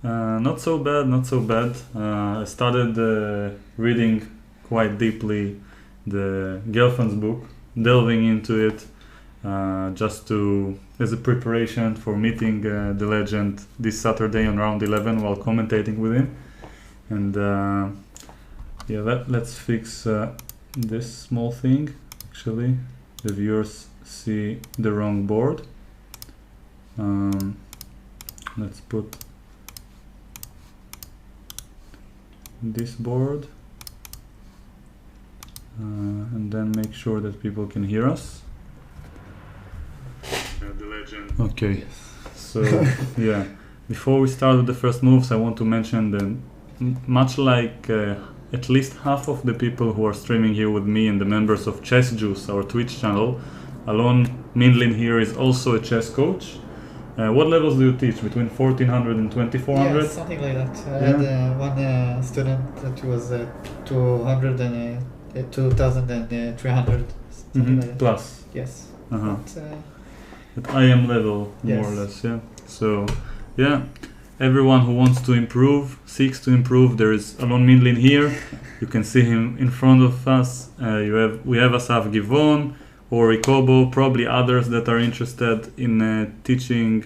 Not so bad, not so bad. I started reading quite deeply the girlfriend's book, delving into it, just to as a preparation for meeting the legend this Saturday on round 11 while commentating with him. And yeah, let's fix this small thing. Actually, the viewers see the wrong board. Let's put this board and then make sure that people can hear us. The legend. Okay, so yeah, before we start with the first moves, I want to mention that much like at least half of the people who are streaming here with me and the members of Chess Juice, our Twitch channel, Alon Mindlin here is also a chess coach. What levels do you teach? Between 1400 and 2400? Yeah, something like that. I had one student that was 200 and 2300. Something like that. Plus? Yes. At IM level, more or less, yeah. So, yeah, everyone who wants to improve, seeks to improve, there is Alon Mindlin here. You can see him in front of us. We have Asaf Givon, or Ikobo, probably others that are interested in teaching.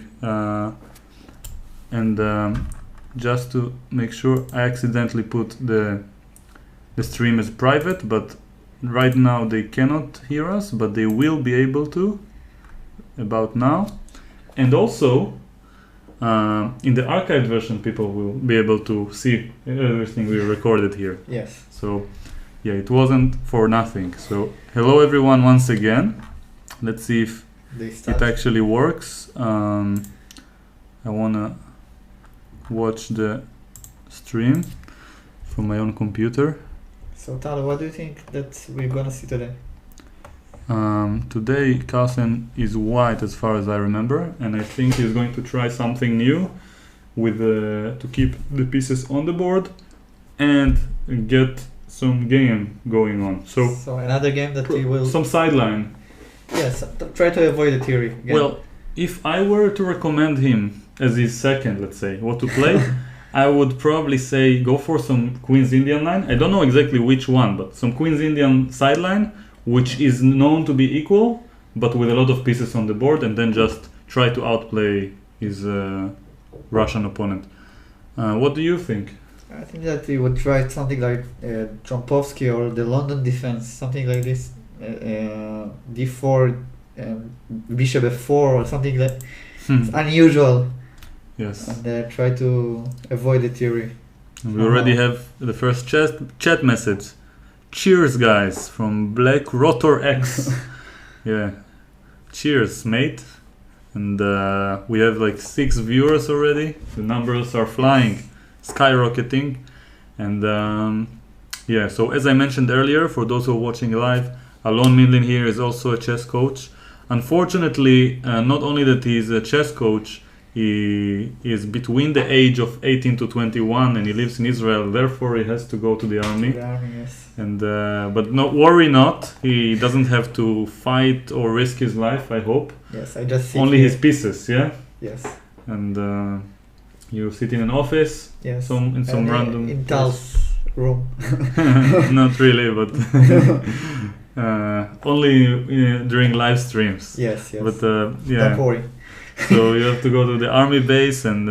Just to make sure, I accidentally put the stream as private, but right now they cannot hear us, but they will be able to about now. And also, in the archived version, people will be able to see everything we recorded here. Yes. So, yeah, it wasn't for nothing. So, hello everyone once again. Let's see if it actually works. I wanna watch the stream from my own computer. So, Tal, what do you think that we're gonna see today? Today, Carlsen is white as far as I remember, and I think he's going to try something new with to keep the pieces on the board and get some game going on. So another game that he will... Some sideline. Yes, try to avoid the theory. Again. Well, if I were to recommend him as his second, let's say, what to play, I would probably say go for some Queen's Indian line. I don't know exactly which one, but some Queen's Indian sideline, which is known to be equal, but with a lot of pieces on the board, and then just try to outplay his Russian opponent. What do you think? I think that he would try something like Trompovsky or the London defense, something like this, d4, bishop f4 or something like that. It's unusual. Yes. And try to avoid the theory. And we already have the first chat message. Cheers, guys, from Black Rotor X. Yeah, cheers, mate. And we have like 6 viewers already. The numbers are flying, skyrocketing. And yeah, so as I mentioned earlier, for those who are watching live, Alon Mindlin here is also a chess coach. Unfortunately, not only that he is a chess coach, he is between the age of 18 to 21 and he lives in Israel, therefore he has to go to the army. Yes. And but no, worry not, he doesn't have to fight or risk his life, I hope. Yes, I just sit only here. His pieces, yeah? Yes. And you sit in an office, yes. in some random... In Tal's room. Not really, but only during live streams. Yes, yes. But yeah. Don't worry. So you have to go to the army base and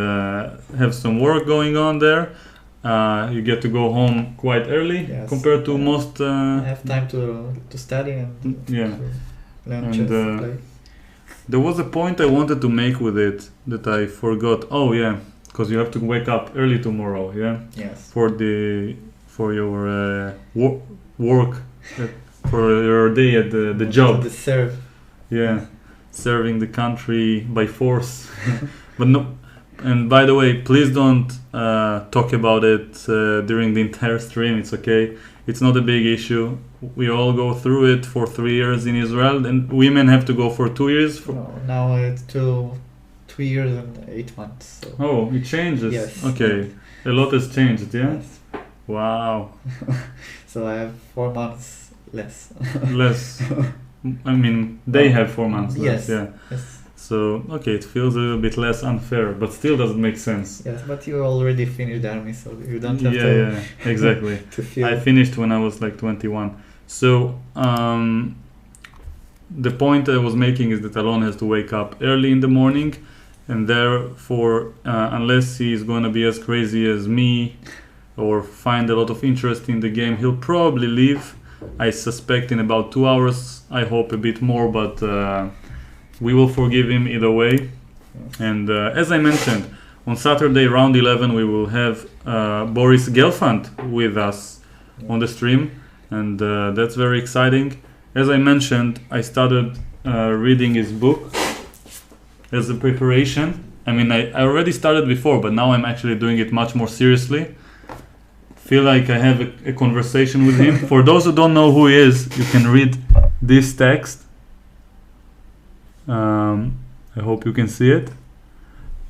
have some work going on there. You get to go home quite early, yes, compared to most. I have time to study and yeah. to learn chess. Play. There was a point I wanted to make with it that I forgot. Oh yeah, because you have to wake up early tomorrow. Yeah. Yes. For your work, for your day at the job. The serve. Yeah. Serving the country by force. But no, and by the way, please don't talk about it during the entire stream. It's okay, it's not a big issue. We all go through it for 3 years in Israel, and women have to go for 2 years. No, now it's 2 years and 8 months. So. Oh, it changes. Yes. Okay, a lot has changed. Yeah. Yes. Wow. So I have 4 months less. Less. I mean, they have 4 months less. Yes. Yeah. Yes. So, okay, it feels a little bit less unfair, but still doesn't make sense. Yes, but you already finished the army, so you don't have Yeah, exactly. to feel. I finished when I was like 21. So, the point I was making is that Alon has to wake up early in the morning, and therefore, unless he is going to be as crazy as me or find a lot of interest in the game, he'll probably leave. I suspect in about 2 hours. I hope a bit more, but we will forgive him either way. And as I mentioned, on Saturday, round 11, we will have Boris Gelfand with us on the stream, and that's very exciting. As I mentioned, I started reading his book as a preparation. I mean, I already started before, but now I'm actually doing it much more seriously. Feel like I have a conversation with him. For those who don't know who he is, you can read this text. I hope you can see it.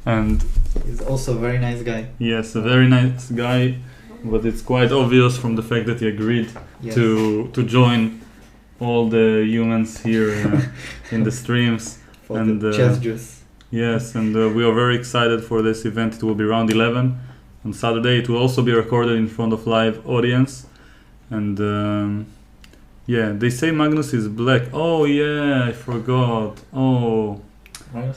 And he's also a very nice guy. Yes, a very nice guy, but it's quite obvious from the fact that he agreed to join all the humans here in the streams. For the chess juice. Yes, and we are very excited for this event. It will be round 11 on Saturday. It will also be recorded in front of live audience. And yeah, they say Magnus is black. Oh yeah, I forgot. Oh,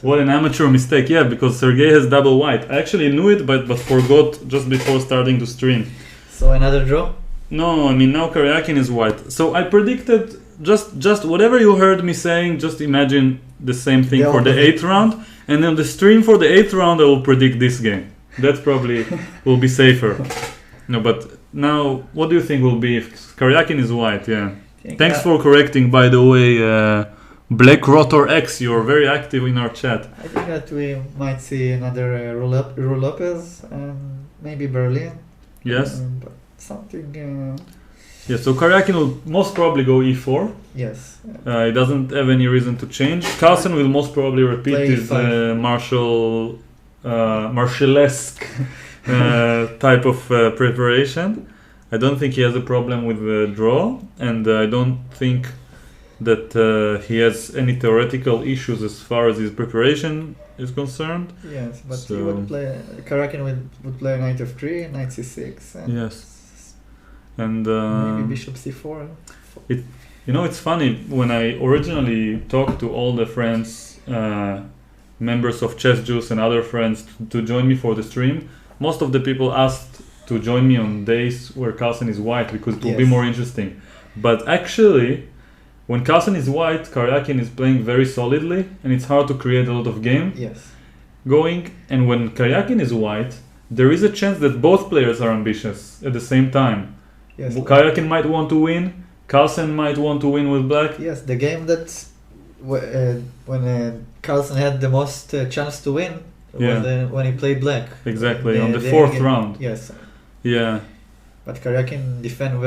what an amateur mistake. Yeah, because Sergey has double white. I actually knew it, but forgot just before starting to stream. So another draw? No, I mean now Karjakin is white. So I predicted just whatever you heard me saying, just imagine the same thing for the 8th round. And then the stream for the 8th round, I will predict this game. That probably will be safer. No, but now, what do you think will be if Karjakin is white? Yeah. Thanks for correcting, by the way, Black Rotor X. You're very active in our chat. I think that we might see another Ru Lopez and maybe Berlin. Yes. But something. Yeah, so Karjakin will most probably go e4. Yes. He doesn't have any reason to change. Carlsen will most probably repeat his Marshallesque type of preparation. I don't think he has a problem with the draw, and I don't think that he has any theoretical issues as far as his preparation is concerned. Yes, but he would play. Karjakin would play knight f3, knight c6. And yes. And maybe bishop c4. It's funny, when I originally talked to all the friends, members of Chess Juice and other friends to join me for the stream, most of the people asked to join me on days where Carlsen is white because it will be more interesting. But actually, when Carlsen is white, Karjakin is playing very solidly, and it's hard to create a lot of game going. And when Karjakin is white, there is a chance that both players are ambitious at the same time. Yes, Karjakin might want to win, Carlsen might want to win with black. Yes, the game that when Carlsen had the most chance to win was when he played black. Exactly, on the 4th round. Yes. Yeah. But Karjakin defend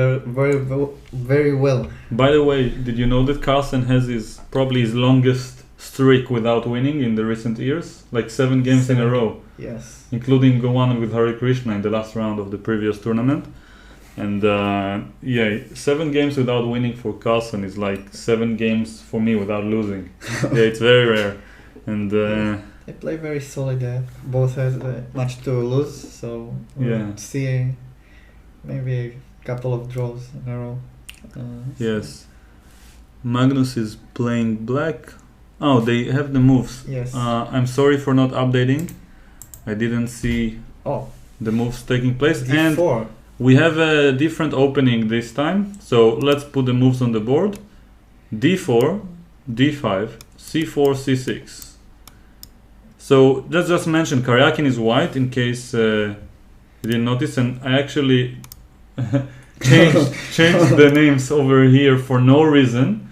very well. By the way, did you know that Carlsen has probably his longest streak without winning in the recent years? Like 7 games in a row. Yes. Including one with Hare Krishna in the last round of the previous tournament. And 7 games without winning for Carlsen is like 7 games for me without losing. It's very rare. And they play very solid. Both has much to lose, so we'll see maybe a couple of draws in a row. Yes. Magnus is playing black. Oh, they have the moves. Yes. I'm sorry for not updating. I didn't see the moves taking place. D4. And we have a different opening this time. So let's put the moves on the board. D4, D5, C4, C6. So let's just mention Karjakin is white in case you didn't notice, and I actually changed the names over here for no reason.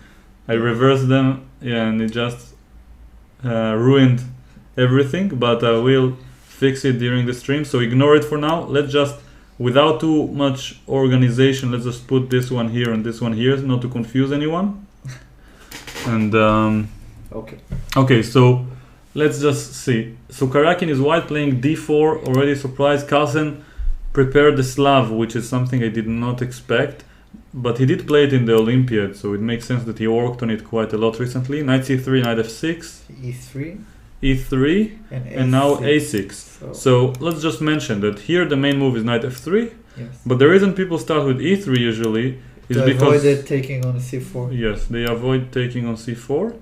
I reversed them, and it just ruined everything, but I will fix it during the stream, so ignore it for now. Let's just, without too much organization, let's just put this one here and this one here, not to confuse anyone. And okay, so let's just see. So Karjakin is white, playing d4, already surprised. Carlsen prepared the Slav, which is something I did not expect, but he did play it in the Olympiad, so it makes sense that he worked on it quite a lot recently. Knight c3, knight f6. e3. e3 and now a6. So let's just mention that here the main move is knight f3, yes. But the reason people start with e3 usually is to because avoid taking on c4. Yes, they avoid taking on c4,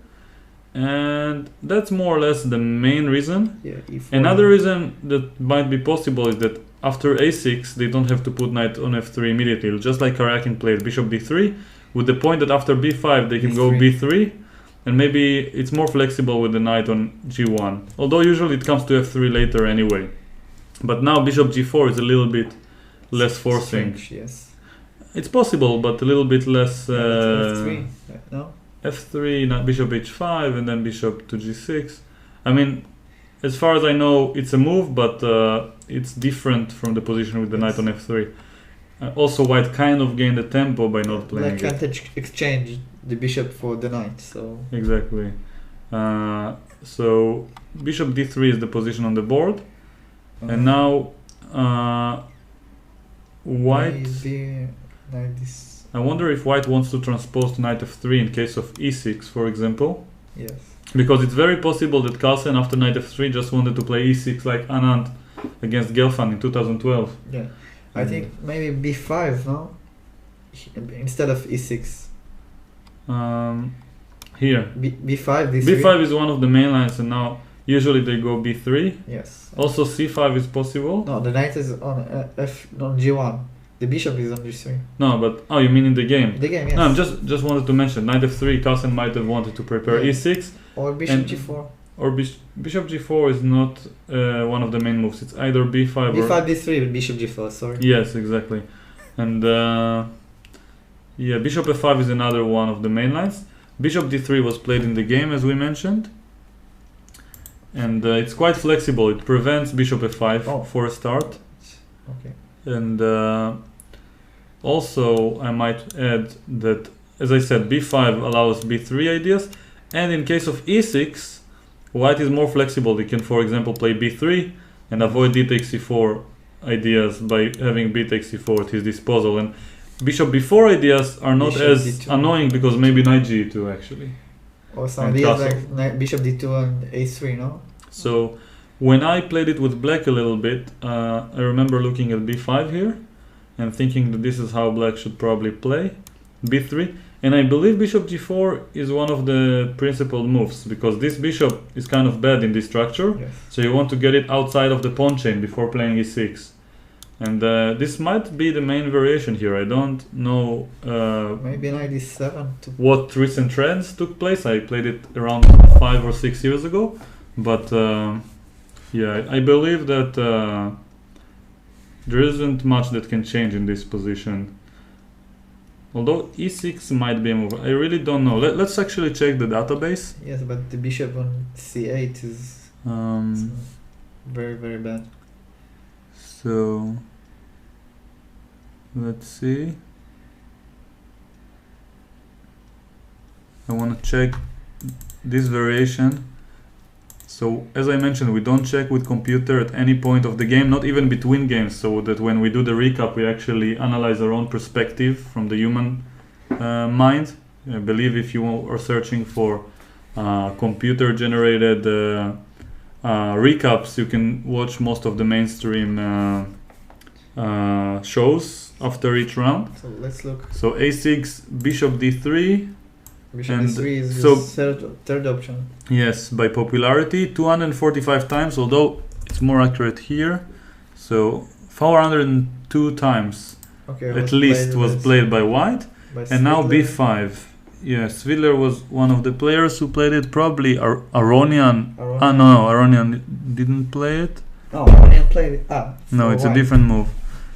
and that's more or less the main reason. Yeah, e4. Another reason that might be possible is that after a6 they don't have to put knight on f3 immediately, just like Karjakin played bishop d3, with the point that after b5 they can go b3, and maybe it's more flexible with the knight on g1, although usually it comes to f3 later anyway. But now bishop g4 is a little bit less forcing. Strange, yes. It's possible, but a little bit less. f3, no? f3, not bishop h5, and then bishop to g6. I mean, as far as I know, it's a move, but it's different from the position with the knight on f3. Also, white kind of gained the tempo by not playing Black can't exchange the bishop for the knight, so... Exactly. So, bishop d3 is the position on the board. And now, white... Maybe like this. I wonder if white wants to transpose to knight f3 in case of e6, for example. Yes. Because it's very possible that Carlsen after knight f3 just wanted to play e6 like Anand against Gelfand in 2012. Yeah. I think maybe b5, no? Instead of e6. Here. b5, this b5 is one of the main lines, and now usually they go b3. Yes. Also c5 is possible. No, the knight is on on g1. The bishop is on g3. No, but you mean in the game? The game, yes. No, I'm just wanted to mention knight f3. Carlsen might have wanted to prepare e6 or bishop g4. Or bishop g4 is not one of the main moves. It's either b5 or b5, b3, bishop g4. Sorry. Yes, exactly. And yeah, bishop f5 is another one of the main lines. Bishop d3 was played in the game, as we mentioned, and it's quite flexible. It prevents bishop f5 for a start. Okay. And also, I might add that, as I said, b5 allows b3 ideas, and in case of e6, white is more flexible. He can, for example, play b3 and avoid d takes c4 ideas by having b takes c4 at his disposal. And bishop b4 ideas are not bishop as d2. Annoying because maybe knight g2 actually. Or some ideas like bishop d2 and a3, no? So when I played it with black a little bit, I remember looking at b5 here and thinking that this is how black should probably play b3. And I believe bishop g4 is one of the principal moves, because this bishop is kind of bad in this structure. Yes. So you want to get it outside of the pawn chain before playing e6. And this might be the main variation here. I don't know maybe knight e7 what recent trends took place. I played it around 5 or 6 years ago. But yeah, I believe that there isn't much that can change in this position. Although e6 might be a move. I really don't know. Let's actually check the database. Yes, but the bishop on c8 is very, very bad. So let's see. I want to check this variation. So as I mentioned, we don't check with computer at any point of the game, not even between games, so that when we do the recap we actually analyze our own perspective from the human mind. I believe if you are searching for computer generated recaps, you can watch most of the mainstream shows after each round. So let's look. So a6, bishop d3. Bishop and d3 is so third option. Yes, by popularity, 245 times, although it's more accurate here. So 402 times at least was played by white. And now b5. Yes, Svidler was one of the players who played it. Probably Aronian. No, Aronian didn't play it. Oh, Aronian played it. No, it's a different move.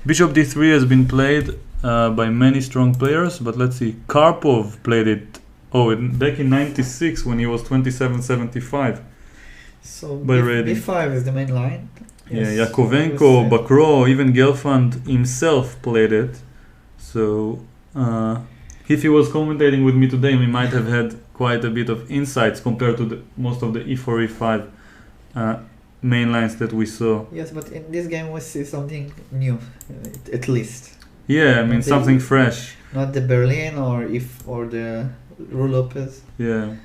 Bishop d3 has been played by many strong players, but let's see. Karpov played it. Back in '96 when he was 27-75. So by rating. b5 is the main line. Yes. Yeah, Yakovenko, Bakro, even Gelfand himself played it. So if he was commentating with me today, we might have had quite a bit of insights compared to most of the e4, e5 main lines that we saw. Yes, but in this game we see something new, at least. Yeah, I mean something fresh. Not the Berlin or the Ru Lopez. Yeah.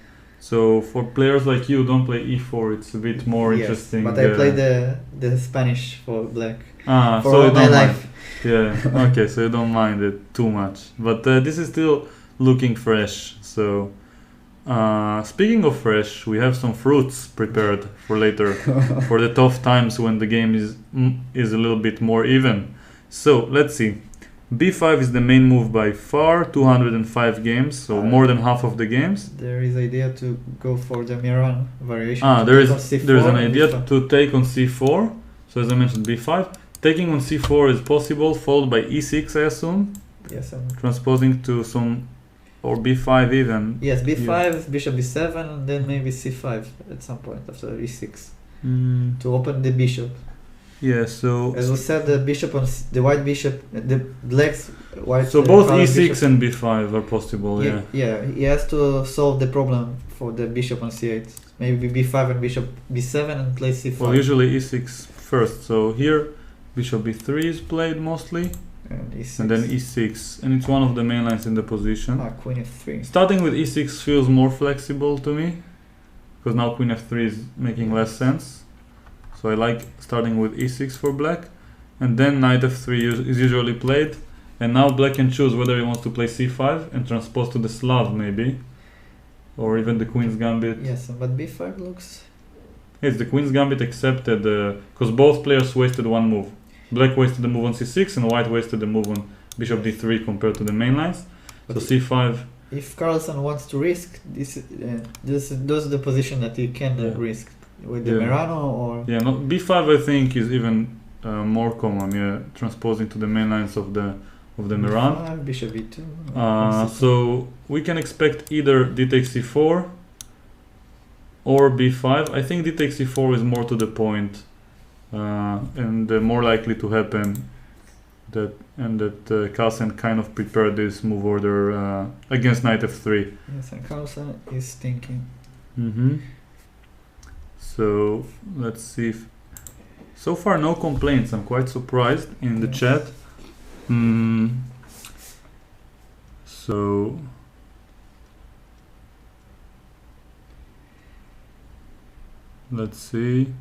So for players like you, don't play e4. It's a bit more interesting. But I play the Spanish for black. Ah, for so all you my don't mind. life. Yeah. Okay, so you don't mind it too much. But this is still looking fresh. So speaking of fresh, we have some fruits prepared for later, for the tough times when the game is a little bit more even. So let's see. b5 is the main move by far, 205 games, so more than half of the games. There is idea to go for the Miran variation. There's an idea to take on c4. So as I mentioned, b5. Taking on c4 is possible, followed by e6, I assume. Yes. Transposing to some, or b5 even. Yes, b5, bishop b7, and then maybe c5 at some point after e6 to open the bishop. Yeah, so as we said, the bishop on the white bishop, the black's white. So both e6 and b5 are possible. Yeah. Yeah, he has to solve the problem for the bishop on c8. Maybe b5 and bishop b7 and play c5. Well, usually e6 first. So here, bishop b3 is played mostly, and e6. And then e6, and it's one of the main lines in the position. Queen f3. Starting with e6 feels more flexible to me, because now queen f3 is making less sense. So I like starting with e6 for black, and then knight f3 is usually played, and now black can choose whether he wants to play c5 and transpose to the Slav maybe, or even the queen's gambit. Yes, but b5 looks... It's the queen's gambit accepted, because both players wasted one move. Black wasted the move on c6 and white wasted the move on bishop d3 compared to the main lines. So c5... If Carlsen wants to risk, this is the position that he can risk. With the Merano or... Yeah, no, b5 I think is even more common, transposing to the main lines of the Meran. Bishop e2. So we can expect either d takes c4 or b5. I think d takes c4 is more to the point, and more likely to happen that Carlsen kind of prepared this move order against knight f3. Yes, and Carlsen is thinking. So let's see if so far no complaints. I'm quite surprised in the chat. So let's see.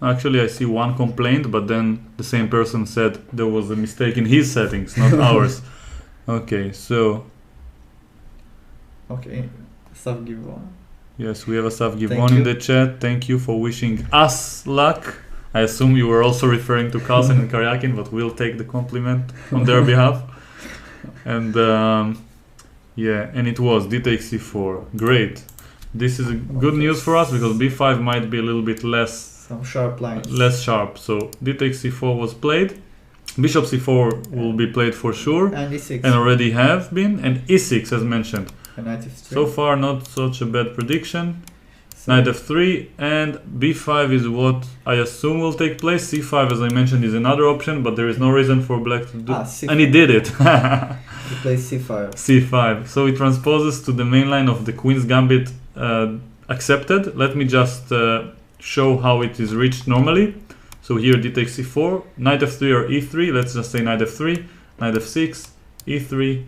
Actually, I see one complaint, but then the same person said there was a mistake in his settings, not ours. Okay, so Sav Givon. Yes, we have a Sav Givon in the chat. Thank you for wishing us luck. I assume you were also referring to Carlsen and Karjakin, but we'll take the compliment on their behalf. And yeah, and it was d takes c4. Great. This is good news for us because b5 might be a little bit less sharp lines. Less sharp. So d takes c4 was played. Bishop c4 will be played for sure, and e6, and already have been, and e6 as mentioned. So far, not such a bad prediction. Knight f3 and b5 is what I assume will take place. c5, as I mentioned, is another option, but there is no reason for black to do. And he did it. He plays c5. c5. So it transposes to the main line of the queen's gambit accepted. Let me just show how it is reached normally. So here d takes c4, knight f3 or e3. Let's just say knight f3, knight f6, e3,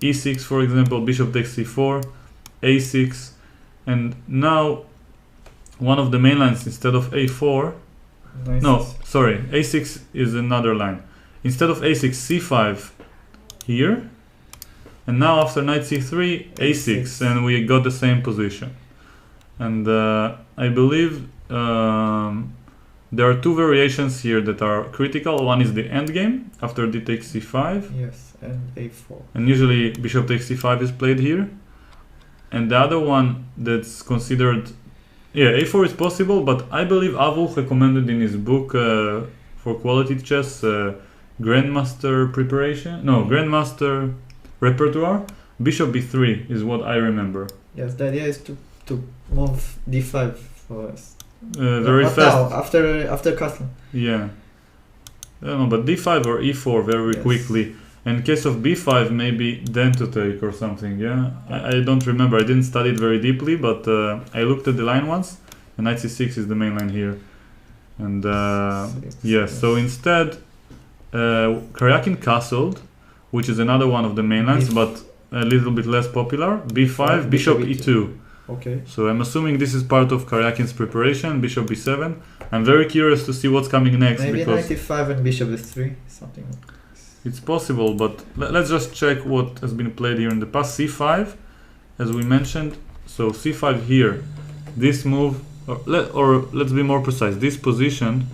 e6 for example, bishop takes c4, a6, and now one of the main lines instead of a4, a6 is another line. Instead of a6, c5 here, and now after knight c3, a6, and we got the same position. And I believe there are two variations here that are critical. One is the endgame after d takes c5. Yes, and a4. And usually bishop takes c5 is played here. And the other one that's considered, a4 is possible, but I believe Avul recommended in his book for quality chess, Grandmaster Repertoire, bishop b3 is what I remember. Yes, the idea is to move d5 for us. Very fast. Now, after castle. Yeah. I don't know, but d5 or e4 very quickly. In case of b5, maybe then to take or something. Yeah, I don't remember. I didn't study it very deeply, but I looked at the line once. And knight c6 is the main line here. And yes, so instead, Karjakin castled, which is another one of the main lines, but a little bit less popular. b5, bishop e2. Okay. So I'm assuming this is part of Karjakin's preparation, bishop b7. I'm very curious to see what's coming next. Maybe because 95 and bishop f3, something like this. it's possible, but let's just check what has been played here in the past. c5, as we mentioned. So c5 here, this move, or let's be more precise, this position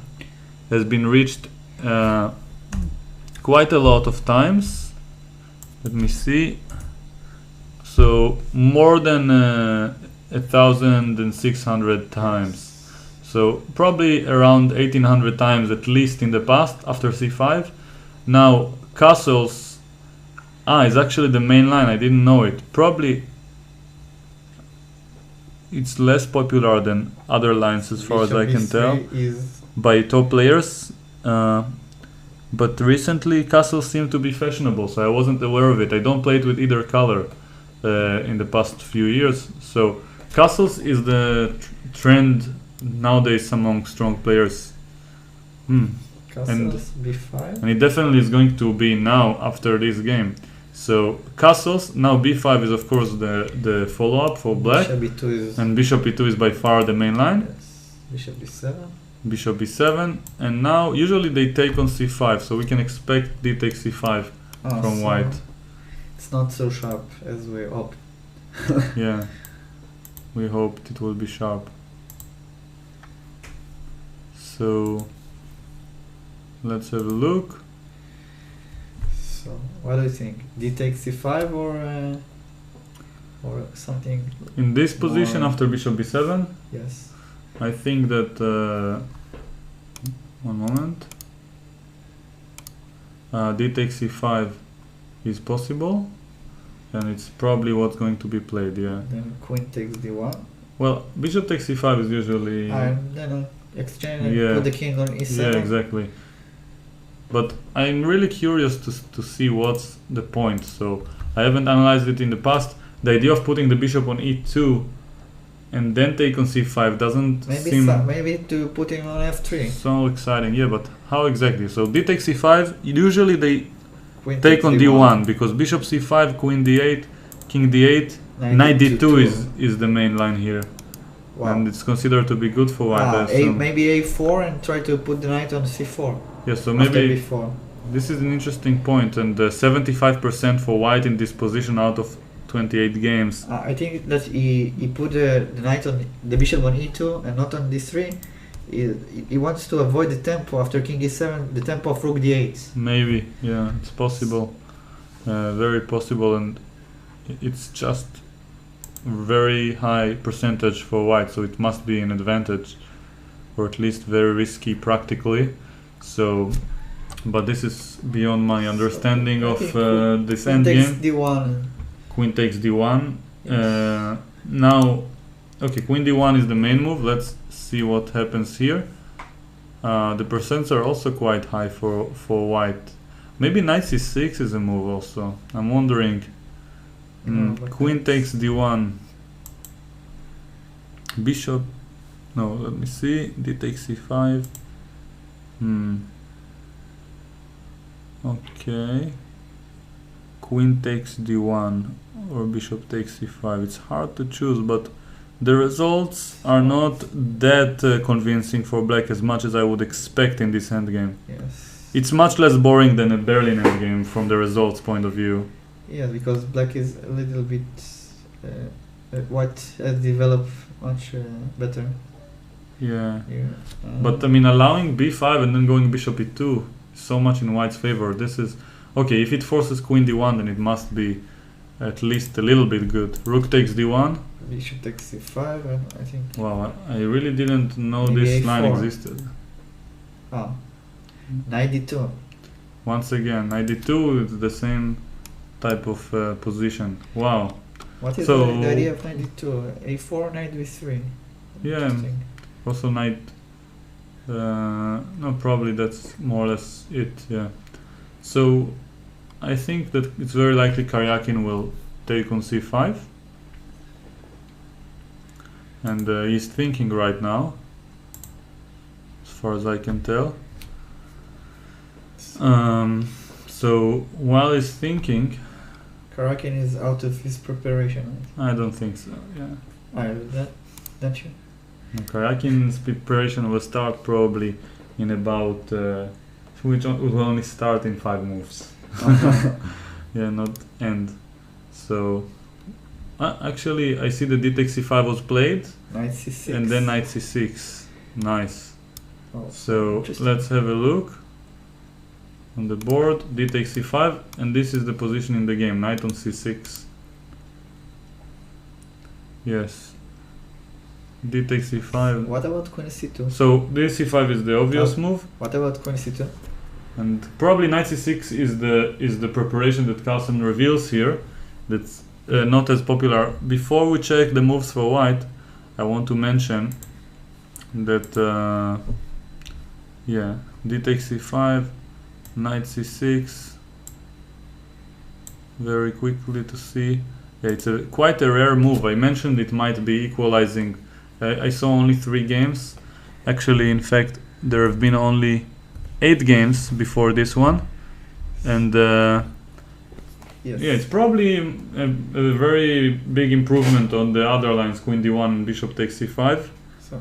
has been reached quite a lot of times. Let me see. So more than 1,600 times. So probably around 1,800 times at least in the past after c5. Now castles is actually the main line. I didn't know it. Probably it's less popular than other lines as far as I can tell by top players. But recently castles seem to be fashionable, so I wasn't aware of it. I don't play it with either color in the past few years. So castles is the trend nowadays among strong players. Castles, b5. And it definitely is going to be now after this game. So castles, now b5 is of course the follow-up for black. Bishop b2 is... And bishop e2 is by far the main line. Yes. Bishop b7. Bishop b7. And now usually they take on c5, so we can expect d takes c5 from white. It's not so sharp as we hoped. Yeah, we hoped it will be sharp. So let's have a look. So what do you think? D takes c5 or something? In this position after bishop b7, yes. I think that one moment. D takes c5 is possible, and it's probably what's going to be played. Yeah. Then queen takes d1. Well, bishop takes c5 is usually. Then exchange and put the king on e7. Yeah, exactly. But I'm really curious to see what's the point. So I haven't analyzed it in the past. The idea of putting the bishop on e2 and then take on c5 doesn't seem maybe to put him on f3. So exciting. Yeah, but how exactly? So d takes c5. Usually they Queen take on d1 because bishop c5, queen d8, king d8, knight d2 is the main line here. Wow. And it's considered to be good for white. Maybe a4 and try to put the knight on c4. Yeah, so maybe b4. This is an interesting point, and 75% for white in this position out of 28 games. I think that he put the knight on the bishop on e2 and not on d3. He wants to avoid the tempo after king e7, the tempo of rook d8. Maybe, yeah, it's possible, very possible, and it's just very high percentage for white, so it must be an advantage, or at least very risky practically. So, but this is beyond my understanding of this endgame. Queen takes d1. Yes. Now, okay, queen d1 is the main move. Let's see what happens here. The percents are also quite high for white. Maybe knight c6 is a move also. I'm wondering. Queen takes d1. Bishop. No, let me see. D takes c5. Okay. Queen takes d1 or bishop takes c5. It's hard to choose, but the results are not that convincing for black as much as I would expect in this endgame. Yes. It's much less boring than a Berlin endgame from the results point of view. Yeah, because black is a little bit white has developed much better. Yeah. But I mean, allowing b5 and then going bishop e2 is so much in white's favor. This is okay. If it forces queen d1, then it must be at least a little bit good. Rook takes d1. Bishop takes c5, and I think. Wow, I really didn't know this line existed. Knight d2. Once again, knight d2 is the same type of position. Wow. What is the idea of knight d2? a4, knight b3. Yeah. Also knight. No, probably that's more or less it. Yeah. So I think that it's very likely Karjakin will take on c5, and he's thinking right now, as far as I can tell. So while he's thinking, Karjakin is out of his preparation. I don't think so. Yeah. I read that, don't you? Karjakin's preparation will start probably in about. Which will only start in 5 moves. Yeah, not end. So. Actually, I see the d takes c5 was played. Knight c6. And then knight c6. Nice. Oh, So let's have a look on the board. D takes c5, and this is the position in the game. Knight on c6. Yes. D takes c5. What about queen c2? So d c5 is the obvious move, What about queen c2? and probably knight c6 is the preparation that Carlsen reveals here. That's not as popular. Before we check the moves for white, I want to mention that yeah, d takes c5, knight c6. Very quickly to see. Yeah, it's quite a rare move. I mentioned it might be equalizing. I saw only 3 games. Actually, in fact, there have been only 8 games before this one, and Yes. yeah, it's probably a very big improvement on the other lines, queen d1 and bishop takes c5. So,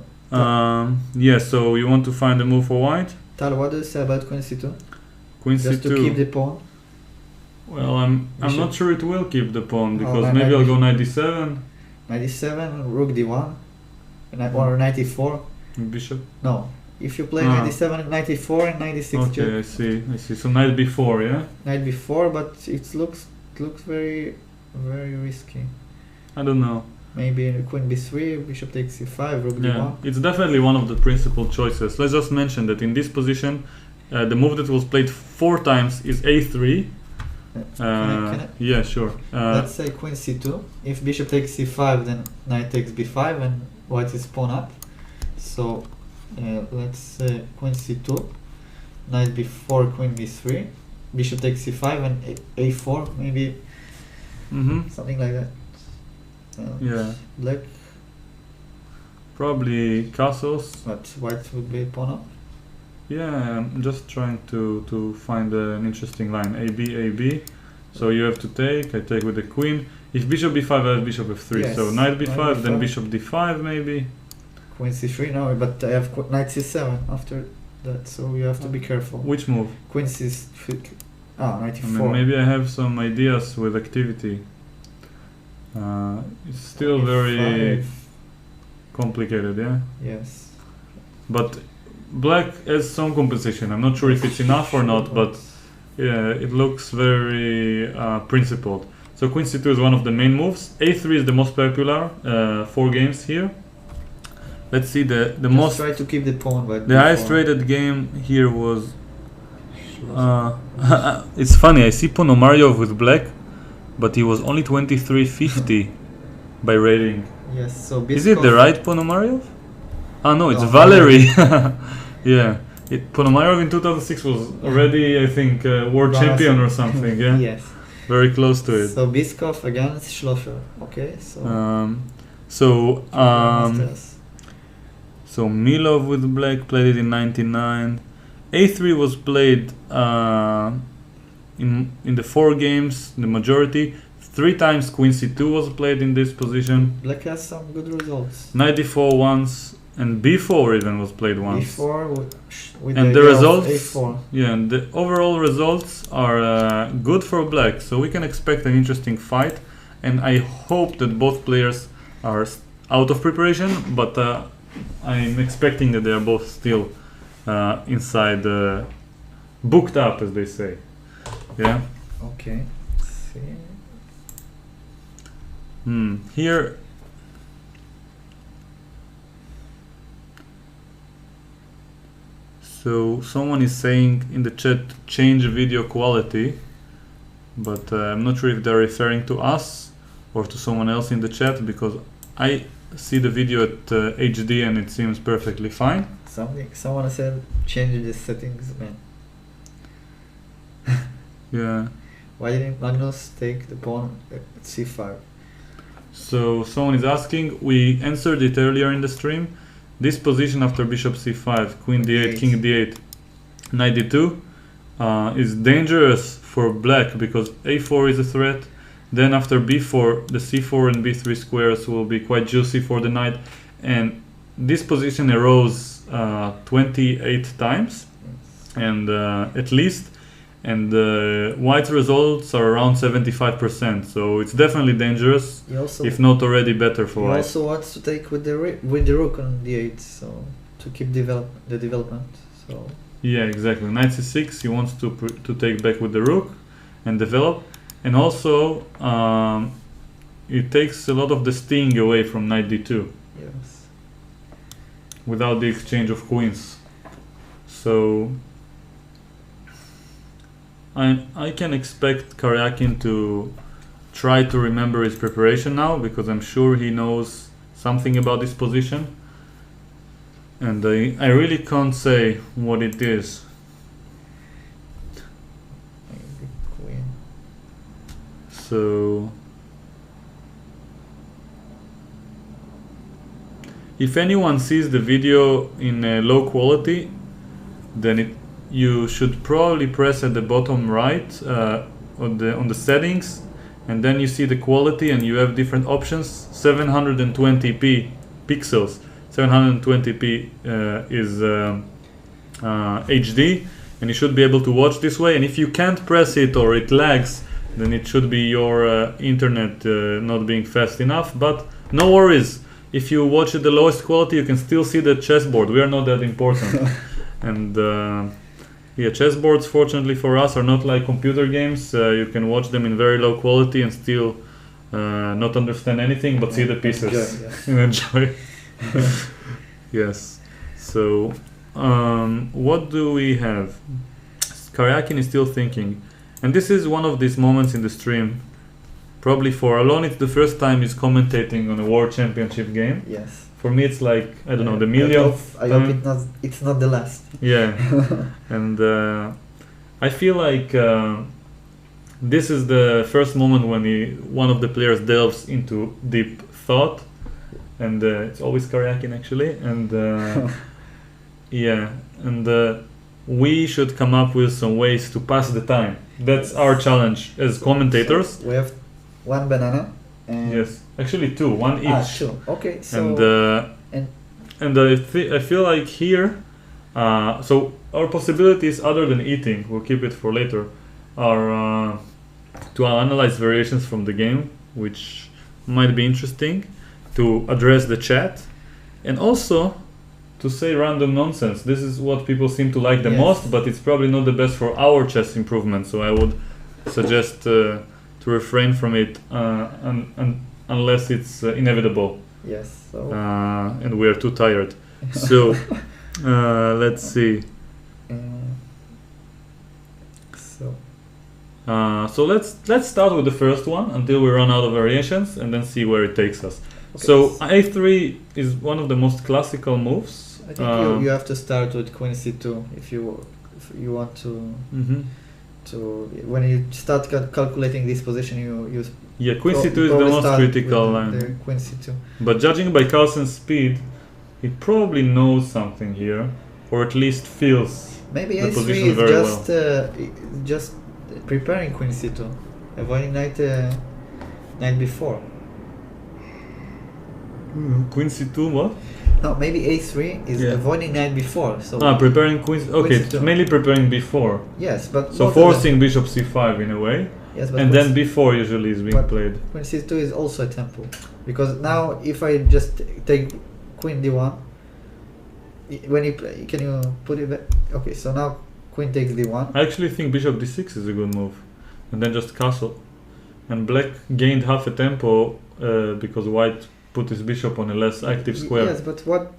Yeah, so you want to find a move for white? Tal, what do you say about queen c2? Queen Just c2. to keep the pawn? Well, I'm not sure it will keep the pawn, because knight maybe I'll go d- knight d7, Knight d7, rook d1, or knight e4. bishop. No, if you play Ah. knight d7, knight e4, and knight d6 Okay, check. I see. So knight b4, yeah? Knight b4, but it looks very risky. I don't know. Maybe queen b3, bishop takes c5, rook Yeah, d1. it's definitely one of the principal choices. Let's just mention that in this position, the move that was played 4 times is a3. Can I- Yeah, sure. Let's say queen c2. If bishop takes c5, then knight takes b5, and white is pawn up. So let's say queen c2, knight b4, queen b3, bishop takes c5, and a4, maybe something like that. Yeah, Black, probably castles. but white would be pawn up. Yeah, I'm just trying to find an interesting line. A B. So you have to take. I take with the queen. If bishop b5, I have bishop f3. Yes, So knight b5, knight then b5. bishop d5 maybe. Queen c3 now, but I have knight c7 after that, so you have to be careful. Which move? Queen c3. Knight I e4. mean, maybe I have some ideas with activity. It's still very E5. complicated, yeah. Yes. But black has some compensation. I'm not sure if it's enough or not, but yeah, it looks very principled. So queen c2 is one of the main moves. A3 is the most popular 4 games here. Let's see the Just most try to keep the pawn, but the highest rated game here was. It's funny. I see Ponomariov with black, but he was only 2350 by rating. Yes. So Is it the right Ponomariov? No, it's No, Valery. Yeah, Ponomariov in 2006 was already, I think, world champion or something. Yeah, Yes. very close to it. So Biskov against Schlosser. Okay. So Masters. so Milov with black played it in '99. A3 was played in the 4 games, the majority. 3 times Queen C2 was played in this position. Black has some good results. Knight D4 once, and B4 even was played once. E4 with And the the idea of results, A4. yeah, and the overall results are good for black, so we can expect an interesting fight. And I hope that both players are out of preparation, but I'm expecting that they are both still inside, booked up, as they say. Yeah. Okay. Let's see. Here. So someone is saying in the chat, change video quality, but I'm not sure if they're referring to us or to someone else in the chat, because I see the video at HD and it seems perfectly fine. Someone said change the settings, man. Yeah. Why didn't Magnus take the pawn at c5? So someone is asking, we answered it earlier in the stream. This position after bishop c5, queen d8, king d8, knight d2 is dangerous for black because a4 is a threat, Then after b4, the c4 and b3 squares will be quite juicy for the knight, and this position arose 28 times, and at least, and white's results are around 75%. So it's definitely dangerous, if not already better for white. He also wants to take with the rook on d8, so to keep the development. So yeah, exactly. Knight c6, he wants to take back with the rook and develop, and also it takes a lot of the sting away from knight d2. Yes. Without the exchange of queens. So I can expect Karjakin to try to remember his preparation now, because I'm sure he knows something about this position, and I really can't say what it is. Maybe queen. So if anyone sees the video in low quality, then you should probably press at the bottom right on the settings, and then you see the quality, and you have different options. 720p pixels. 720p is HD, and you should be able to watch this way. And if you can't press it or it lags, then it should be your internet not being fast enough. But no worries. If you watch at the lowest quality, you can still see the chessboard. We are not that important. And yeah, chessboards, fortunately for us, are not like computer games. You can watch them in very low quality and still not understand anything, but see the pieces. Enjoy. Yes. So what do we have? Karjakin is still thinking, and this is one of these moments in the stream. Probably for Alon, it's the first time he's commentating on a World Championship game. Yes. For me, it's like, I don't know, the millionth. I hope it's not the last. Yeah. And I feel like this is the first moment when one of the players delves into deep thought, and it's always Karjakin actually. And yeah, and we should come up with some ways to pass the time. That's our challenge as commentators. So we have one banana. And yes, actually two, one each. Two. Okay, so and I feel like here, so our possibilities other than eating, we'll keep it for later, are to analyze variations from the game, which might be interesting, to address the chat, and also to say random nonsense. This is what people seem to like the most, but it's probably not the best for our chess improvement. So I would suggest to refrain from it unless it's inevitable. Yes. So. And we are too tired. So let's see. So let's start with the first one until we run out of variations, and then see where it takes us. Okay. So a3 is one of the most classical moves. I think you have to start with queen c2 if you want to. Mm-hmm. So when you start calculating this position, you queen c2 is the most critical line. The queen c2. But judging by Carlsen's speed, he probably knows something here, or at least feels maybe the a3 position is very just preparing queen c2, avoiding knight b4. Queen c2 what? No, maybe a3 is avoiding knight b4. So preparing queen. Okay, it's mainly preparing b4. Yes, but so forcing bishop c5 in a way. Yes, but and then b4 usually is being played. Queen c2 is also a tempo, because now if I just take queen d1, when you play, can you put it back? Okay, so now queen takes d1. I actually think bishop d6 is a good move, and then just castle. And black gained half a tempo because white put his bishop on a less active square. Yes, but what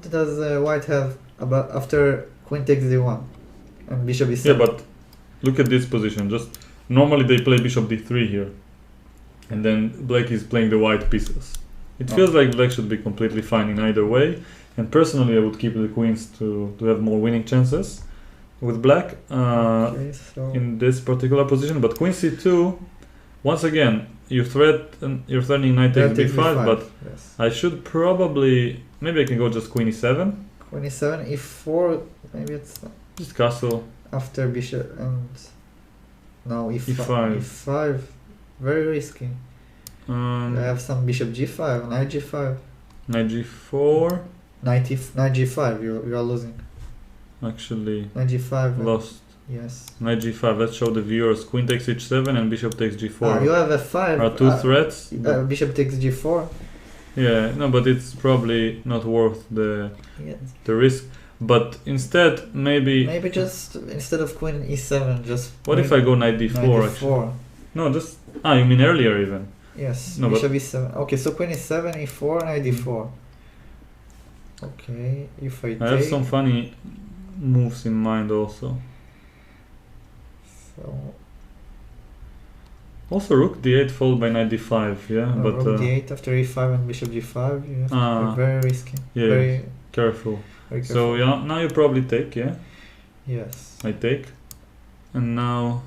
does white have about after queen takes d1 and bishop e7? Yeah, but look at this position. Just normally they play bishop d3 here, and then black is playing the white pieces. It feels like black should be completely fine in either way. And personally, I would keep the queens to have more winning chances with black in this particular position. But queen c2, once again, you're threatening knight takes b5, but I should probably, maybe I can go just queen e7. Queen e7, e4, maybe it's just castle. After bishop and now e5. Very risky. I have some bishop g5, knight g5. Knight g4. Knight g5, you are losing. Actually, Knight g5. lost. Yes. Knight g5. Let's show the viewers. Queen takes h7 and bishop takes g4. You have f5. Are two threats. Bishop takes g4. Yeah, no, but it's probably not worth the risk. But instead, maybe just instead of queen e7, just. What if I go knight d4? Knight d4. Actually, no, just you mean earlier even? Yes. No, bishop e7. Okay, so queen e7, e4, knight d4. Okay, if I have some funny moves in mind also. So. Also, rook d8 followed by knight d5. Yeah, No, but rook d8 after e5 and bishop g5. You have to be very risky. Yeah, very careful. careful. So yeah, now you probably take. Yeah. Yes. I take, and now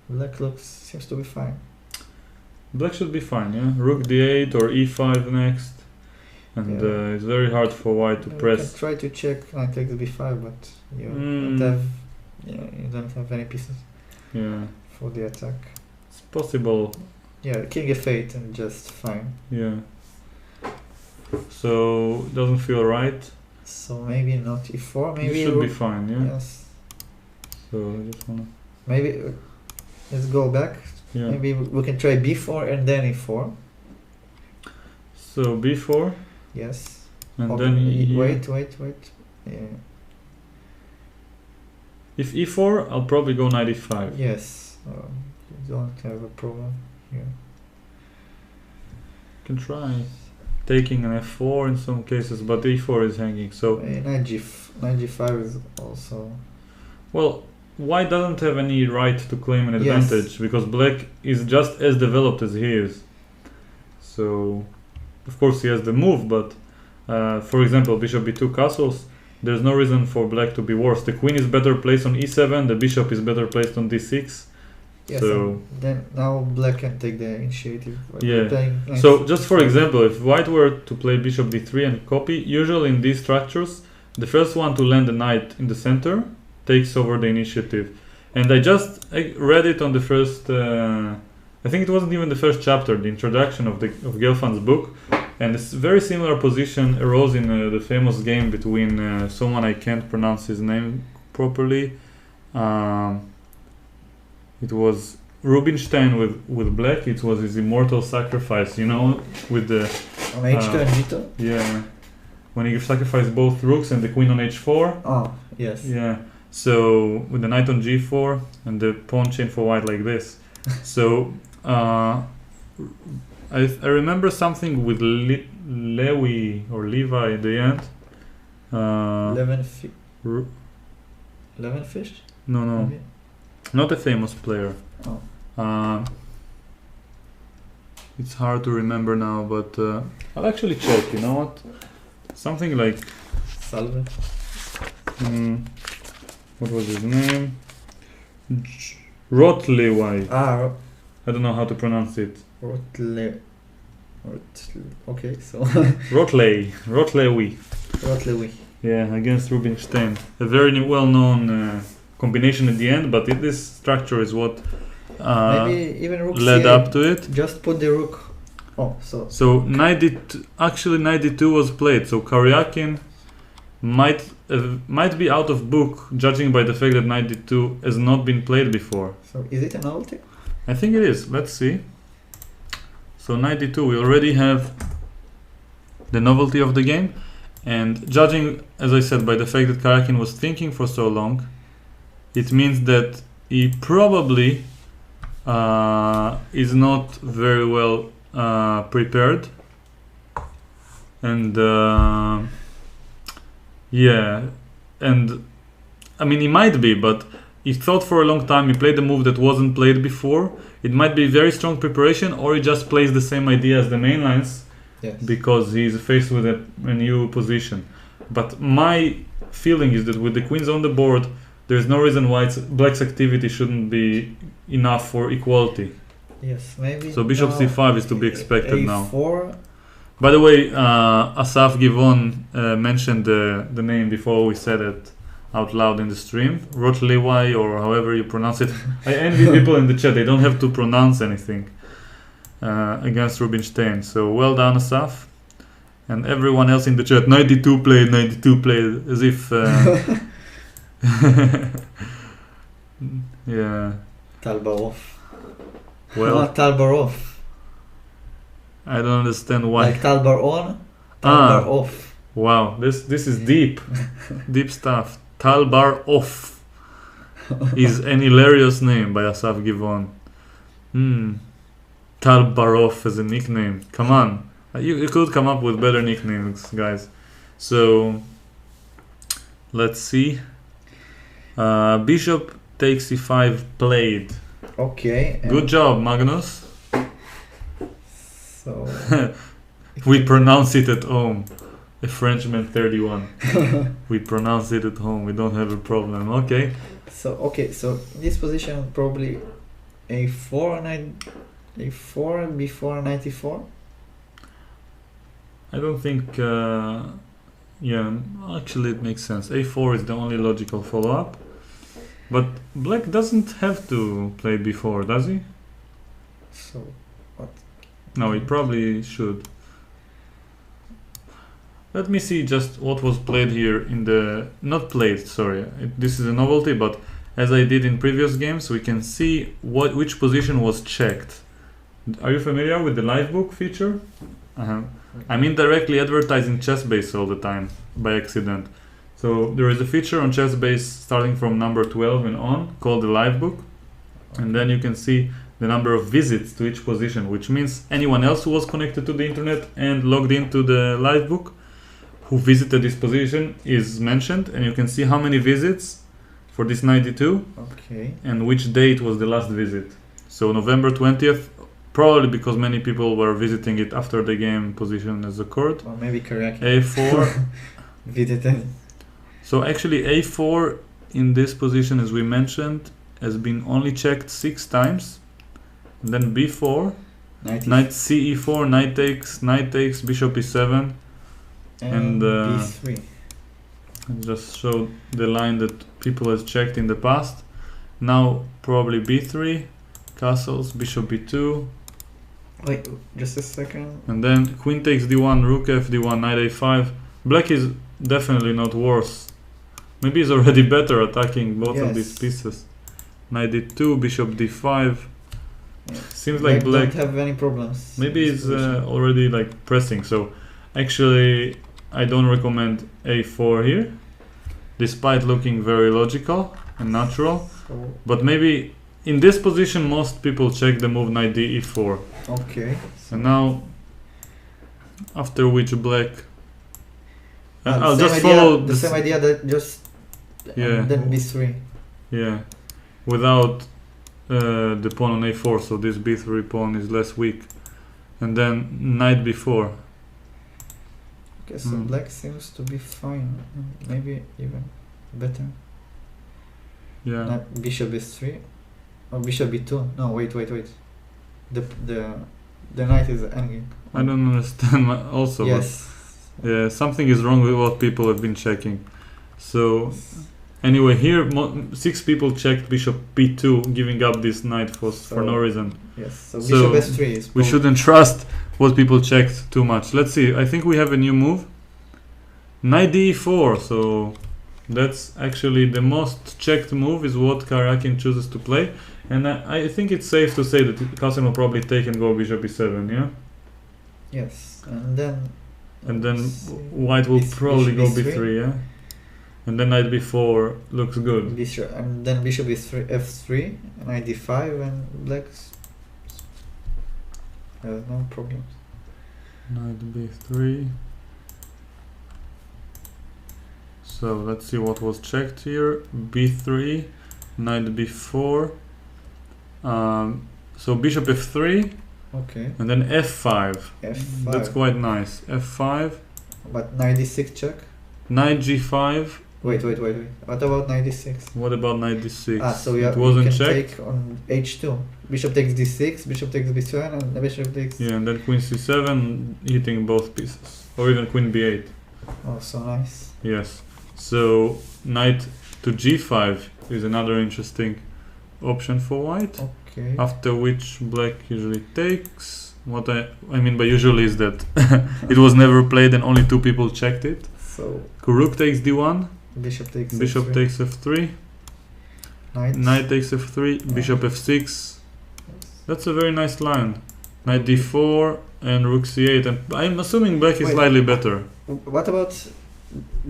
black seems to be fine. Black should be fine. Yeah, rook d8 or e5 next, and it's very hard for white to press. You can try to check knight takes b5, but you don't have any pieces. Yeah. For the attack. It's possible. Yeah, king f8 and just fine. Yeah. So doesn't feel right. So maybe not e4. Maybe it should be fine. Yeah. Yes. So I just wanna. Maybe let's go back. Yeah. Maybe we can try b4 and then e4. So b4. Yes. And then wait. Yeah. If e4, I'll probably go knight e5. Yes. You don't have a problem here. You can try taking an f4 in some cases, but e4 is hanging. So knight g5 is also. Well, white doesn't have any right to claim an advantage because black is just as developed as he is. So, of course, he has the move, but for example, bishop b2 castles. There's no reason for black to be worse. The queen is better placed on e7. The bishop is better placed on d6. Yes, so then now black can take the initiative. Yeah. So just for example, if white were to play bishop d3 and copy, usually in these structures, the first one to land the knight in the center takes over the initiative. And I read it on the first. I think it wasn't even the first chapter, the introduction of Gelfand's book. And this very similar position arose in the famous game between someone I can't pronounce his name properly. It was Rubinstein with black. It was his immortal sacrifice, you know, with the on h2 and g2. Yeah, when he sacrificed both rooks and the queen on h4. Oh yes. Yeah. So with the knight on g4 and the pawn chain for white like this. So I remember something with Lewy or Levi at the end. 11 fish? No. Maybe? Not a famous player. Oh. It's hard to remember now, but I'll actually check. You know what? Something like Salve. What was his name? Rotlewey. I don't know how to pronounce it. Okay, so Rotlewy. Yeah, against Rubinstein. A very well-known combination at the end, but this structure is what maybe even rook led c8, up to it. Just put the rook. So knight d2, actually knight d2 was played. So Karjakin might be out of book, judging by the fact that knight d2 has not been played before. So is it a novelty? I think it is. Let's see. So knight d2, we already have the novelty of the game, and judging, as I said, by the fact that Karjakin was thinking for so long, it means that he probably is not very well prepared, and yeah, and I mean he might be, but he thought for a long time. He played a move that wasn't played before. It might be very strong preparation, or he just plays the same idea as the main lines because he's faced with a new position. But my feeling is that with the queens on the board, there's no reason why black's activity shouldn't be enough for equality. Yes, maybe. So bishop c5 is to be expected A4. now. By the way, Asaf Givon mentioned the name before we said it out loud in the stream. Rotlewey, or however you pronounce it. I envy people in the chat. They don't have to pronounce anything. against Rubinstein. So well done, Asaf. And everyone else in the chat, 92 played, as if... yeah. Talbarov. Well, Talbarov. I don't understand why. Like Talbar on, Talbar off. Wow, this is deep. Deep stuff. Talbar off is an hilarious name by Asaf Givon. Talbarov as a nickname. Come on. You could come up with better nicknames, guys. So, let's see. Bishop takes c5 played. Okay. Good job, Magnus. So we pronounce it at home. A Frenchman 31. We pronounce it at home. We don't have a problem. Okay. So this position probably a4 before 94. I don't think. Yeah, actually it makes sense. A4 is the only logical follow-up. But black doesn't have to play before, does he? So what? No, he probably should. Let me see just what was played here in the... Not played, sorry. This is a novelty, but as I did in previous games, we can see which position was checked. Are you familiar with the livebook feature? I'm indirectly advertising ChessBase all the time, by accident. So there is a feature on ChessBase starting from number 12 and on, called the livebook. And then you can see the number of visits to each position, which means anyone else who was connected to the internet and logged into the livebook who visited this position is mentioned, and you can see how many visits for this 92 and which date was the last visit. So November 20th, probably because many people were visiting it after the game position as occurred. Or maybe Karjakin. A4 visited. So actually A4 in this position, as we mentioned, has been only checked 6 times. And then B4, knight CE4, knight takes, bishop E7, and B3. Just show the line that people have checked in the past. Now probably B3, castles, bishop B2. Wait, just a second. And then queen takes D1, rook F D1, knight A5. Black is definitely not worse. Maybe he's already better attacking both of these pieces. Knight D2, bishop D5. Yeah. Seems like black don't have any problems. Maybe he's already like pressing. So actually I don't recommend A4 here, despite looking very logical and natural. So but maybe in this position most people check the move knight D E4. Okay. And now after which black I'll just follow the same idea that just then B3. Yeah, without the pawn on A4, so this B3 pawn is less weak. And then knight B4. Okay, so black seems to be fine, maybe even better. Yeah. Not bishop B3 or bishop B2. No, wait. The knight is hanging. I don't understand also. Yes. Yeah, something is wrong with what people have been checking. So anyway, here 6 people checked bishop B2, giving up this knight for no reason. Yes. So bishop S3 is. We shouldn't trust what people checked too much. Let's see. I think we have a new move. Knight D4. So that's actually the most checked move. Is what Karjakin chooses to play, and I think it's safe to say that Carlsen will probably take and go bishop E7. Yeah. Yes, and then white will probably go B3, yeah? And then knight B4 looks good. And then bishop is F3, knight D5, and black has no problems. Knight B3. So let's see what was checked here. B3, knight B4. So bishop F3. Okay. And then F5. F5. That's quite nice. F5. But knight D6 check. Knight G5. Wait. What about knight D6? What about knight D6? So it wasn't can checked. Take on H2. Bishop takes D6, bishop takes B7, and the bishop takes. Yeah, and then queen C7, hitting both pieces, or even queen B8. Oh, so nice. Yes. So knight to G5 is another interesting option for white. Okay. After which black usually takes, What I mean by usually is that it was never played and only 2 people checked it. So Rook takes d1, bishop takes bishop f3. takes f3, knight takes f3, bishop f6. That's a very nice line. Knight d4 and rook c8, and I'm assuming black is Wait. slightly better. What about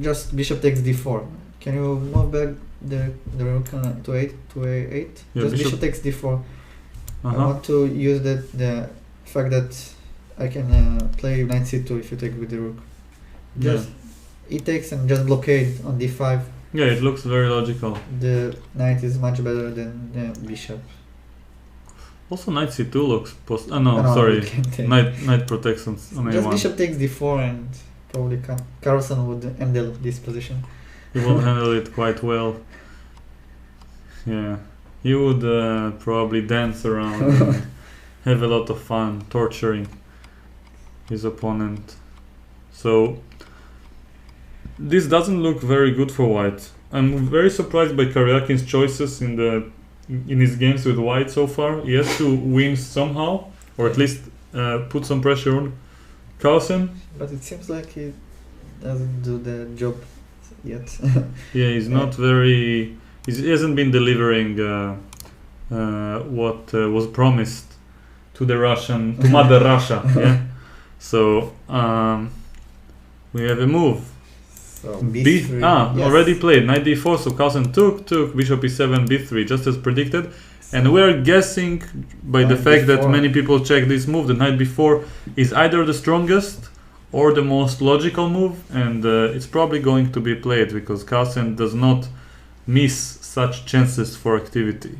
just bishop takes d4? Can you move back the rook on to a8? Yeah, Just bishop takes d4. I want to use the fact that I can play knight c2 if you take with the rook. Just e takes and just blockade on d5. Yeah, it looks very logical. The knight is much better than the bishop. Also, knight c2 looks No, sorry. it can take. Knight protects on Just a1. bishop takes d4 and probably Carlsen would handle this position. He will handle it quite well. Yeah, he would probably dance around and have a lot of fun torturing his opponent. So this doesn't look very good for white. I'm very surprised by Karjakin's choices in his games with white so far. He has to win somehow, or at least put some pressure on Carlsen. But it seems like he doesn't do the job yet. Yeah, he's not very. He hasn't been delivering what was promised to the Russian, to Mother Russia. Yeah. So we have a move. So b3. Yes. Already played knight d4. So Carlsen took bishop e7, b3, just as predicted. And we're guessing by the fact that many people check this move, the knight b4 is either the strongest or the most logical move, and it's probably going to be played because Carlsen does not miss such chances for activity.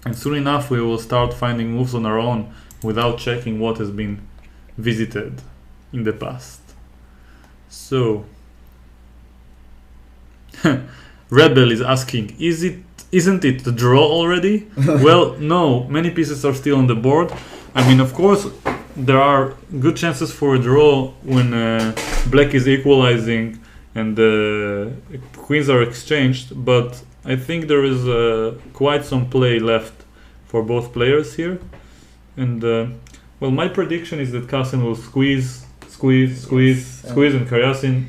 And soon enough we will start finding moves on our own without checking what has been visited in the past. So Rebel is asking, isn't it the draw already? Well, no, many pieces are still on the board. I mean, of course, there are good chances for a draw when black is equalizing and queens are exchanged, but I think there is quite some play left for both players here. And well, my prediction is that Carlsen will squeeze, and Karjakin.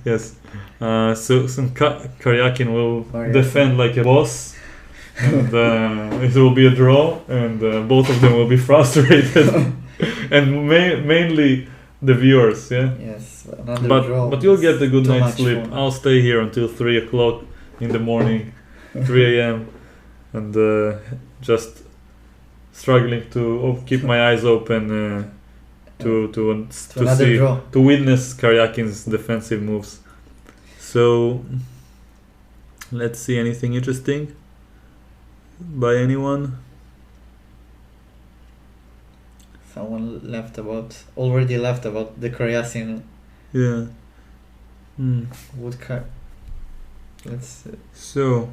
Yes. So Karjakin will defend like a boss, and it will be a draw, and both of them will be frustrated, and mainly the viewers. Yeah. Yes. Another draw. But you'll get a good night's sleep. Fun. I'll stay here until 3 o'clock in the morning, 3 a.m. and just struggling to keep my eyes open to see draw. To witness Karjakin's defensive moves. So let's see, anything interesting by anyone? Someone already left about the Karjakin. Yeah. Let's see. So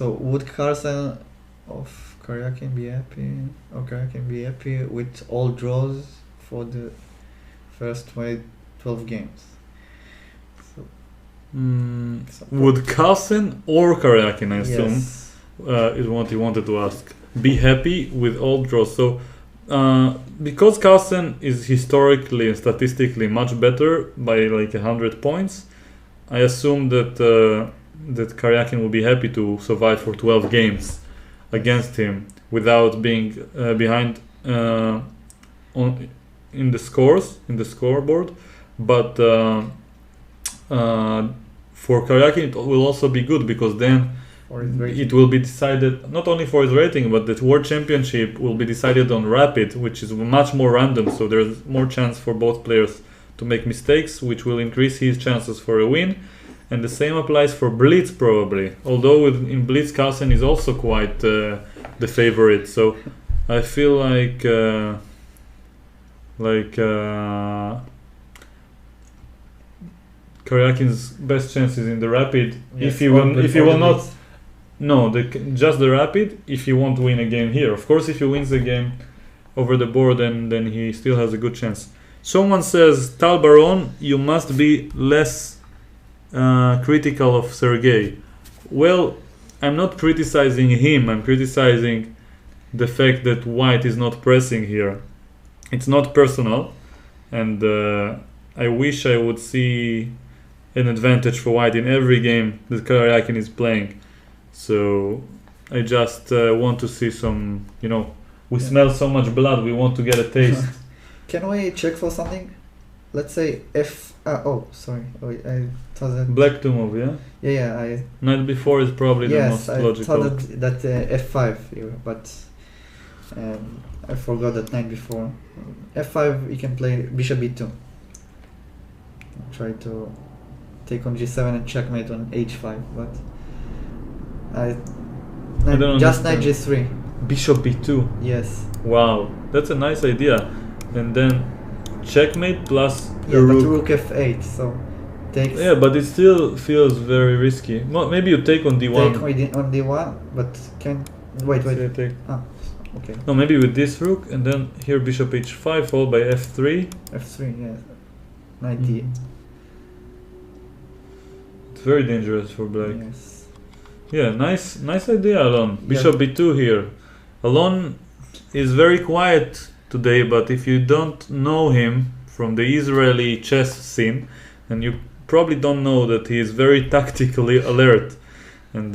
would Carlsen of Karjakin be happy? Or Karjakin be happy with all draws for the first 12 games? would Carlsen or Karjakin, I assume, Yes. is what he wanted to ask, be happy with all draws? So because Carlsen is historically and statistically much better by like 100 points, I assume that that Karjakin will be happy to survive for 12 games against him without being behind in the scoreboard. But for Karjakin it will also be good, because then it will be decided not only for his rating, but the World Championship will be decided on Rapid, which is much more random, so there's more chance for both players to make mistakes, which will increase his chances for a win. And the same applies for Blitz probably, although in Blitz Carlsen is also quite the favorite. So I feel like Karjakin's best chances in the Rapid, Yes, if he will not. No, just the Rapid, if he won't win a game here. Of course, if he wins the game over the board, then he still has a good chance. Someone says, Tal Baron, you must be less critical of Sergey. Well, I'm not criticizing him. I'm criticizing the fact that white is not pressing here. It's not personal, and I wish I would see an advantage for white in every game that Karjakin is playing. So I just want to see some, you know, we smell so much blood, we want to get a taste. Can we check for something? Let's say oh, sorry. Oh, I thought that... Black to move, yeah? Yeah, Knight b4 is probably the most logical. Yes, I thought that f5 here, but I forgot that knight b4. f5, you can play bishop b2. Try to take on g7 and checkmate on h5, but just knight g3. Bishop b2. Yes. Wow, that's a nice idea. And then checkmate plus yeah, but rook f8. So takes. Yeah, but it still feels very risky. Well, maybe you take on d1. Take on d1, but can wait. Take. Ah, okay. No, maybe with this rook, and then here bishop h5 followed by f3. F3, yeah. Knight d. It's very dangerous for black. Yes. Yeah, nice idea, Alon. Bishop b2 here. Alon is very quiet today, but if you don't know him from the Israeli chess scene, and you probably don't know that he is very tactically alert. And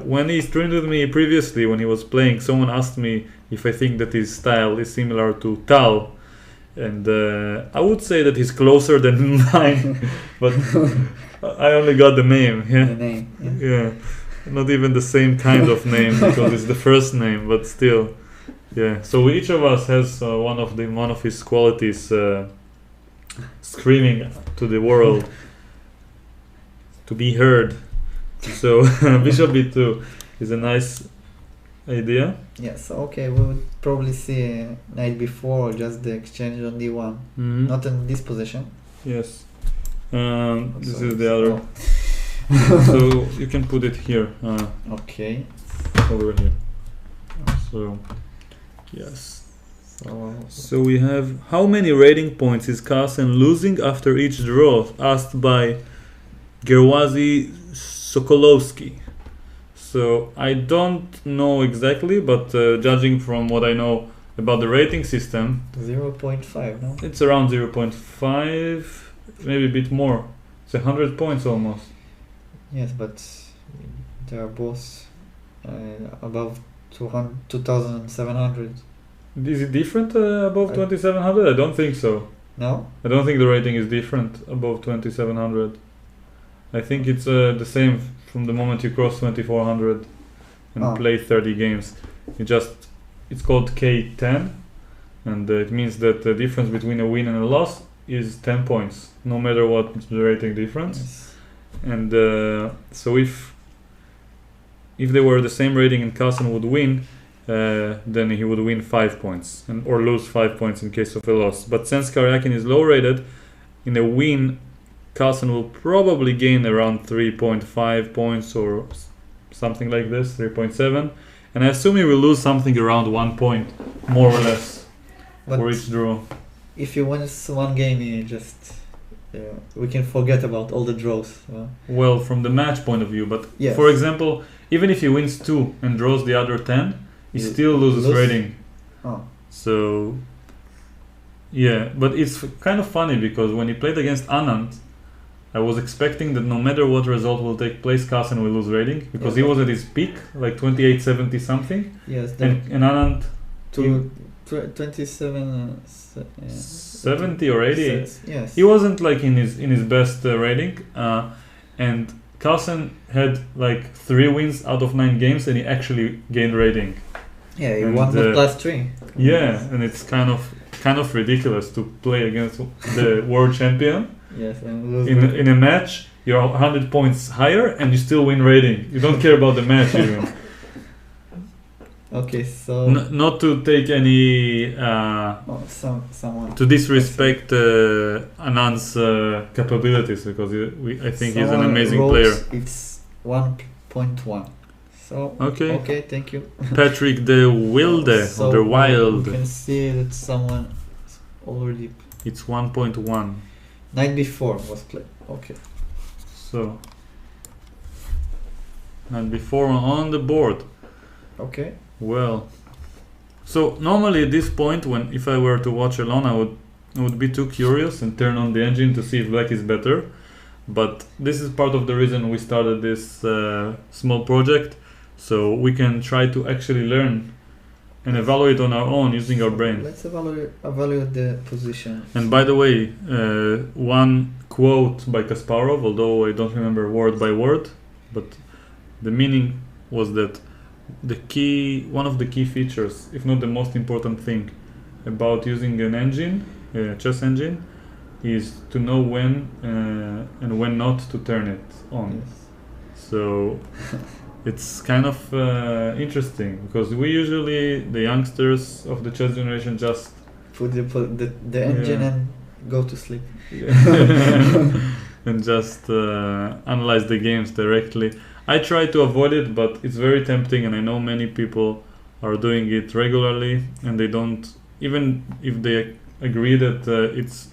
when he streamed with me previously, when he was playing, someone asked me if I think that his style is similar to Tal. And I would say that he's closer than mine, but I only got the name. Yeah. The name. Yeah. Not even the same kind of name because it's the first name, but still, yeah. So each of us has one of his qualities, screaming to the world to be heard. So bishop b2 is a nice idea. Yes. Okay, we would probably see knight b4 or just the exchange on d1, not in this position. Yes. This is the other. So you can put it here. Okay. Over here. So, yes. So we have how many rating points is Carlsen losing after each draw? Asked by Gerwazi Sokolowski. So I don't know exactly, but judging from what I know about the rating system, 0.5. No. It's around 0.5, maybe a bit more. It's 100 points almost. Yes, but they are both above 2,700. Is it different above 2,700? I don't think so. No? I don't think the rating is different above 2,700. I think it's the same from the moment you cross 2,400 and play 30 games. It's called K10, and it means that the difference between a win and a loss is 10 points, no matter what the rating difference. Yes. And so if they were the same rating and Carlsen would win, then he would win 5 points or lose 5 points in case of a loss. But since Karjakin is low rated, in a win Carlsen will probably gain around 3.5 points or something like this, 3.7, and I assume he will lose something around 1 point more or less for each draw. If you win one game, you just we can forget about all the draws. Well, from the match point of view, but for example, even if he wins 2 and draws the other 10, he still loses rating. So yeah, but it's kind of funny because when he played against Anand, I was expecting that no matter what result will take place, Carlsen will lose rating because he was at his peak, like 2870 something. Yes, and Anand 27 70 or 80. Yes, he wasn't like in his best rating, and Carlsen had like 3 wins out of 9 games, and he actually gained rating. Yeah, he won the +3. Yeah, and it's kind of ridiculous to play against the world champion. Yes, and in a match you're 100 points higher and you still win rating. You don't care about the match even. Okay, so not to take any someone to disrespect Anand's capabilities, because I think he's an amazing player. It's 1.1. So okay, thank you. Patrick de Wilde, so the Wild. You can see that someone is already. It's 1.1. Night before was played. Okay. So Knight b4 on the board. Okay. Well, so normally at this point, when if I were to watch alone, I would be too curious and turn on the engine to see if black is better. But this is part of the reason we started this small project, so we can try to actually learn and evaluate on our own using our brain. Let's evaluate the position. And by the way, one quote by Kasparov, although I don't remember word by word, but the meaning was that one of the key features, if not the most important thing about using an engine, a chess engine, is to know when and when not to turn it on. Yes. So it's kind of interesting, because we usually, the youngsters of the chess generation, just Put the engine and go to sleep. and just analyze the games directly. I try to avoid it, but it's very tempting, and I know many people are doing it regularly, and they don't, even if they agree that it's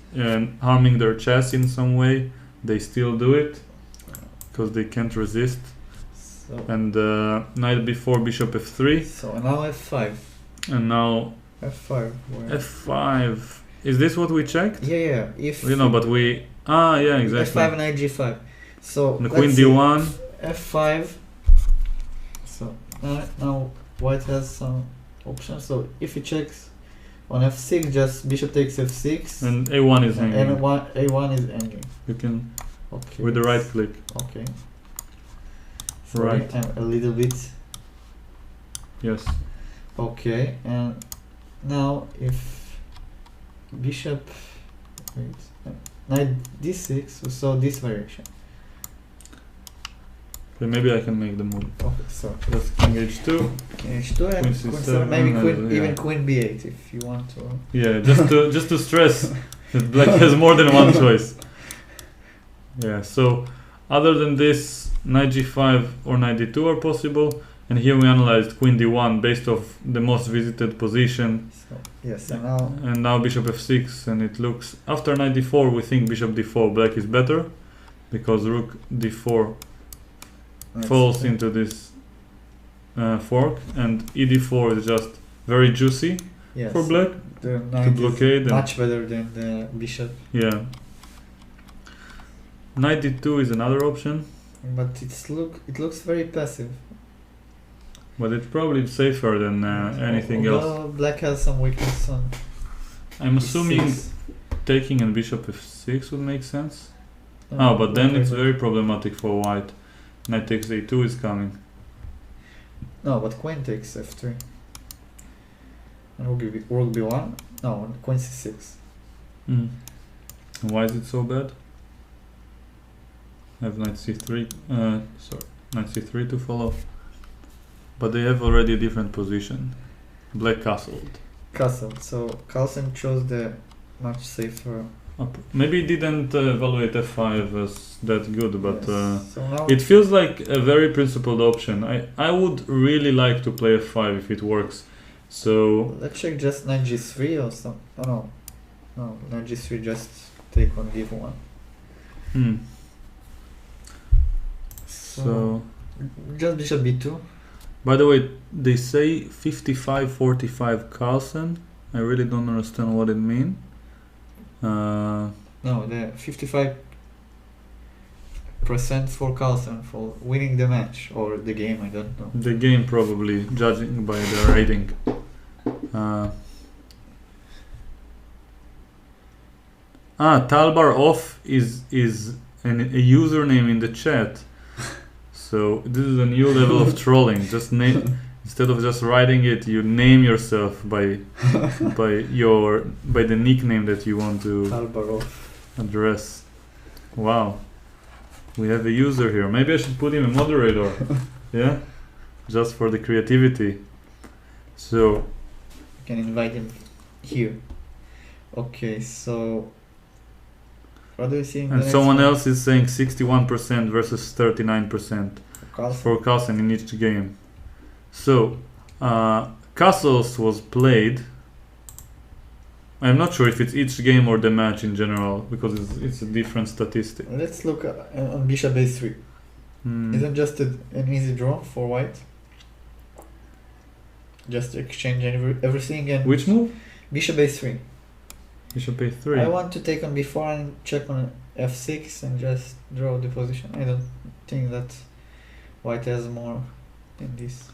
harming their chess in some way, they still do it because they can't resist. So, And knight b4, bishop f3, so now f5. and now F5. Where? f5. Is this what we checked? Yeah. If You know, but we yeah, exactly. f5 and g5. So The let's queen see. d1. F5. So now white has some options. So if he checks on f6, just bishop takes f6, And a1 is and hanging. a1 is hanging. You can Okay. with the right click. Okay. Sorry, Right. I'm a little bit. Yes. Okay, and now if bishop, wait, knight d6, so this variation. Okay, maybe I can make the move. Okay, so That's king h2. king h2 and Queen queen c7, seven, maybe queen, yeah. even queen b8 if you want to. Yeah, just to stress that black has more than one choice. Yeah. So other than this, knight g5 or knight d2 are possible. And here we analyzed queen d1 based off the most visited position. So yes, and now bishop f6, and it looks, after knight d4 we think bishop d4 black is better, because rook d4 falls into this fork, and e d4 is just very juicy yes, for black the to knight blockade. is And much better than the bishop, yeah, knight d2 is another option, but it looks very passive. but it's probably safer than anything else. Although black has some weakness on I'm assuming e6. taking and bishop f6 would make sense. Oh, But then okay, it's but- very problematic for white. Knight takes a2 is coming. No, but queen takes f3. And rook b1. No, and queen c6. And why is it so bad? I have knight c3. Sorry, knight c3 to follow. But they have already a different position. Black castled. Castle. So Carlsen chose the much safer. Maybe he didn't evaluate f5 as that good, but yes. So now it feels like a very principled option. I would really like to play f5 if it works. So let's check just knight g3 or some. Oh no, knight g3 just take on d1. So just bishop b2. by the way, they say 55-45 Carlsen. I really don't understand what it means. No, the 55% for Carlsen for winning the match or the game. I don't know. The game, probably, judging by the rating. Talbar off is a username in the chat. So this is a new level of trolling. Just name, instead of just writing it, you name yourself by the nickname that you want to Talbarov. address. Wow, we have a user here. Maybe I should put him a moderator. Yeah, just for the creativity. So You can invite him here. Okay, so what do you see? and someone else is saying 61% versus 39% Carlsen. for Carlsen in each game. So Castles was played. I'm not sure if it's each game or the match in general, because it's a different statistic. Let's look on bishop a3. Isn't just an easy draw for white? Just exchange everything and Which move? bishop a3. Bishop a3. I want to take on b4 and check on f6 and just draw the position. I don't think that white has more than this.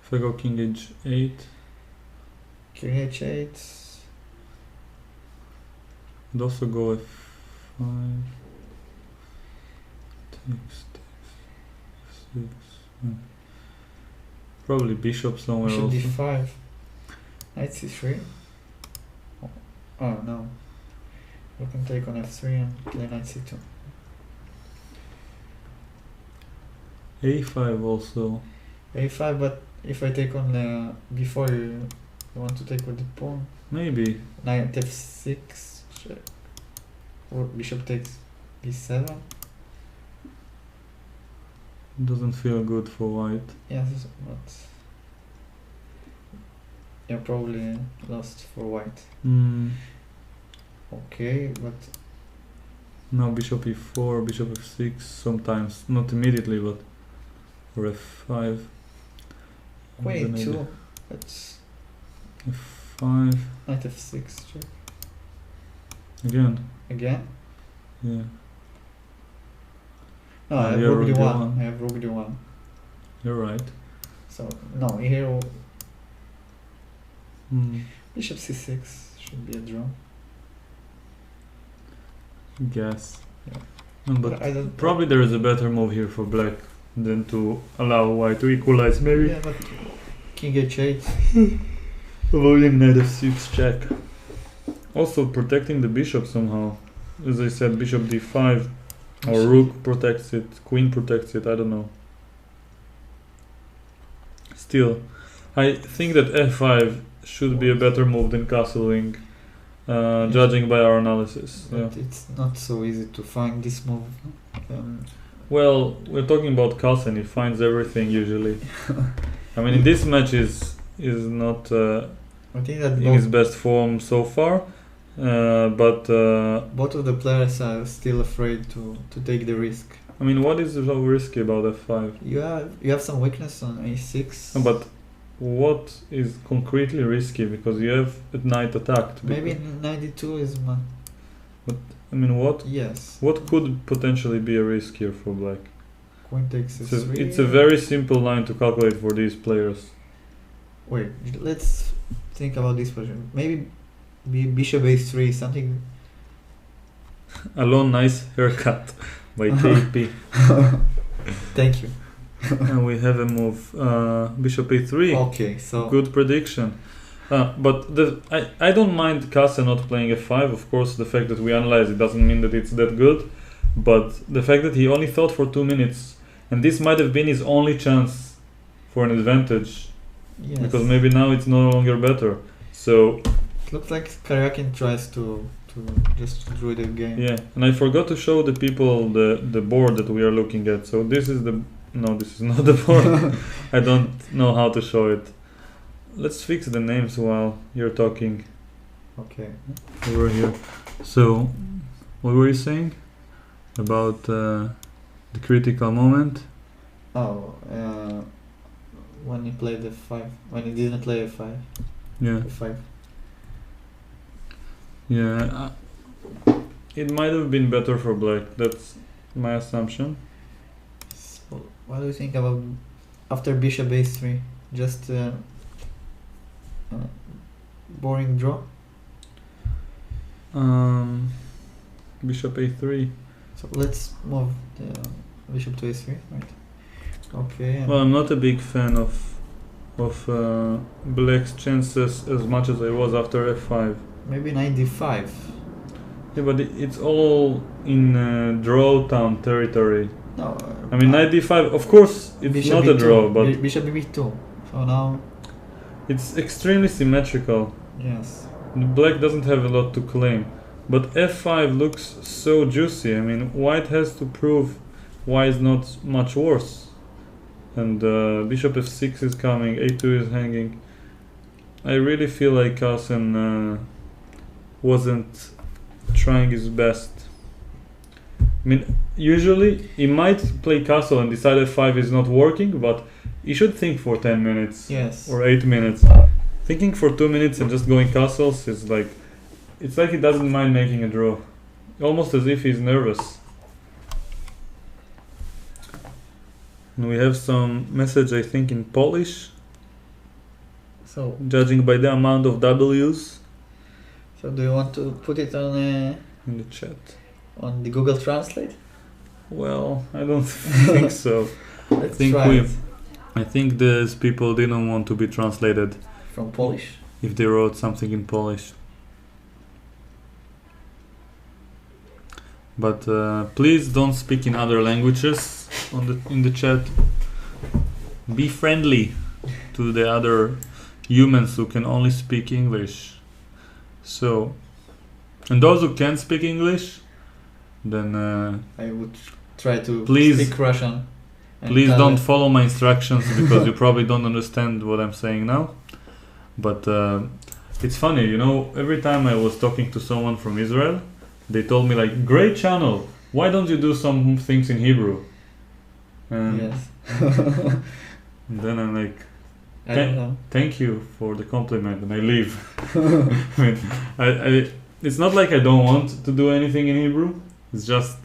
If I go king h8. King h8. And also go f5. Takes, f6. Probably bishop somewhere Bishop also. d5. Knight c3. Oh no. You can take on f3 and play knight c2. a5 also. a5, but if I take on b4, you want to take with the pawn. Maybe. Knight f6. Check. Or bishop takes b7. Doesn't feel good for white. Yes, but you're probably lost for white. Okay, but Now bishop e4, bishop f6 sometimes, not immediately, but for f5. queen Then e2. That's f5 knight f6. Check. again. Again? Yeah, No, I have yeah, rook rook d1. d1. I have rook d1. you're right. So no, here Hmm. bishop c6 should be a draw. Guess. Yeah. No, but I don't probably there is a better move here for black than to allow white to equalize. Maybe Yeah, but king h8. avoiding knight f6 check. Also protecting the bishop somehow. As I said, bishop d5 or rook protects it, queen protects it. I don't know. Still, I think that f5 should be a better move than castling, judging by our analysis. Yeah. But it's not so easy to find this move. Well, we're talking about Carlsen. He finds everything usually. I mean, this match is not I think that in his best form so far, but both of the players are still afraid to take the risk. I mean, what is so risky about f5? You have some weakness on a6. But what is concretely risky? Because you have a knight attacked. Maybe 92 is one. I mean, Yes. what could potentially be a risk here for black? Queen takes f3. It's a very simple line to calculate for these players. Wait, let's think about this position. Maybe bishop a3, something. Alone, nice haircut by KP. Thank you. And we have a move, bishop a3. Okay, so Good prediction. But I don't mind Carlsen not playing f5. Of course, the fact that we analyze it doesn't mean that it's that good. But the fact that he only thought for 2 minutes, and this might have been his only chance for an advantage, yes. because maybe now it's no longer better. So It looks like Karjakin tries to just draw the game. yeah, and I forgot to show the people the board that we are looking at. So this is this is not the board. I don't know how to show it. Let's fix the names while you're talking. Okay. Over here. So, what were you saying about the critical moment? Oh, when he played f5, when he didn't play f5. Yeah, f5. yeah. It might have been better for black. That's my assumption. So, what do you think about after bishop a3? Just boring draw. Bishop a3. So let's move the bishop to a3, right? Okay. Well, I'm not a big fan of black's chances as much as I was after f5. Maybe knight d5. Yeah, but it's all in drawtown territory. No. I mean, knight d5. Of course, it's bishop not b2, a draw, but bishop b2. So now, it's extremely symmetrical. yes. Black doesn't have a lot to claim. But f5 looks so juicy. I mean, white has to prove why is not much worse. And bishop f6 is coming, a2 is hanging. I really feel like Carlsen wasn't trying his best. I mean, usually he might play castle and decide that 5 is not working, but he should think for 10 minutes Yes. or 8 minutes. Thinking for 2 minutes and just going castles is like, it's like he doesn't mind making a draw, almost as if he's nervous. And we have some message, I think, in Polish, So judging by the amount of W's do you want to put it in the chat. on the Google Translate? Well, I don't think so. Let's think try we- it. I think these people didn't want to be translated From Polish. if they wrote something in Polish. But please don't speak in other languages in the chat. Be friendly to the other humans who can only speak English. So, and those who can speak English, then I would try to Please- speak Russian. and please tell don't it. follow my instructions because you probably don't understand what I'm saying now. But it's funny, you know, every time I was talking to someone from Israel, they told me like, great channel, why don't you do some things in Hebrew? And, Yes. and then I'm like, I don't know. thank you for the compliment, and I leave. I mean, it's not like I don't want to do anything in Hebrew, it's just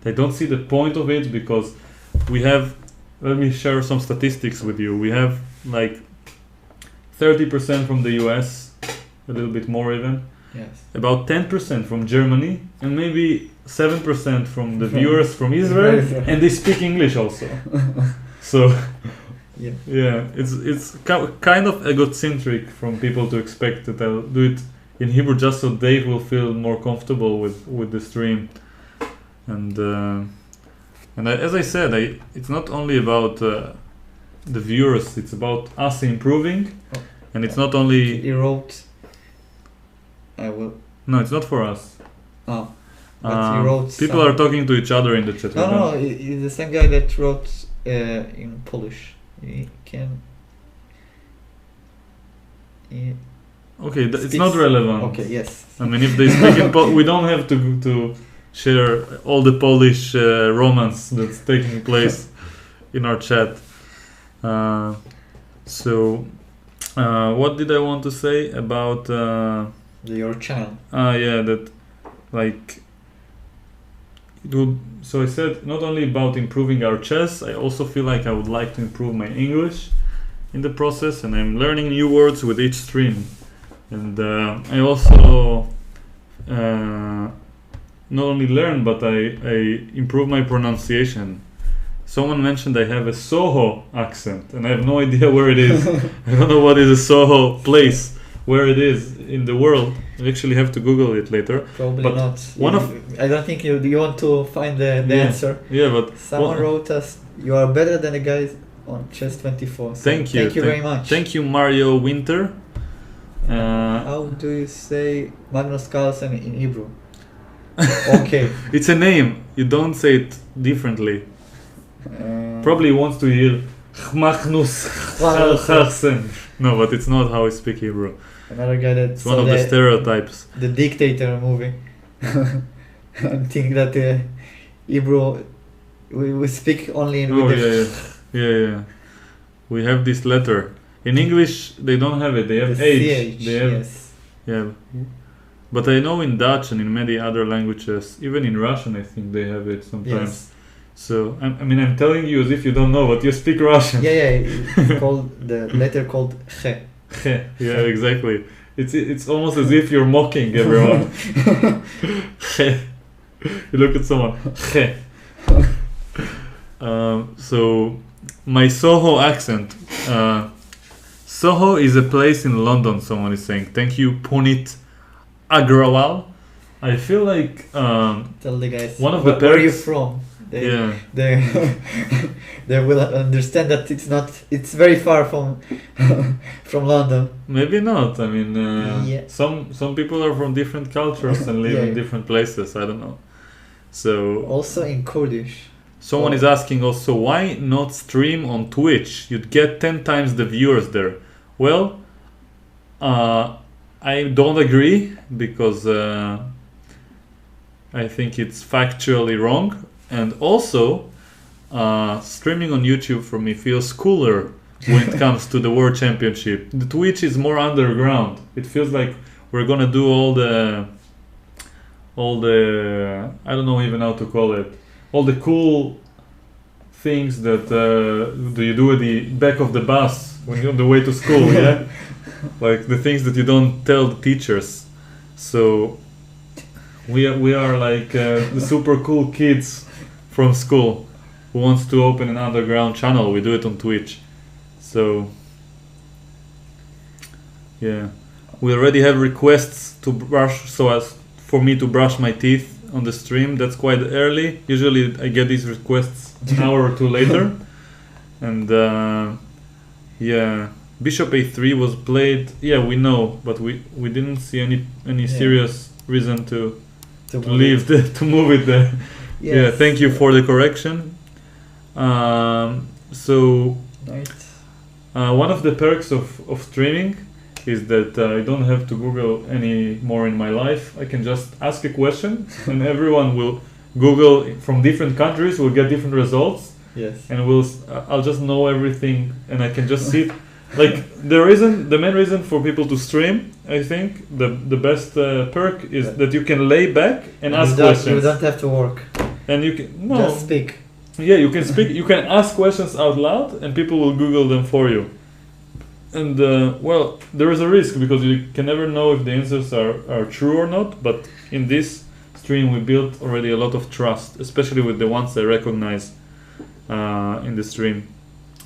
I don't see the point of it because we have, let me share some statistics with you. We have like 30% from the US, a little bit more even, Yes. about 10% from Germany, and maybe 7% from the From viewers from Israel, Israel. and they speak English also. So Yeah. yeah, it's kind of egocentric from people to expect that I'll do it in Hebrew just so they will feel more comfortable with the stream. And as I said, it's not only about the viewers; it's about us improving, Oh. and it's not only He wrote. I will. no, it's not for us. Oh. But he wrote. People some- are talking to each other in the chat. No, no, he's the same guy that wrote in Polish. He can. He Okay, it's speaks- not relevant. Okay. Yes. I mean, if they speak in we don't have to share all the Polish romance that's taking place in our chat. What did I want to say about? Your channel. Yeah, that like. It would, so I said not only about improving our chess, I also feel like I would like to improve my English in the process, and I'm learning new words with each stream. And I also not only learn, but I improve my pronunciation. Someone mentioned I have a Soho accent, and I have no idea where it is. I don't know what is a Soho place, where it is in the world. I actually have to Google it later. Probably But not. one of- I don't think you want to find the Yeah. answer. Yeah, but Someone well, wrote us, "You are better than the guys on Chess24." So Thank you. Thank you very much. Thank you, Mario Winter. How do you say Magnus Carlsen in Hebrew? Okay. It's a name. You don't say it differently. Probably wants to hear Magnus Carlsen. No, but it's not how I speak Hebrew. Another guy that It's saw one of the stereotypes. the Dictator movie. I think that Hebrew we speak only in Oh with the yeah. We have this letter. In English, they don't have it. They have the H. CH. They have Yes. yeah. But I know in Dutch and in many other languages, even in Russian, I think they have it sometimes. Yes. So I mean, I'm telling you as if you don't know, but you speak Russian. Yeah. It's called the letter called Che. Yeah, exactly. It's almost as if you're mocking everyone. You look at someone. So my Soho accent. Soho is a place in London. Someone is saying. Thank you, Punit Agrawal. I feel like Tell the guys One of the where are you perks- from? They, yeah. they will understand that it's very far from London. Maybe not. I mean, Yeah. some people are from different cultures and live in Yeah. different places. I don't know. So Also in Kurdish. someone is asking also why not stream on Twitch? You'd get 10 times the viewers there. Well, I don't agree because I think it's factually wrong. And also, streaming on YouTube for me feels cooler when it comes to the World Championship. The Twitch is more underground. It feels like we're gonna do all the I don't know even how to call it, all the cool things that do you do at the back of the bus when you're on the way to school, yeah? Like the things that you don't tell the teachers. So we are like the super cool kids from school who wants to open an underground channel. We do it on Twitch. So yeah, we already have requests to brush, so as for me to brush my teeth on the stream. That's quite early. Usually I get these requests an hour or two later. And yeah, Bishop A3 was played. Yeah, we know, but we didn't see any serious reason to leave to move it there. Yes. Yeah, thank you for the correction. So one of the perks of streaming is that I don't have to Google any more in my life. I can just ask a question and everyone will Google from different countries, will get different results. Yes. And I'll just know everything and I can just sit. Like the main reason for people to stream, I think the best perk is that you can lay back and ask questions. You don't have to work. And you can just speak. Yeah, you can speak. You can ask questions out loud, and people will Google them for you. And well, there is a risk because you can never know if the answers are true or not. But in this stream, we built already a lot of trust, especially with the ones I recognize in the stream.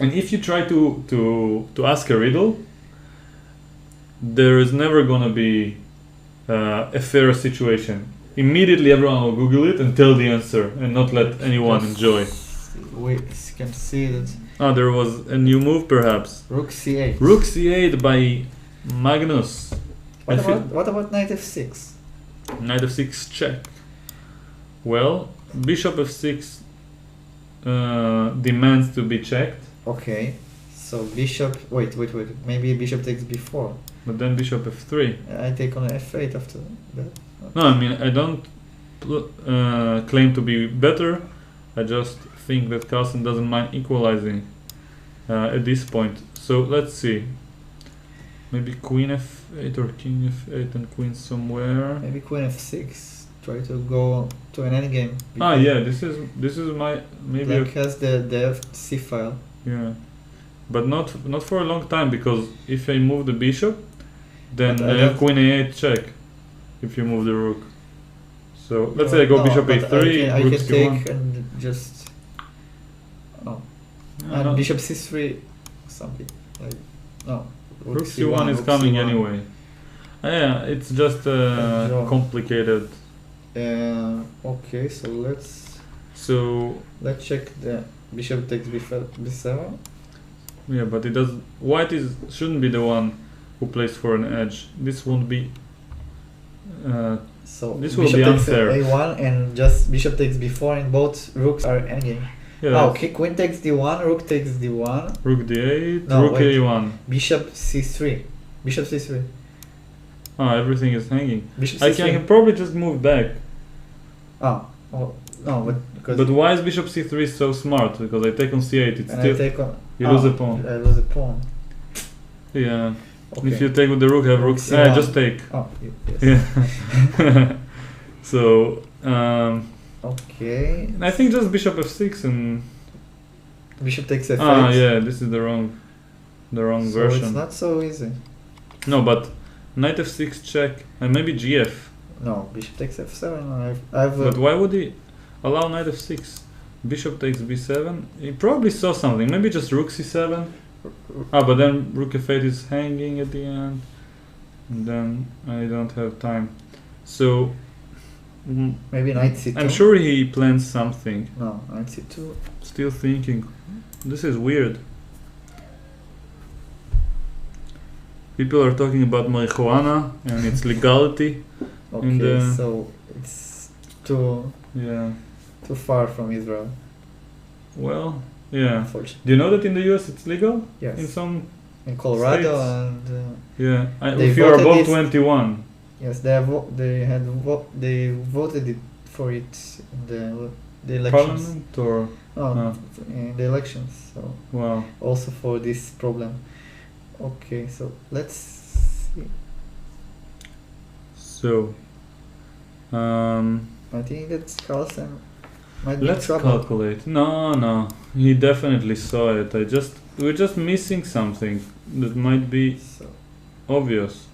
And if you try to ask a riddle, there is never gonna be a fair situation. Immediately, everyone will Google it and tell the answer, and not let anyone enjoy. We can see that. Ah, there was a new move, perhaps. Rook C8. Rook C8 by Magnus. What about Knight F6? Knight F6 check. Well, Bishop F6 demands to be checked. Okay, so Bishop. Wait. Maybe Bishop takes B4. But then Bishop F3. I take on F8 after that. No, I mean I don't claim to be better. I just think that Carlsen doesn't mind equalizing at this point. So let's see. Maybe Queen F8 or King F8 and Queen somewhere. Maybe Queen F6. Try to go to an endgame. Ah, yeah. This is my maybe. Black has the FC file. Yeah, but not for a long time, because if I move the bishop, then I have Queen A8 check. If you move the rook. So let's say I go Bishop A3, I Rook can C1. take and just and Bishop C3 something like Rook C1 is coming anyway. Yeah, it's just complicated. Okay, so let's check the Bishop takes B7. Yeah, but it does. White shouldn't be the one who plays for an edge. This won't be. So this will be unfair. A1 and just Bishop takes B4 and both rooks are endgame. Yeah. Okay, Queen takes D1, Rook takes D1. Rook D8, No, Rook wait. A1. Bishop C3. Bishop C3. Ah, everything is hanging. Bishop I C3. can probably just move back. Oh no, but because. But why is Bishop C3 so smart? Because I take on C8, it's and still I take on. you lose a pawn. I lose a pawn. Yeah. Okay. If you take with the rook, have rook. C1. Just take. Oh, yes. Yeah. So okay. I think just Bishop F6 and. Bishop takes F8. Ah, yeah. This is the wrong so version. It's not so easy. No, but Knight F6 check and maybe GF. No, Bishop takes F7. I've But why would he allow Knight F6? Bishop takes B7. He probably saw something. Maybe just Rook C7. Ah, but then Rook F8 is hanging at the end. And then I don't have time. So maybe Knight C2. I'm sure he plans something. No, Knight C2. Still thinking. This is weird. People are talking about marijuana and its legality. Okay, so it's too far from Israel. Well, yeah. Unfortunately. Do you know that in the US it's legal? Yes. In some Colorado states? and yeah. they If you are voted above it- 21. yes, they voted it for it in the the elections. Parliament or In the elections. So wow. also for this problem. Okay, so let's see. So I think that Carlsen might be in let's trouble. calculate. No, he definitely saw it. We're just missing something that might be So obvious.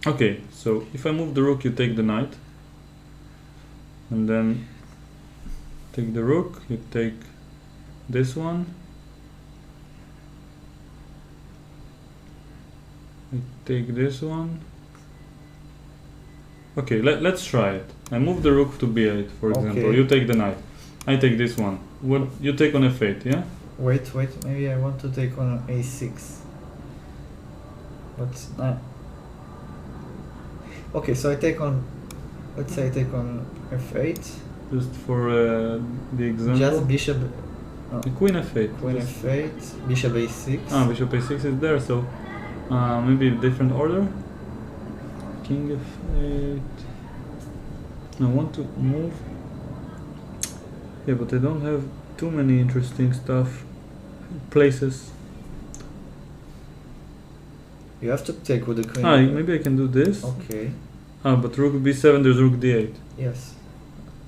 Okay, so if I move the rook, you take the knight, and then take the rook. You take this one. I take this one. Okay, let's try it. I move the rook to b8, for example. Okay. You take the knight. I take this one. What you take on f8, yeah? wait, maybe I want to take on a6. But not. Okay, so I take on. Let's say I take on f8. Just for the example. Just bishop. The queen f8. Queen Just- f8. Bishop a6. Bishop a6 is there, so maybe a different order. King f8. I want to move. Yeah, but I don't have too many interesting places. You have to take with the queen. Maybe I can do this. Okay. But rook b7, there's rook d8. Yes.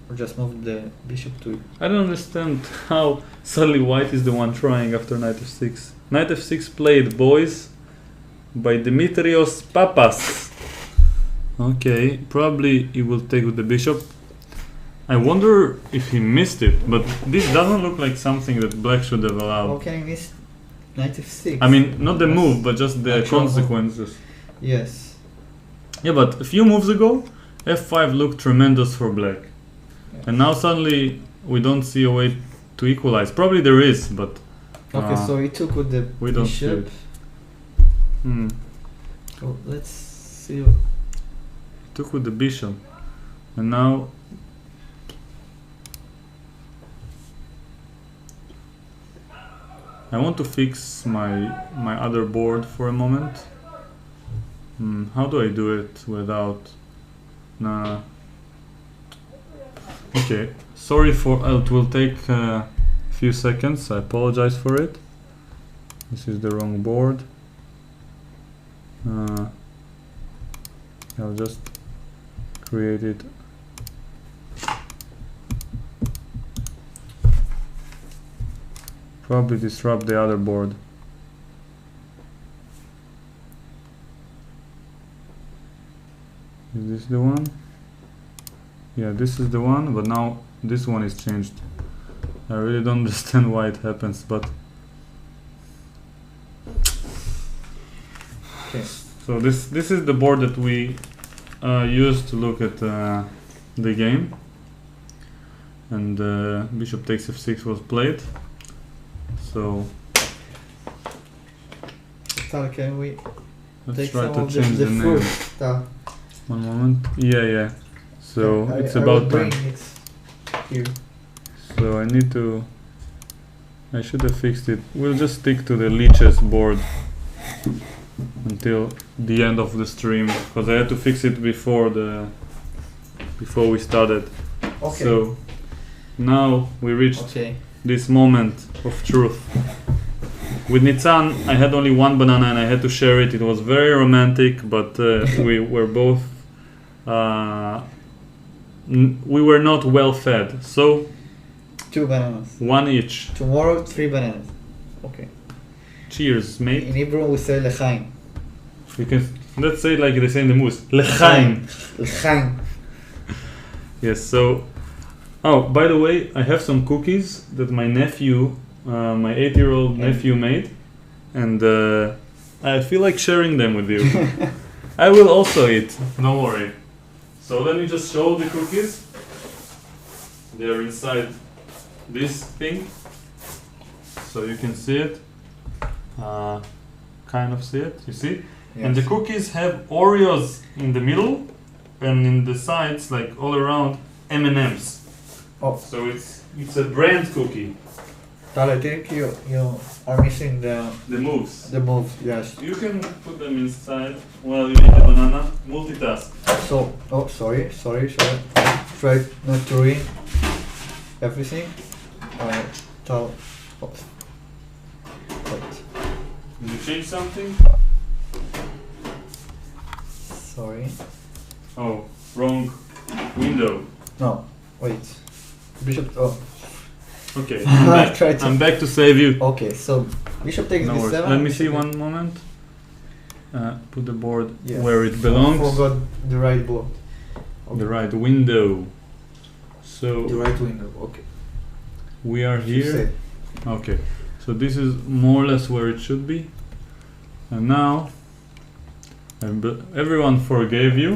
Or just move the bishop to. I don't understand how suddenly white is the one trying after knight f6. Knight f6 played, boys, by Dimitrios Papas. Okay, probably he will take with the bishop. I wonder if he missed it, but this doesn't look like something that black should have How allowed. can I miss knight f6? I mean, not the move, but just the Actual move. consequences. Yes. Yeah, but a few moves ago, f5 looked tremendous for black. Yes. And now suddenly we don't see a way to equalize. Probably there is, but Okay, so he took with the we don't see bishop. it. Hmm. So let's see. Took with the bishop, and now I want to fix my other board for a moment. How do I do it without? Nah. Okay. Sorry for. It will take a few seconds. I apologize for it. This is the wrong board. I'll just create it. Probably disrupt the other board. Is this the one? Yeah, this is the one, but now this one is changed. I really don't understand why it happens, but Okay. so this is the board that we used to look at the game, and bishop takes f6 was played. So Tal, can we let's take try some to of change the the name. fruit? Tal? One moment. Yeah. So it's I about will time. bring it here. So I need to. I should have fixed it. We'll just stick to the leeches board until the end of the stream, because I had to fix it before we started. Okay. So now we reached Okay. this moment of truth. With Nitzan, I had only one banana and I had to share it. It was very romantic, but we were both we were not well fed. So 2 bananas. one each. Tomorrow 3 bananas. Okay. Cheers, mate. In Hebrew we say lechaim. You can let's say it like they say in the moose. L'chaim. Lechaim. Yes. So, oh, by the way, I have some cookies that my nephew, my 8-year-old nephew made, and I feel like sharing them with you. I will also eat. Don't worry. So let me just show the cookies. They're inside this thing, so you can see it. Kind of see it. You see? Yes. And the cookies have Oreos in the middle, and in the sides, like all around, M&Ms. Oh. So it's a brand cookie. Tal, I think you are missing the moves. move. Yes. You can put them inside while you eat the banana. Multitask. So, oh, sorry. try not to ruin everything. Oops. Wait. Did you change something? Sorry. Oh, wrong window. No, wait. Bishop. Oh. Okay, Try to- I'm back to save you. Okay, so bishop takes No worries. b7. Let me see one moment. Put the board Yes. where it belongs. Forgot the right board. The right window. So The right window. Okay. we are You here. say. Okay, so this is more or less where it should be. And now, everyone forgave you.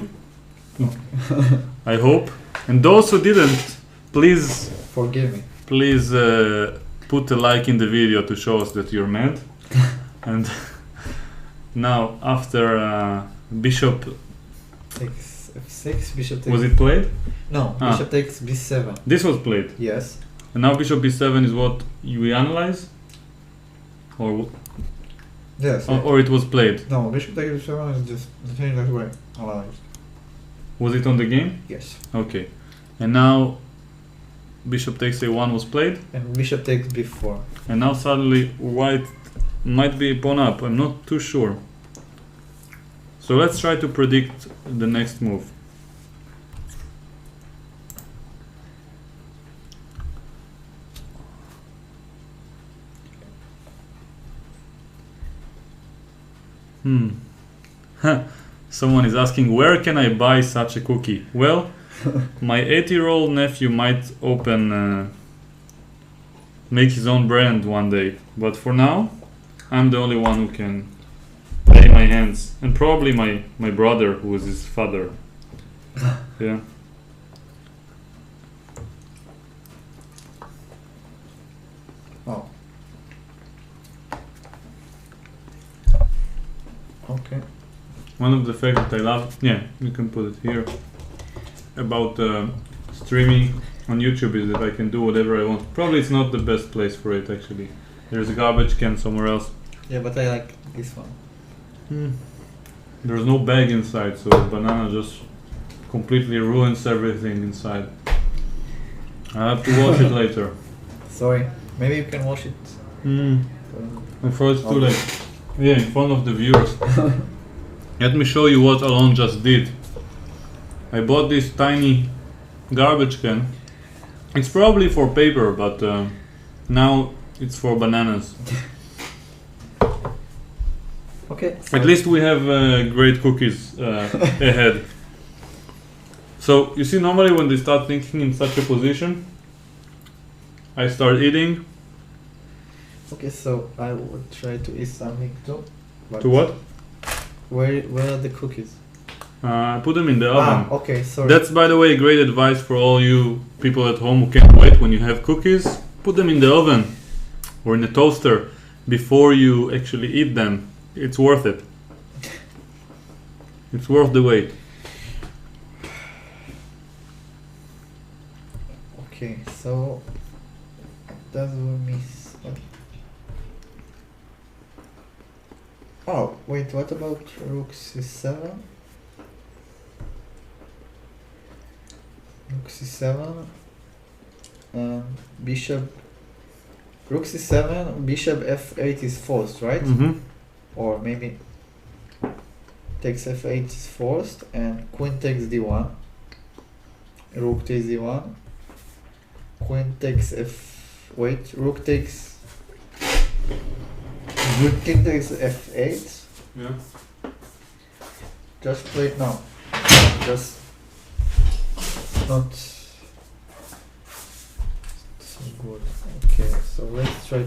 I hope. And those who didn't, please, Forgive me. please put a like in the video to show us that you're mad. And now, after bishop, Takes f6. Bishop takes. was it played? No. Ah. Bishop takes b7. This was played. Yes. And now bishop b7 is what you analyze? Or Yes. or it was played? No. Bishop takes b7 is just the change that way. Analyzed. Was it on the game? Yes. Okay. And now bishop takes a1 was played. And bishop takes b4. And now suddenly white might be pawn up. I'm not too sure. So let's try to predict the next move. Someone is asking, where can I buy such a cookie? Well, my 8-year-old nephew might open, make his own brand one day. But for now, I'm the only one who can lay my hands. And probably my brother, who is his father. Yeah. Oh. Okay. One of the facts that I love, yeah, you can put it here, about streaming on YouTube is that I can do whatever I want. Probably it's not the best place for it actually. There's a garbage can somewhere else. Yeah, but I like this one. There's no bag inside, so the banana just completely ruins everything inside. I have to wash it later. Sorry. Maybe you can wash it. I thought it's too late. Yeah, in front of the viewers. Let me show you what Alon just did. I bought this tiny garbage can. It's probably for paper, but now it's for bananas. Okay. At least we have great cookies ahead. So you see, normally when they start thinking in such a position, I start eating. Okay, so I will try to eat something too. But To what? Where are the cookies? Put them in the oven. Okay, sorry. That's, by the way, great advice for all you people at home who can't wait when you have cookies. Put them in the oven or in the toaster before you actually eat them. It's worth it. It's worth the wait. Okay, so does we miss? Oh, wait, what about rook c7? Rook c7 and bishop. Rook c7, bishop f8 is forced, right? Or maybe takes f8 is forced and queen takes d1. Rook takes d1. Queen takes rook takes. King takes f8. Yeah. Just play it now. Just not so good. Okay, so let's try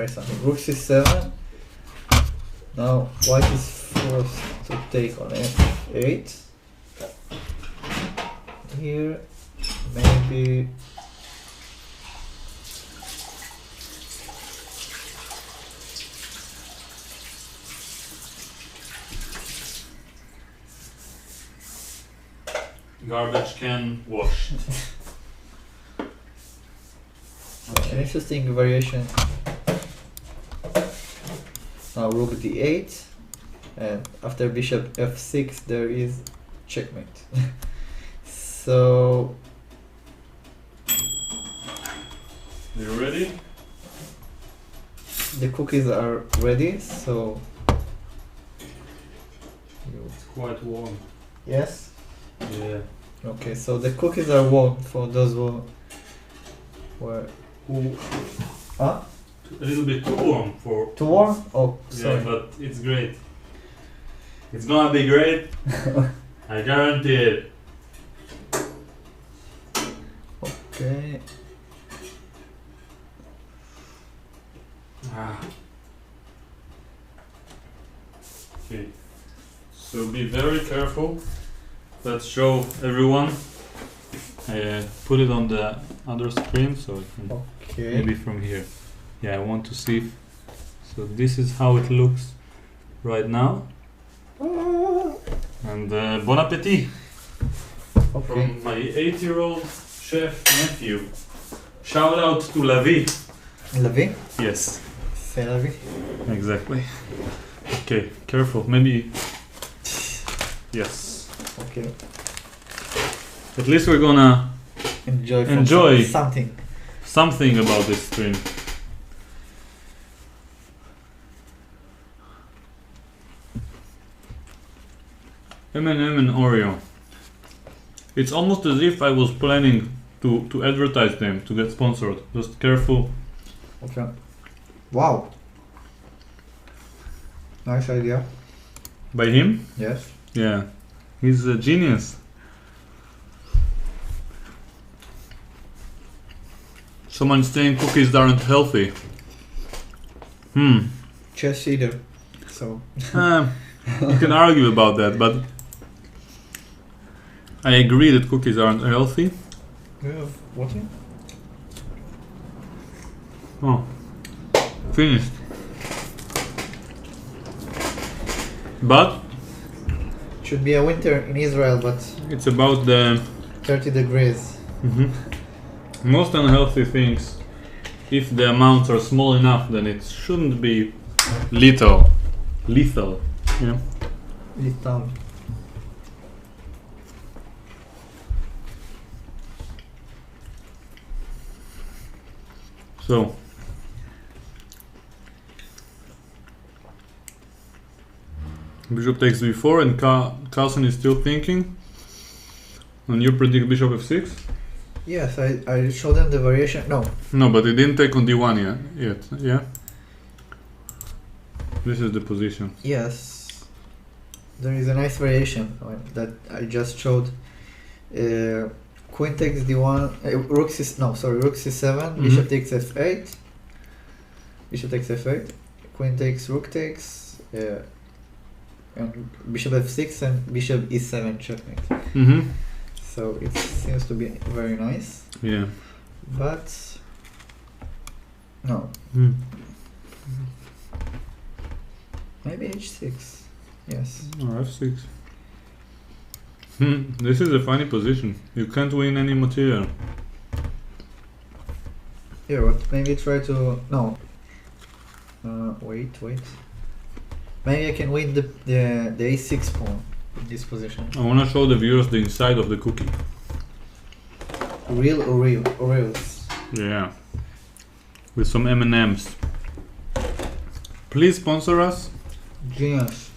something. Rook c7. Now white is forced to take on f8. Here, maybe. Garbage can washed. An interesting variation. Now rook d8, and after bishop f6 there is checkmate. So You ready? the cookies are ready, so It's quite warm. yes. Yeah. Okay, so the cookies are warm for those who were Ooh, huh? a little bit too warm for. Too warm? Oh, Yeah, sorry. but it's great. It's gonna be great. I guarantee it. Okay. Ah. Okay. So be very careful. Let's show everyone. Put it on the other screen so I can Okay. maybe from here. Yeah, I want to see. So this is how it looks right now. And bon appetit Okay. from my 8-year-old chef nephew. Shout out to Lavi. Lavi? Yes, C'est Lavi. exactly. Okay, careful. Maybe. Yes. Okay. At least we're gonna Enjoy. From Enjoy. something. something about this stream. M&M and Oreo. It's almost as if I was planning to advertise them, to get sponsored. Just careful. Okay. Wow. Nice idea. By him? Yes. Yeah. He's a genius. Someone saying cookies aren't healthy. Chess either. So. You can argue about that, but I agree that cookies aren't healthy. Do you have water? Oh, finished. But Should be a winter in Israel, but it's about the 30 degrees. most unhealthy things. If the amounts are small enough, then it shouldn't be lethal. Yeah. Little. So Bishop takes b4 and Carlsen is still thinking. And you predict Bishop f6? Yes, I showed them the variation. No. No, but he didn't take on d1 yet. Yeah? This is the position. Yes. There is a nice variation that I just showed. Queen takes d1. Rook c7. Bishop takes f8. Bishop takes f8. Queen takes. Rook takes. And bishop f6 and bishop e7 checkmate. So it seems to be very nice. Yeah. But no. Maybe h6. Yes. Or f6. This is a funny position. You can't win any material. Here, but maybe try to no. Wait. Maybe I can win the a6 pawn in this position. I want to show the viewers the inside of the cookie. Real Oreos. Yeah. With some M&Ms. Please sponsor us. Genius.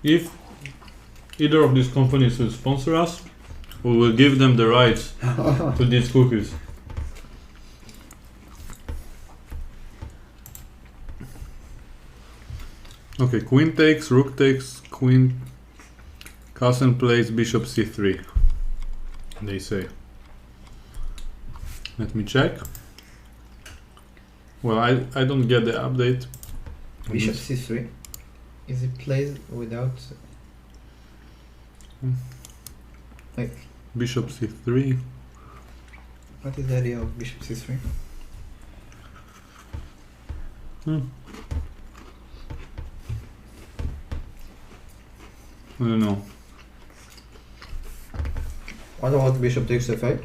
If either of these companies will sponsor us, we will give them the rights to these cookies. Okay, queen takes, rook takes, queen. Carlsen plays bishop c3. They say. Let me check. Well, I don't get the update. Bishop c3. Is it played without? Wait. Bishop c3. What is the idea of bishop c3? I don't know. What about bishop takes f8?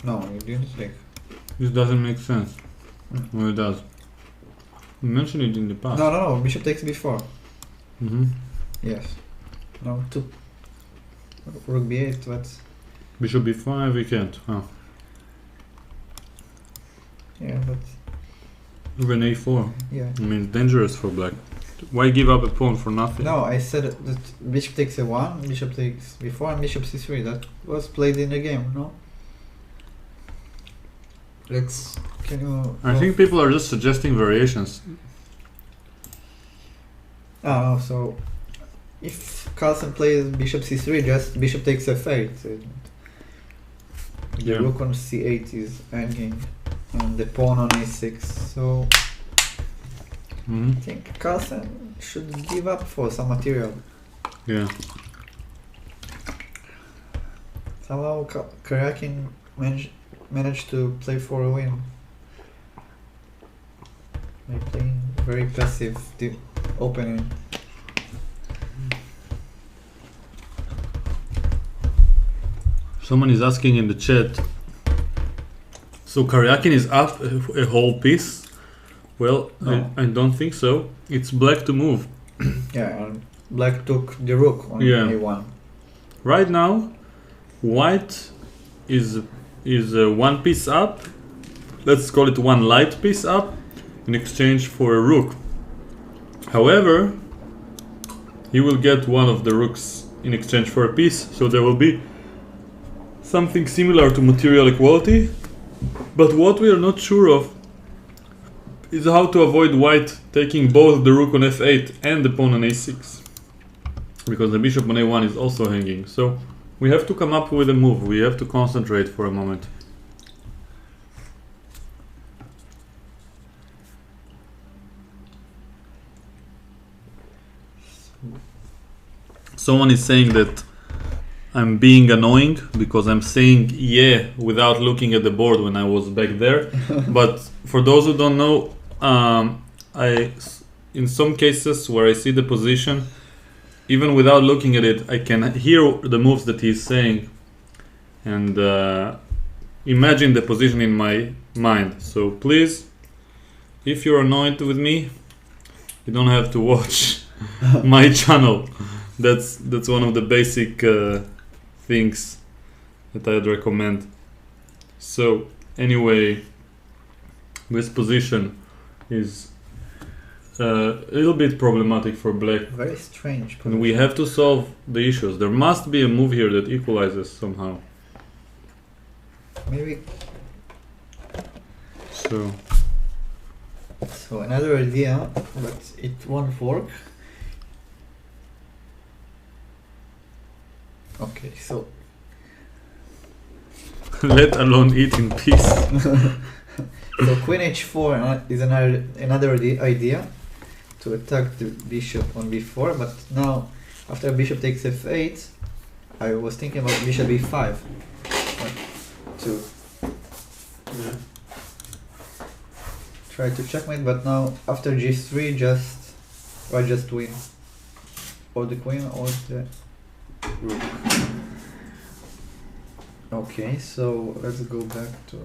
No, you didn't take. This doesn't make sense. Well, it does. We mentioned it in the past. No, bishop takes b4. Mm-hmm. Yes. No, 2. Rook b8, but... Bishop b5, we can't. Oh. Yeah, but... Even a4. Yeah. I mean, it's dangerous for black. Why give up a pawn for nothing? No, I said that bishop takes a1, bishop takes b4, and bishop c3. That was played in the game, no? Let's... Can you... I think people are just suggesting variations. Oh, so... If Carlsen plays bishop c3, just bishop takes f8. The Yeah. rook on c8 is hanging, and the pawn on a6. So Mm-hmm. I think Carlsen should give up for some material. Yeah. Somehow Karjakin managed to play for a win by playing very passive opening. Someone is asking in the chat. So Karjakin is up a whole piece? Well, No. I don't think so. It's black to move. Yeah, and black took the rook on Yeah. a1. Right now, white is one piece up. Let's call it one light piece up in exchange for a rook. However, he will get one of the rooks in exchange for a piece, so there will be something similar to material equality. But what we are not sure of is how to avoid white taking both the rook on f8 and the pawn on a6, because the bishop on a1 is also hanging. So we have to come up with a move. We have to concentrate for a moment. Someone is saying that I'm being annoying because I'm saying yeah without looking at the board when I was back there. But for those who don't know, in some cases where I see the position, even without looking at it, I can hear the moves that he's saying and imagine the position in my mind. So please, if you're annoyed with me, you don't have to watch my channel. That's one of the basic things that I'd recommend. So anyway, this position is a little bit problematic for black. Very strange. And we have to solve the issues. There must be a move here that equalizes somehow. Maybe. So Another idea, but it won't work. Okay, so let alone eat in peace. so queen h4 is another idea to attack the bishop on b4, but now after bishop takes f8, I was thinking about bishop b5 to try to checkmate, but now after g3 just win, or the queen or the rook. Okay, so let's go back to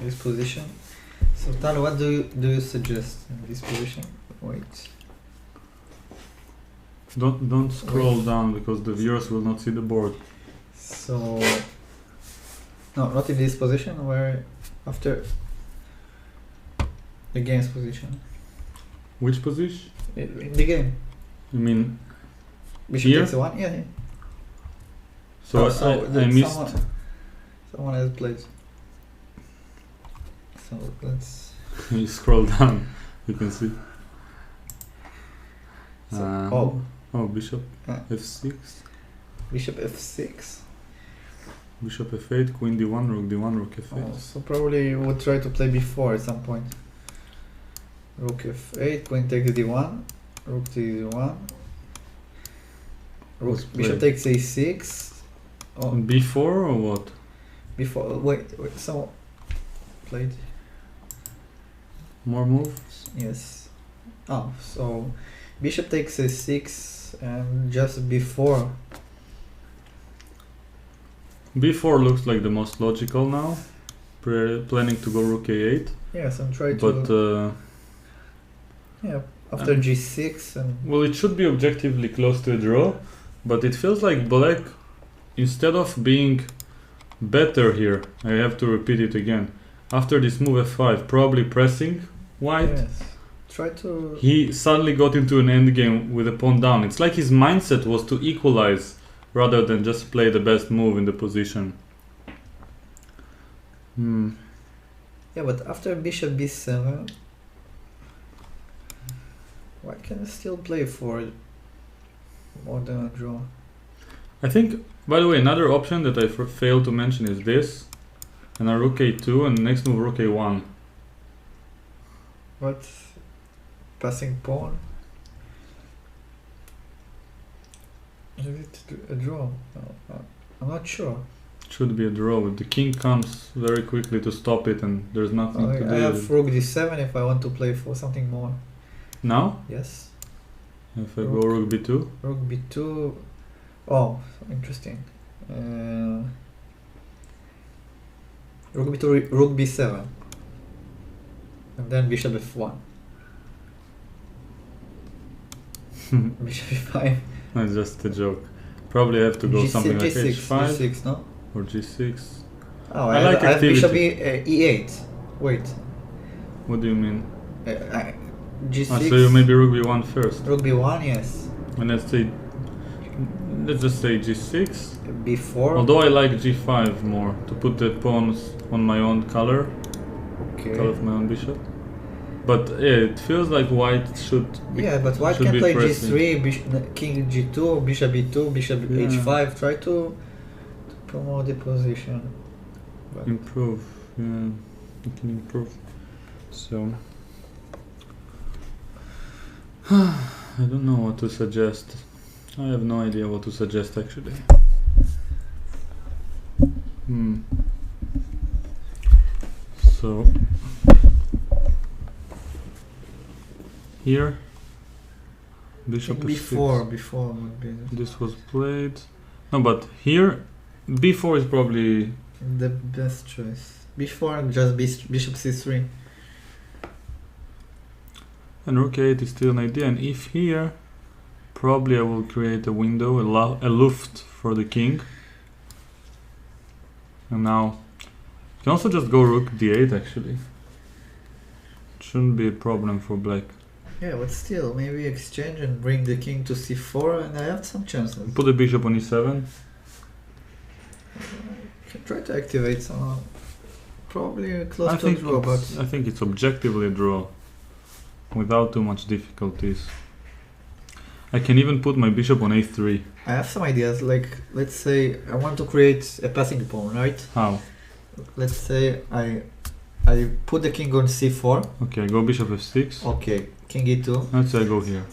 this position. So Tal, what do you suggest in this position? Wait. Don't scroll down because the viewers will not see the board. So no, not in this position. Where after the game's position. Which position? In the game. You mean Bishop here? takes a 1. Yeah. so? I missed. Someone has played. So let's. You scroll down, you can see. So, Bishop f6, bishop f6. bishop f8, queen d1, rook f8. Oh, so probably you would try to play b4 at some point. Rook f8, queen takes d1, rook d1. Rook, bishop takes a6. Oh, b4 or what? before wait, so played. More moves? Yes. Oh, so bishop takes a6 and just before. b4 looks like the most logical now. planning to go rook a8. Yes, and try But to. Yeah, after g6 and. well, it should be objectively close to a draw, but it feels like black, instead of being better here, I have to repeat it again. After this move f5, probably pressing white. Yes. Try to. He suddenly got into an endgame with a pawn down. It's like his mindset was to equalize rather than just play the best move in the position. Yeah, but after bishop b7, white can still play for more than a draw. I think, by the way, another option that I failed to mention is this. And a rook a2 and next move rook a1. What? Passing pawn? Is it a draw? No, I'm not sure. Should be a draw. If the king comes very quickly to stop it and there's nothing to do. I have rook d7 if I want to play for something more. Now? Yes. If I go rook b2? Rook b2. Oh, interesting. Rook b2, rook b7. And then bishop f1. Bishop f5. That's just a joke. Probably have to go something like g6, h5 g6, no? or g6. Oh, I like have activity. bishop e8. Wait. What do you mean? G6. So you maybe rook b1 first. Rook b1, yes. And let's just say g6. b4. Although I like g5 more to put the pawns on my own color. Okay. Color of my own bishop. But yeah, it feels like white should be, yeah, but white can play g3, king g2, bishop b2, bishop h5. Try to promote the position. But improve. Yeah, you can improve. So I don't know what to suggest. I have no idea what to suggest actually. So here bishop b4 would be this was played. No, but here b4 is probably the best choice. b4 just bishop c3. And rook a8 is still an idea, and if here probably I will create a window, a luft for the king. And now you can also just go rook d8 actually. It shouldn't be a problem for black. Yeah, but still, maybe exchange and bring the king to c4 and I have some chances. Put the bishop on e7. Can try to activate somehow. Probably close to a draw, but I think it's objectively a draw without too much difficulties. I can even put my bishop on a3. I have some ideas, like let's say I want to create a passing pawn, right? How? Let's say I put the king on c4. Okay, I go bishop f6. Okay, king e2. Let's say I go here.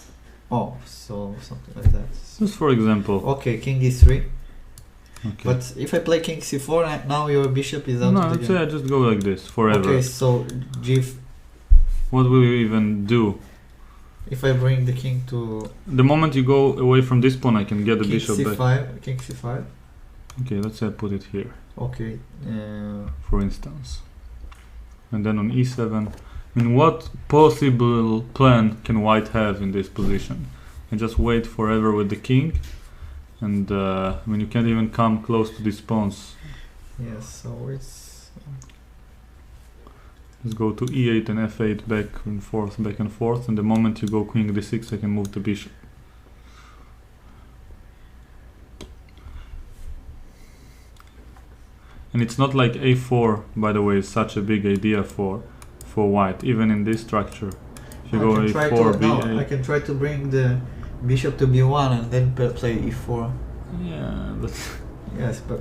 Oh, so something like that. Just for example. Okay, king e3. Okay. But if I play king c4, now your bishop is out No, of the let's game. say I just go like this forever. Okay, so what will you even do? if I bring the king to The moment you go away from this pawn, I can get the king bishop c5, back. king c5. Okay, let's say I put it here, Okay. for instance. And then on e7. I mean, what possible plan can white have in this position? And just wait forever with the king. And I mean, you can't even come close to these pawns. Yes, so it's Let's go to e8 and f8 back and forth. And the moment you go queen d6, I can move the bishop. And it's not like a4, by the way, is such a big idea for white, even in this structure. If you go a4, b8. I can try to bring the bishop to b1 and then play e4. Yeah, but Yes, but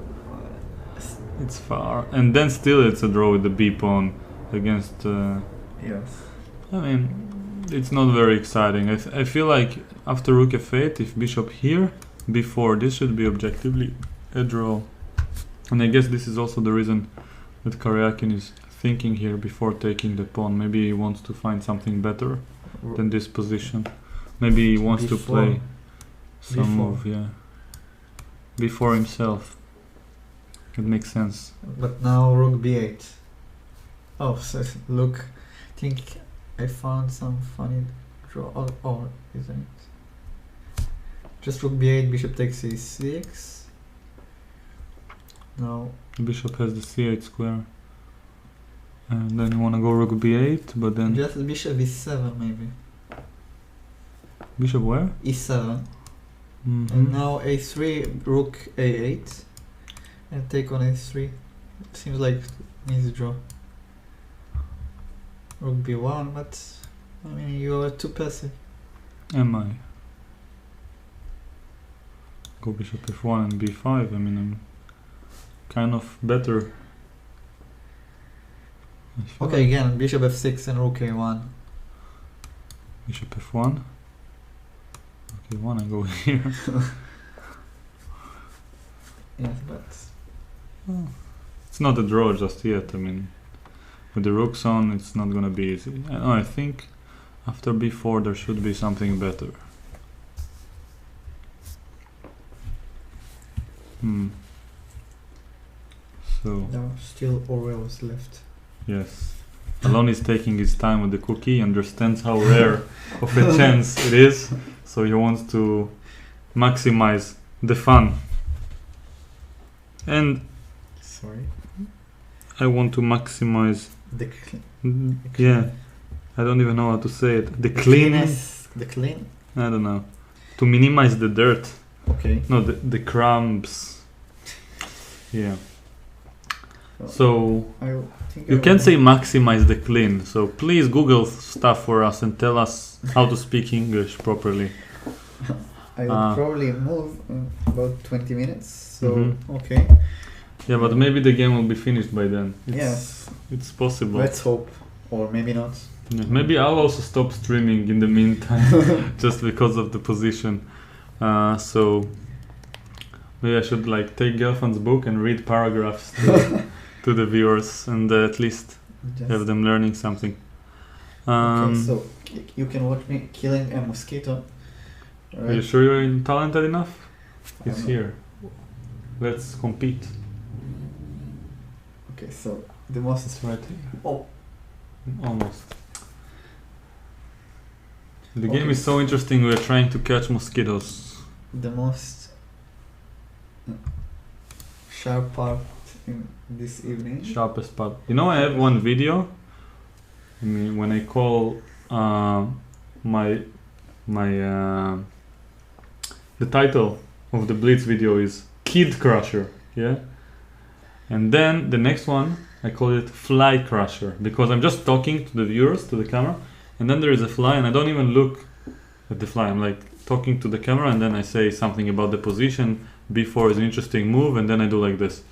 it's far. And then still it's a draw with the b pawn against. yes. I mean, it's not very exciting. I feel like after rook f8, if bishop here, b4, this should be objectively a draw. And I guess this is also the reason that Karjakin is thinking here before taking the pawn. Maybe he wants to find something better than this position. Maybe he wants to play some move, yeah. Before himself. It makes sense. But now rook b8. Oh, so look, I think I found some funny draw. Oh, isn't it? Just rook b8, bishop takes a6. No. Bishop has the c8 square. And then you want to go rook b8, but then... Just bishop e7 maybe. Bishop where? e7. Mm-hmm. And now a3, rook a8. And take on a3. Seems like an easy draw. Rook b1, but I mean you are too passive. Am I? Go bishop f1 and b5. I mean, I'm kind of better. Okay, like again, bishop f6 and rook a1. Bishop f1. Okay, one I go here. Yes, but Oh, it's not a draw just yet. I mean, with the rooks on, it's not gonna be easy. I think after b4 there should be something better. So no, still Oreos left. yes, Alon is taking his time with the cookie. Understands how rare of a chance it is, so he wants to maximize the fun. And Sorry. I want to maximize. The Yeah, I don't even know how to say it. The clean. The clean. I don't know. To minimize the dirt. Okay. No, the crumbs. Yeah. So I think you can say maximize the clean. So please Google stuff for us and tell us how to speak English properly. I will probably move in about 20 minutes. So okay. Yeah, but maybe the game will be finished by then. Yes. It's possible. Let's hope, or maybe not. Yeah, maybe I'll also stop streaming in the meantime, just because of the position. So maybe I should like take girlfriend's book and read paragraphs to the viewers and at least have them learning something. Okay, so you can watch me killing a mosquito. Right? Are you sure you're talented enough? It's know. here. Let's compete. Okay, so the most It's right here. Oh. Almost. The game is so interesting. We're trying to catch mosquitoes. the most sharp part in this evening. Sharpest part. You know, I have one video. I mean, when I call the title of the Blitz video is Kid Crusher, yeah? And then the next one, I call it Fly Crusher, because I'm just talking to the viewers, to the camera, and then there is a fly and I don't even look at the fly. I'm like talking to the camera and then I say something about the position, b4 is an interesting move, and then I do like this.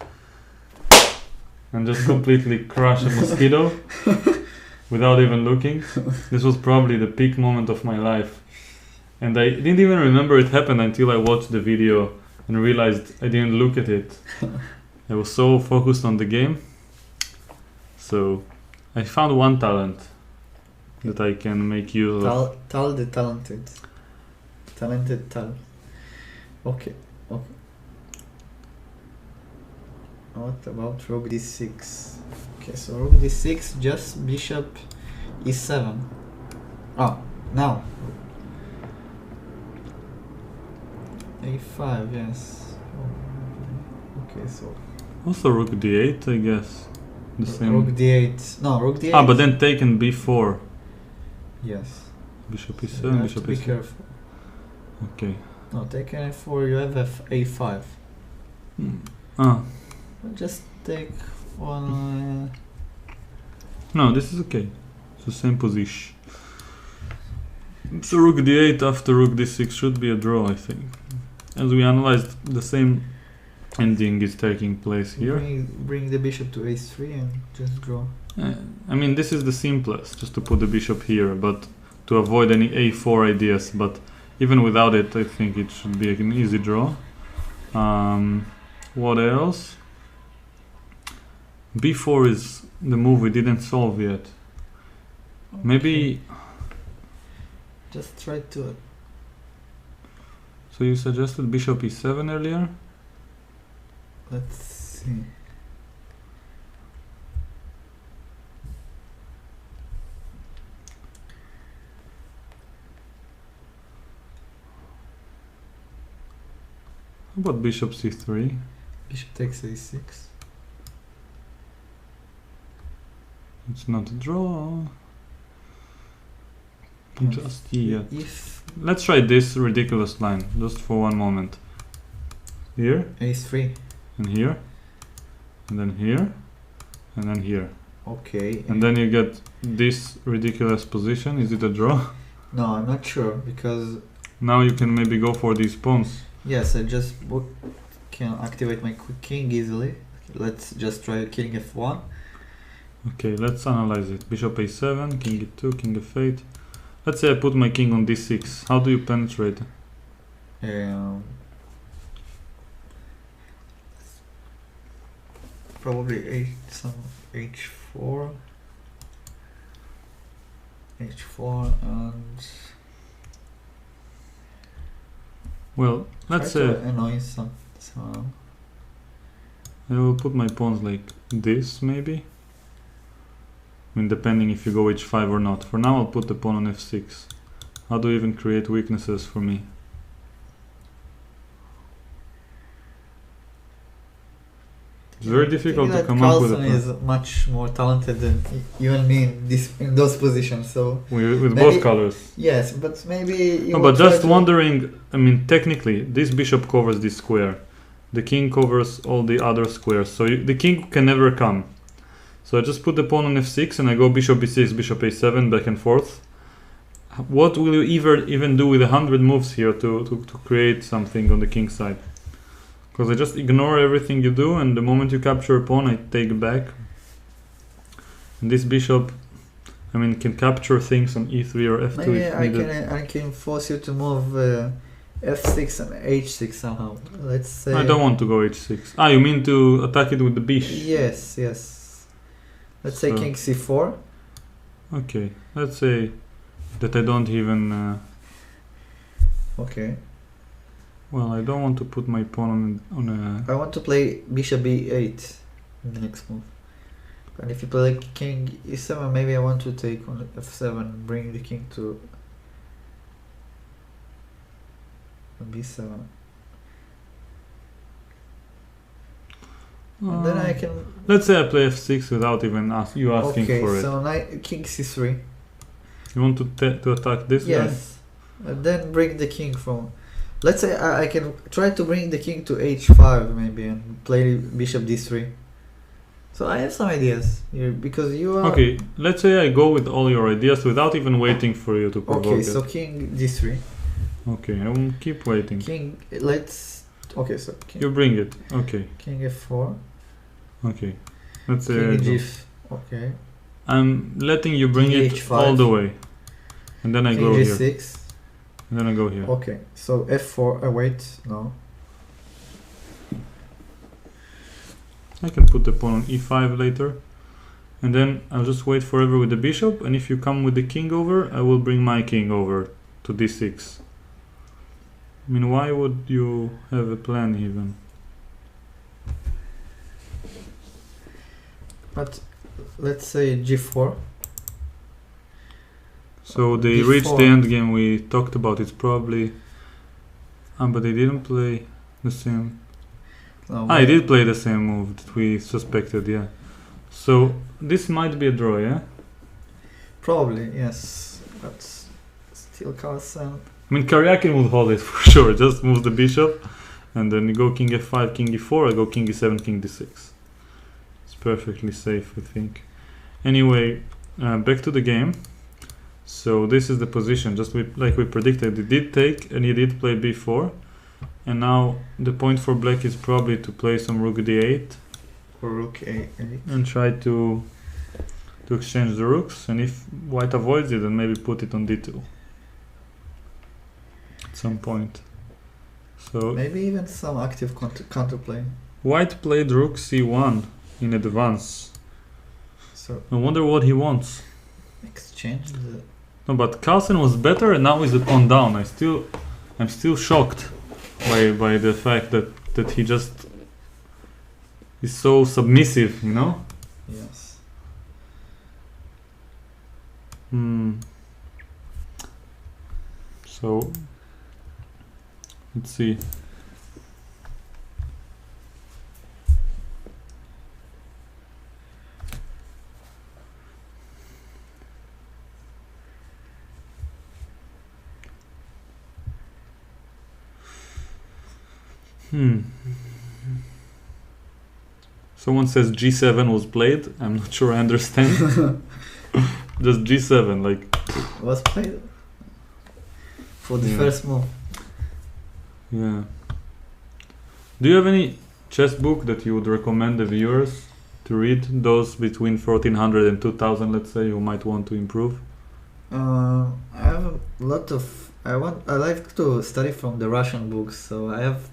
And just completely crush a mosquito without even looking. This was probably the peak moment of my life. And I didn't even remember it happened until I watched the video and realized I didn't look at it. I was so focused on the game. So I found one talent that I can make use of. Tal the talented. Talented Tal. Okay, okay. What about rook d6? Okay, so rook d6, just bishop e7. Oh, now. a5, yes. Okay, so Also rook d8, I guess. The same. rook d8. No, rook d8. Ah, but then taken b4. Yes. Bishop You e7, have bishop to be e7. careful. Okay. No, take a4, you have a5. Ah, Just take one. no, this is okay. It's the same position. So rook d8 after rook d6 should be a draw, I think. As we analyzed, the same ending is taking place here. Bring the bishop to a3 and just draw. I mean, this is the simplest, just to put the bishop here, but to avoid any a4 ideas. But even without it, I think it should be an easy draw. What else? b4 is the move we didn't solve yet. Okay. Maybe. Just try to. So you suggested bishop e7 earlier? Let's see. about bishop c3? Bishop takes a6. It's not a draw. Just yet. If Let's try this ridiculous line, just for one moment. Here, a3. and here, and then here, and then here. Okay. And then you get this ridiculous position. Is it a draw? No, I'm not sure because Now you can maybe go for these pawns. yes, I just can activate my king easily. Let's just try king f1. Okay, let's analyze it. Bishop a7, king e2, king f8. Let's say I put my king on d6. How do you penetrate? Probably some h4, and Well, let's try say to annoy some. I will put my pawns like this, maybe. I mean, depending if you go h5 or not. For now, I'll put the pawn on f6. How do you even create weaknesses for me? It's very difficult to come up with a Carlsen is much more talented than you and me in those positions. So with maybe, both colors. yes, but maybe you No, will but try just to- wondering, I mean, technically, this bishop covers this square. The king covers all the other squares, so the king can never come. So I just put the pawn on f6 and I go bishop b6, bishop a7, back and forth. What will you even do with 100 moves here to create something on the king side? Because I just ignore everything you do, and the moment you capture a pawn, I take back. And this bishop, I mean, can capture things on e3 or f2 maybe if needed. I can force you to move f6 and h6 somehow. Let's say. I don't want to go h6. Ah, you mean to attack it with the bish? Yes, yes. Let's say So- king c4. Okay, let's say that I don't even. Okay. Well, I don't want to put my pawn on a. I want to play bishop b8 in the next move. And if you play like king e7, maybe I want to take on f7, bring the king to b7. And then I can. Let's say I play f6 without even you asking Okay, for it. so king c3. You want to attack this guy? Yes. And then bring the king from. Let's say I can try to bring the king to h5 maybe and play bishop d3. So I have some ideas here because you are. Okay, let's say I go with all your ideas without even waiting for you to provoke Okay, it. so king d3. Okay, I will keep waiting. King, let's. Okay, so king, You bring it. Okay, king f4. okay. Let's say King I go. g. Okay. I'm letting you bring King it h5. all the way. And then I King go here. g6. And then I go here. Okay, so f4. Wait, no. I can put the pawn on e5 later. And then I'll just wait forever with the bishop. And if you come with the king over, I will bring my king over to d6. I mean, why would you have a plan even? But let's say g4. So they D4. reached the end game we talked about. It's probably... but they didn't play the same... No, I did play the same move that we suspected, yeah. So this might be a draw, yeah? Probably, yes. But still Carlsen. I mean, Karjakin would hold it for sure. Just move the bishop, and then you go king f5, king e4. I go king e7, king d6. It's perfectly safe, I think. Anyway, back to the game. So this is the position, just like we predicted. He did take, and he did play b4. And now the point for black is probably to play some rook d8 Or rook a8. and try to exchange the rooks. And if white avoids it, then maybe put it on d2 at some point. So Maybe even some active counterplay. white played rook c1 in advance. So I wonder what he wants. exchange the. No, but Carlsen was better, and now he's a pawn down. I'm still shocked by the fact that he just is so submissive, you know? Yes. So let's see. Someone says G7 was played. I'm not sure I understand. Just G7, like. Was played for the Yeah. first move. Yeah. Do you have any chess book that you would recommend the viewers to read? Those between 1400 and 2000, let's say, who might want to improve? I have a lot of. I like to study from the Russian books, so I have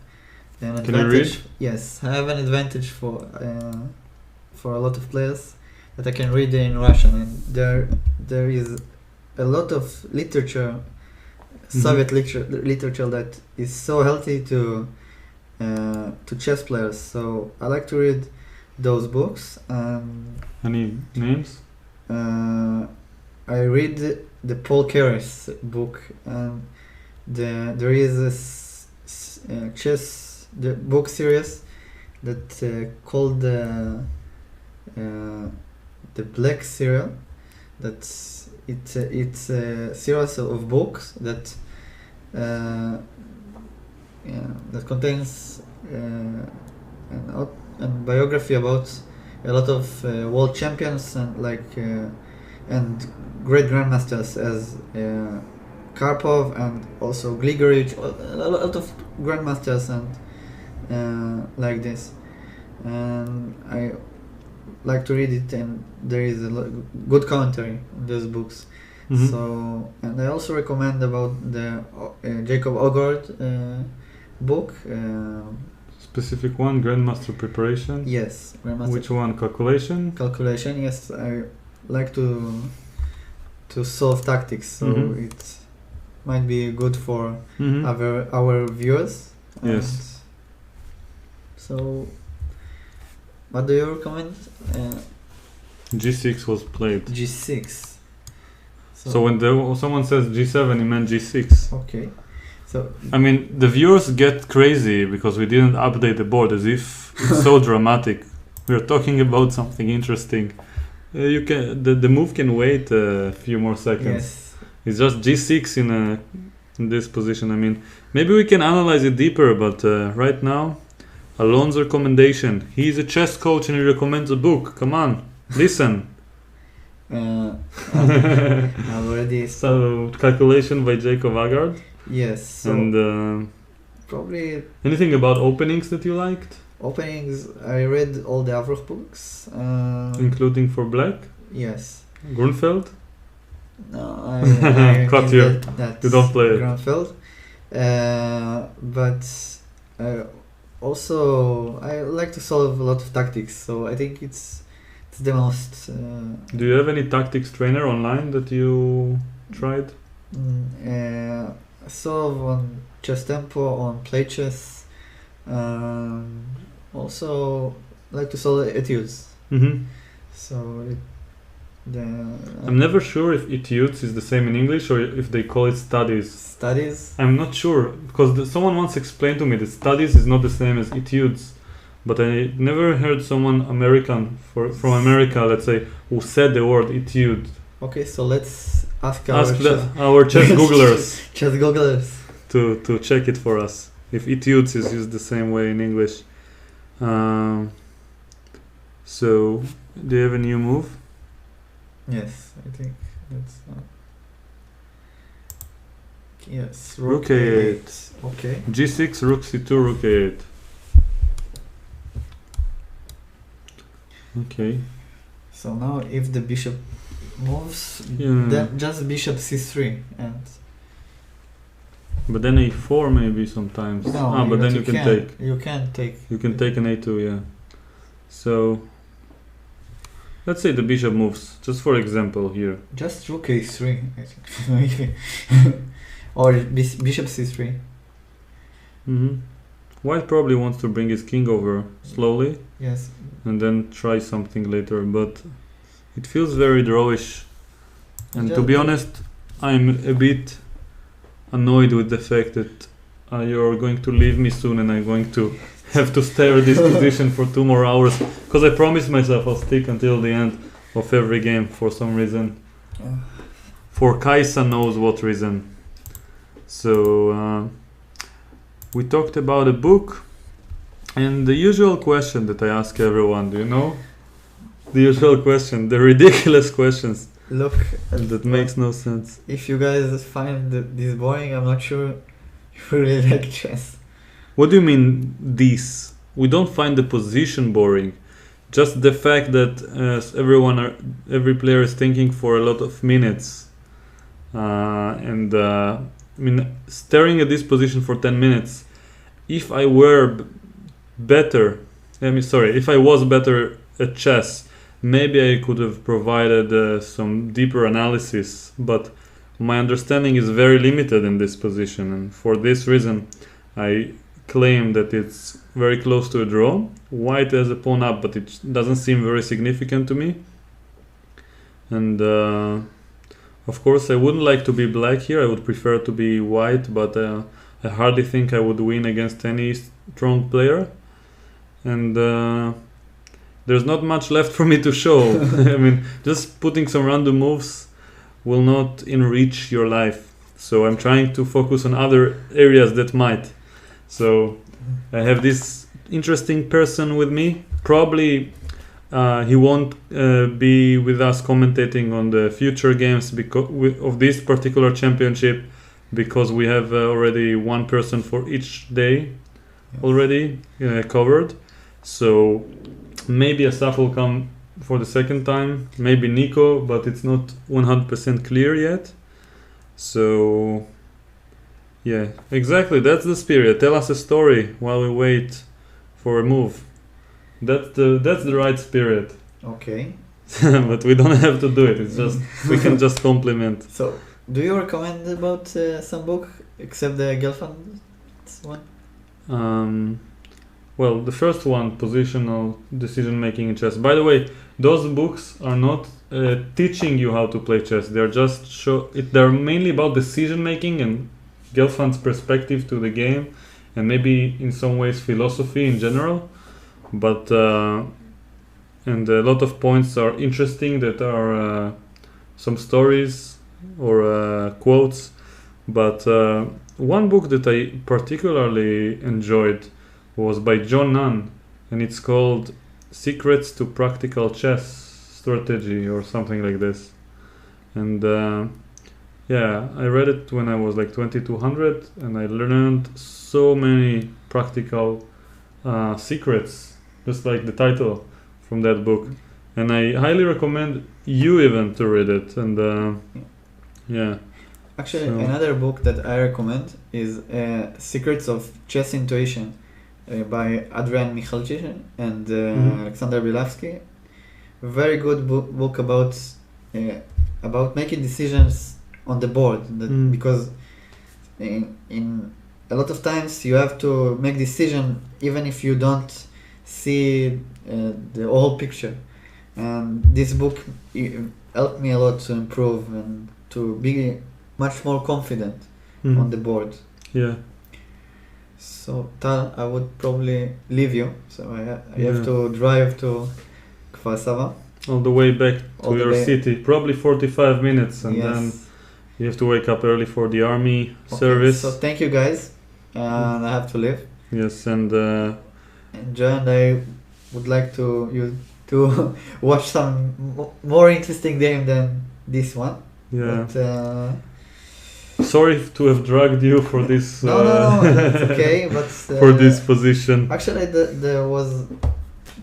an advantage. Can you read? Yes, I have an advantage for a lot of players that I can read in Russian, and there is a lot of literature, Soviet literature that is so healthy to chess players. So I like to read those books. Any names? I read the Paul Keres book, and there is a chess the book series that called the Black Serial. That's it's a series of books that that contains a biography about a lot of world champions and and great grandmasters as Karpov and also Grigorich, a lot of grandmasters and like this. And I like to read it, and there is a good commentary in those books. So, and I also recommend about the Jacob Ogord book. Specific one, Grandmaster Preparation? Yes, Grandmaster. Which one, Calculation? Calculation, yes. I like to solve tactics, so it might be good for our viewers. Yes. So, what do you recommend? G6 was played. G6. So when someone says G7, he meant G6. Okay. So I mean, the viewers get crazy because we didn't update the board, as if it's so dramatic. We're talking about something interesting. You can the move can wait a few more seconds. yes. It's just G6 in this position. I mean, maybe we can analyze it deeper, but right now, Alon's recommendation. He's a chess coach and he recommends a book. Come on, listen. Already. So, Calculation by Jacob Agard. Yes. So And probably anything about openings that you liked? openings. I read all the Avroch books. Including for black? Yes. Grunfeld? No, I Cut mean here. that You don't play it. Grunfeld. But also I like to solve a lot of tactics, so I think it's the most. Do you have any tactics trainer online that you tried? Solve on Chess Tempo, on Play Chess. Also like to solve etudes. So I'm never sure if etudes is the same in English or if they call it studies. Studies. I'm not sure because someone once explained to me that studies is not the same as etudes, but I never heard someone from America, let's say, who said the word etude. Okay, so let's ask our chess googlers chess googlers to check it for us if etudes is used the same way in English. So, do you have a new move? Yes, I think that's. Yes, Rook A8. Okay. G6, Rook C2, Rook A8. Okay. So now, if the bishop moves, Yeah. then just bishop C3 and. But then A4 maybe sometimes. No, but then you can take. You can take. You can take an A2, yeah. So, let's say the bishop moves, just for example here. Just Rook A3, I think. Or bishop C3. White probably wants to bring his king over slowly. Yes. And then try something later, but it feels very drawish. And to be honest, I'm a bit annoyed with the fact that you're going to leave me soon and I'm going to have to stare at this position for 2 more hours, because I promised myself I'll stick until the end of every game for some reason. For Kaisa knows what reason. So we talked about a book. And the usual question that I ask everyone, do you know? The usual question, the ridiculous questions Look, that makes no sense. if you guys find this boring, I'm not sure you really like chess. What do you mean this? We don't find the position boring. Just the fact that every player is thinking for a lot of minutes. I mean, staring at this position for 10 minutes, if I were better, if I was better at chess, maybe I could have provided some deeper analysis, but my understanding is very limited in this position, and for this reason I claim that it's very close to a draw. White has a pawn up, but it doesn't seem very significant to me. And of course I wouldn't like to be black here, I would prefer to be white, but I hardly think I would win against any strong player. And there's not much left for me to show. I mean, just putting some random moves will not enrich your life. So I'm trying to focus on other areas that might. So I have this interesting person with me. Probably he won't be with us commentating on the future games because of this particular championship, because we have already one person for each day already covered. So maybe Asaf will come for the second time, maybe Nico, but it's not 100% clear yet. So yeah, exactly, that's the spirit. Tell us a story while we wait for a move. That's the right spirit. Okay. But we don't have to do it. It's just we can just compliment. So, do you recommend about some book except the Gelfand one? Well, the first one, Positional Decision Making in Chess. By the way, those books are not teaching you how to play chess. They're just they're mainly about decision making and Gelfand's perspective to the game, and maybe in some ways philosophy in general. But and a lot of points are interesting that are some stories or quotes. But one book that I particularly enjoyed was by John Nunn, and it's called Secrets to Practical Chess Strategy or something like this. And yeah, I read it when I was like 2200, and I learned so many practical secrets, just like the title from that book. And I highly recommend you even to read it. And yeah. Actually, another book that I recommend is Secrets of Chess Intuition by Adrian Michalczyk and Alexander Bielawski. Very good book about making decisions on the board, because in a lot of times you have to make decision even if you don't see the whole picture. And this book helped me a lot to improve and to be much more confident on the board. Yeah. So Tal, I would probably leave you. So I have to drive to Kfar Sava. All the way back to your city, probably 45 minutes, and then you have to wake up early for the army service. So thank you guys, and I have to leave. Yes, and enjoy, and I would like you to watch some more interesting game than this one. Yeah. But, sorry to have dragged you for this. No, it's okay. But for this position. Actually, there were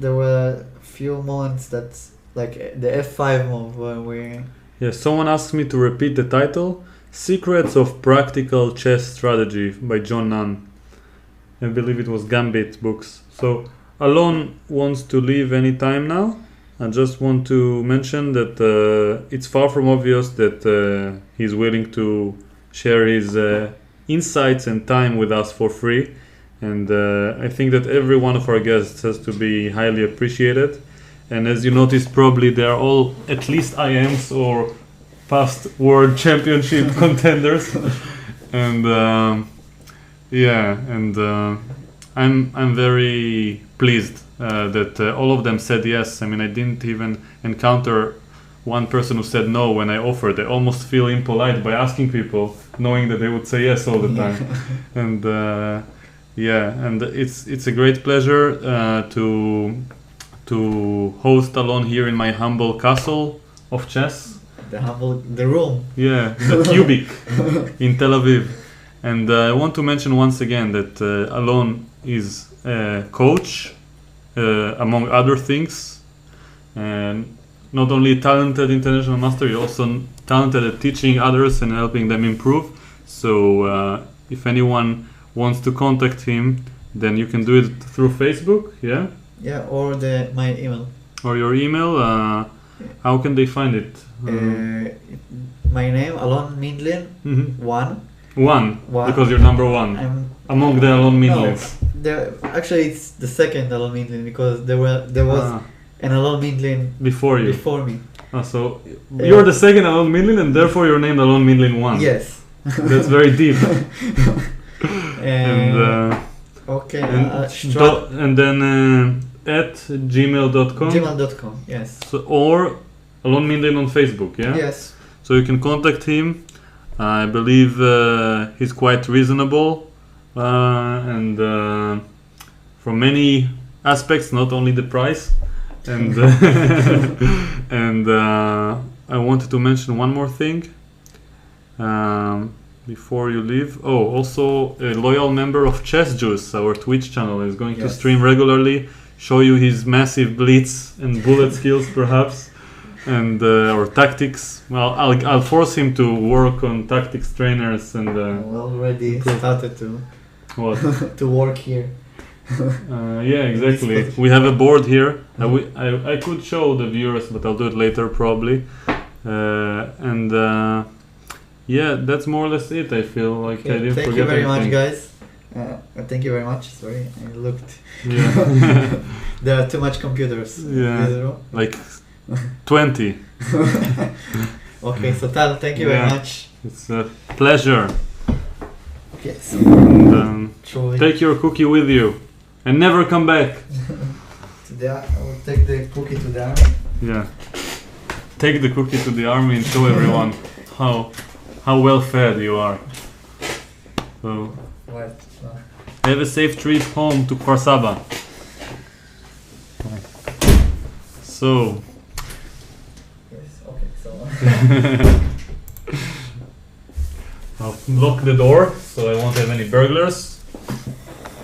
a few moments that, like the F5 move, where we. Yeah, someone asked me to repeat the title: "Secrets of Practical Chess Strategy" by John Nunn. I believe it was Gambit Books. So Alon wants to leave any time now. I just want to mention that it's far from obvious that he's willing to share his insights and time with us for free. And I think that every one of our guests has to be highly appreciated. And as you noticed, probably they are all at least IMs or past world championship contenders. And I'm very pleased that all of them said yes. I mean, I didn't even encounter one person who said no when I offered. I almost feel impolite by asking people, knowing that they would say yes all the time. And Yeah, and it's a great pleasure to host Alon here in my humble castle of chess. The room. Yeah, the cubic in Tel Aviv. And I want to mention once again that Alon is a coach, among other things, and not only a talented international master, he's also talented at teaching others and helping them improve. So if anyone wants to contact him, then you can do it through Facebook, yeah? Yeah, or my email. Or your email. How can they find it? My name, Alon Mindlin, one. One, because you're number one among the Alon Mindlins. No, actually it's the second Alon Mindlin, because there was an Alon Mindlin before me. So you're the second Alon Mindlin, and therefore you're named Alon Mindlin 1. Yes. That's very deep. And okay. And then at gmail.com. Gmail.com, yes. So, or Alon Mindlin on Facebook, yeah? Yes. So you can contact him. I believe he's quite reasonable, and from many aspects, not only the price. And and I wanted to mention one more thing before you leave. Oh, also a loyal member of Chess Juice, our Twitch channel, is going to stream regularly, show you his massive blitz and bullet skills, perhaps, and or tactics. Well, I'll force him to work on tactics trainers and. Already started to. What? To work here. Yeah, exactly. We have a board here. I could show the viewers, but I'll do it later probably. And yeah, that's more or less it. I feel like I didn't forget anything. Thank you very much, guys. Thank you very much. Sorry, I looked. Yeah. There are too much computers. Yeah. Like 20. Okay, so Tal, thank you very much. It's a pleasure. Okay, so and, take your cookie with you and never come back. I will take the cookie to the army. Yeah. Take the cookie to the army and show everyone how well fed you are. So have a safe trip home to Kfar Saba. So I'll lock the door so I won't have any burglars.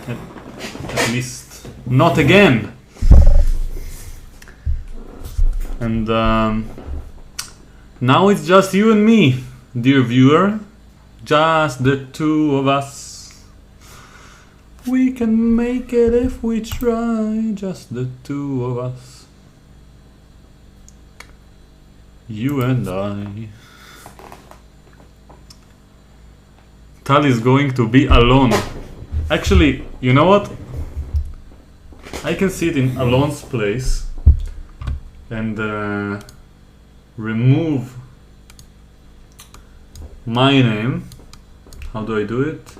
At least not again. And now it's just you and me, dear viewer. Just the two of us. We can make it if we try. Just the two of us. You and I. Tal is going to be alone. Actually, you know what? I can sit in Alon's place and remove my name. How do I do it?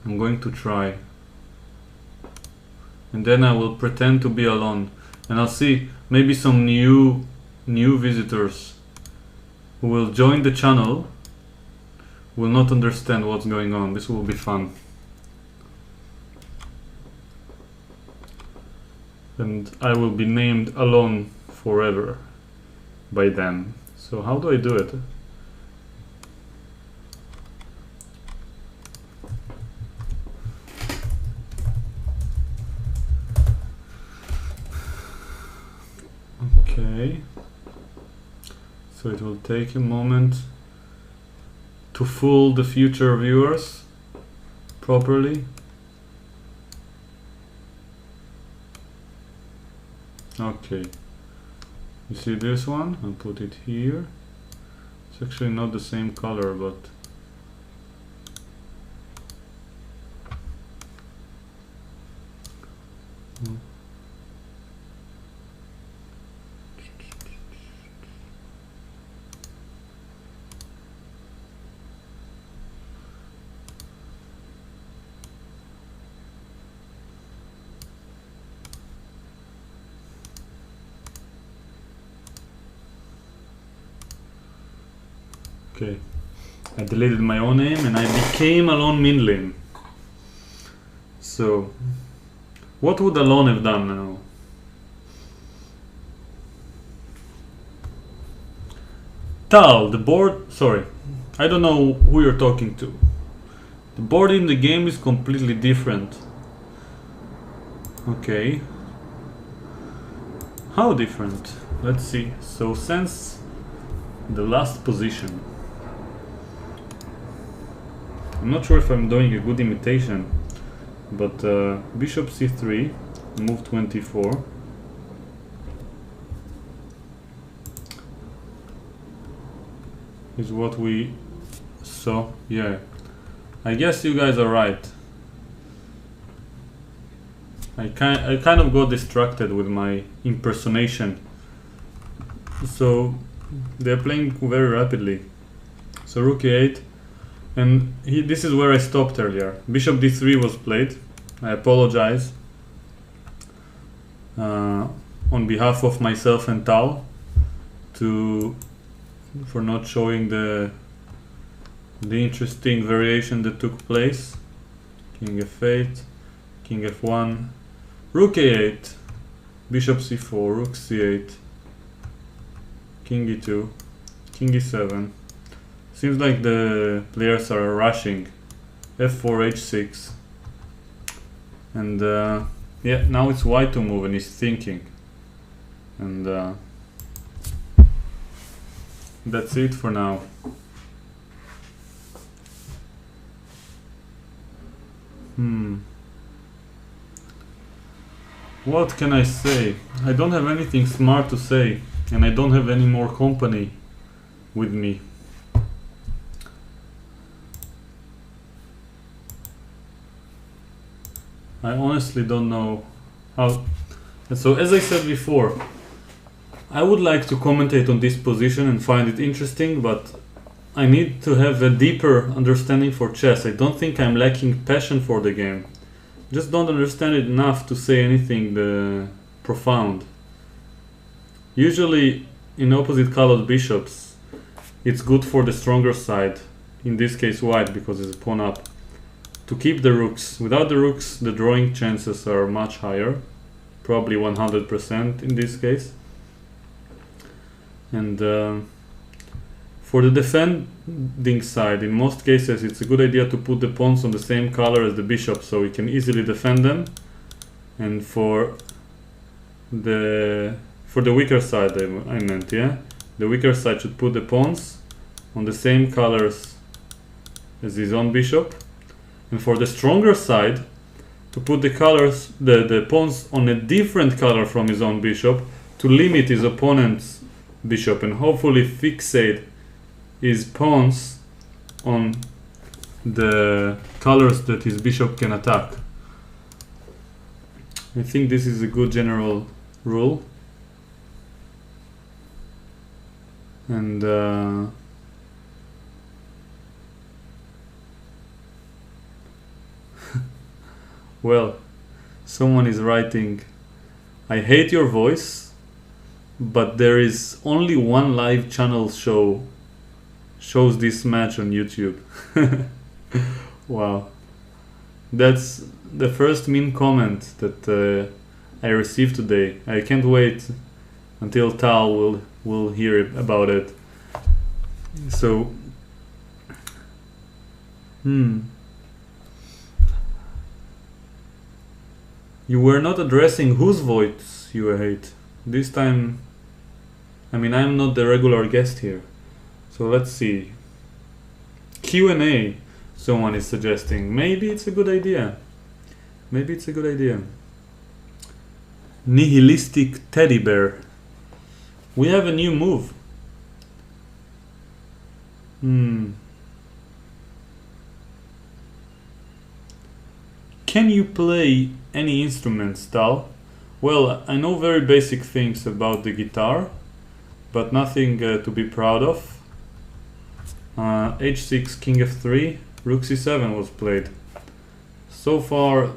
I'm going to try. And then I will pretend to be Alon. And I'll see maybe some new visitors who will join the channel will not understand what's going on. This will be fun. And I will be named Alon forever by them. So how do I do it? Okay. So it will take a moment to fool the future viewers properly. Okay, you see this one? I'll put it here. It's actually not the same color, but okay, I deleted my own name and I became Alon Mindlin. So, what would Alon have done now? Tal, the board... Sorry, I don't know who you're talking to. The board in the game is completely different. Okay. How different? Let's see. So, since the last position... I'm not sure if I'm doing a good imitation, but bishop c3, move 24. Is what we saw. Yeah, I guess you guys are right. I kind of got distracted with my impersonation. So they're playing very rapidly. So rook e8. And this is where I stopped earlier. Bishop d3 was played. I apologize on behalf of myself and Tal for not showing the interesting variation that took place. King f8, king f1, rook a8, bishop c4, rook c8, king e2, king e7. Seems like the players are rushing. f4, h6. And yeah, now it's white to move and he's thinking. And that's it for now. What can I say? I don't have anything smart to say, and I don't have any more company with me. I honestly don't know how. And so, as I said before, I would like to commentate on this position and find it interesting, but I need to have a deeper understanding for chess. I don't think I'm lacking passion for the game. Just don't understand it enough to say anything profound. Usually, in opposite colored bishops, it's good for the stronger side, in this case white, because it's a pawn up, to keep the rooks. Without the rooks, the drawing chances are much higher, probably 100% in this case. And for the defending side, in most cases it's a good idea to put the pawns on the same color as the bishop, so we can easily defend them. And for the weaker side, I meant, yeah, the weaker side should put the pawns on the same colors as his own bishop. And for the stronger side, to put the pawns on a different color from his own bishop, to limit his opponent's bishop and hopefully fixate his pawns on the colors that his bishop can attack. I think this is a good general rule. And well, someone is writing, I hate your voice, but there is only one live channel shows this match on YouTube. Wow, that's the first mean comment that I received today. I can't wait until Tal will hear about it. So you were not addressing whose voice you hate. This time, I mean, I'm not the regular guest here. So let's see. Q&A, someone is suggesting. Maybe it's a good idea. Maybe it's a good idea. Nihilistic teddy bear. We have a new move. Can you play any instruments, Tal? Well, I know very basic things about the guitar, but nothing to be proud of. h6, king f3, rook c7 was played. So far,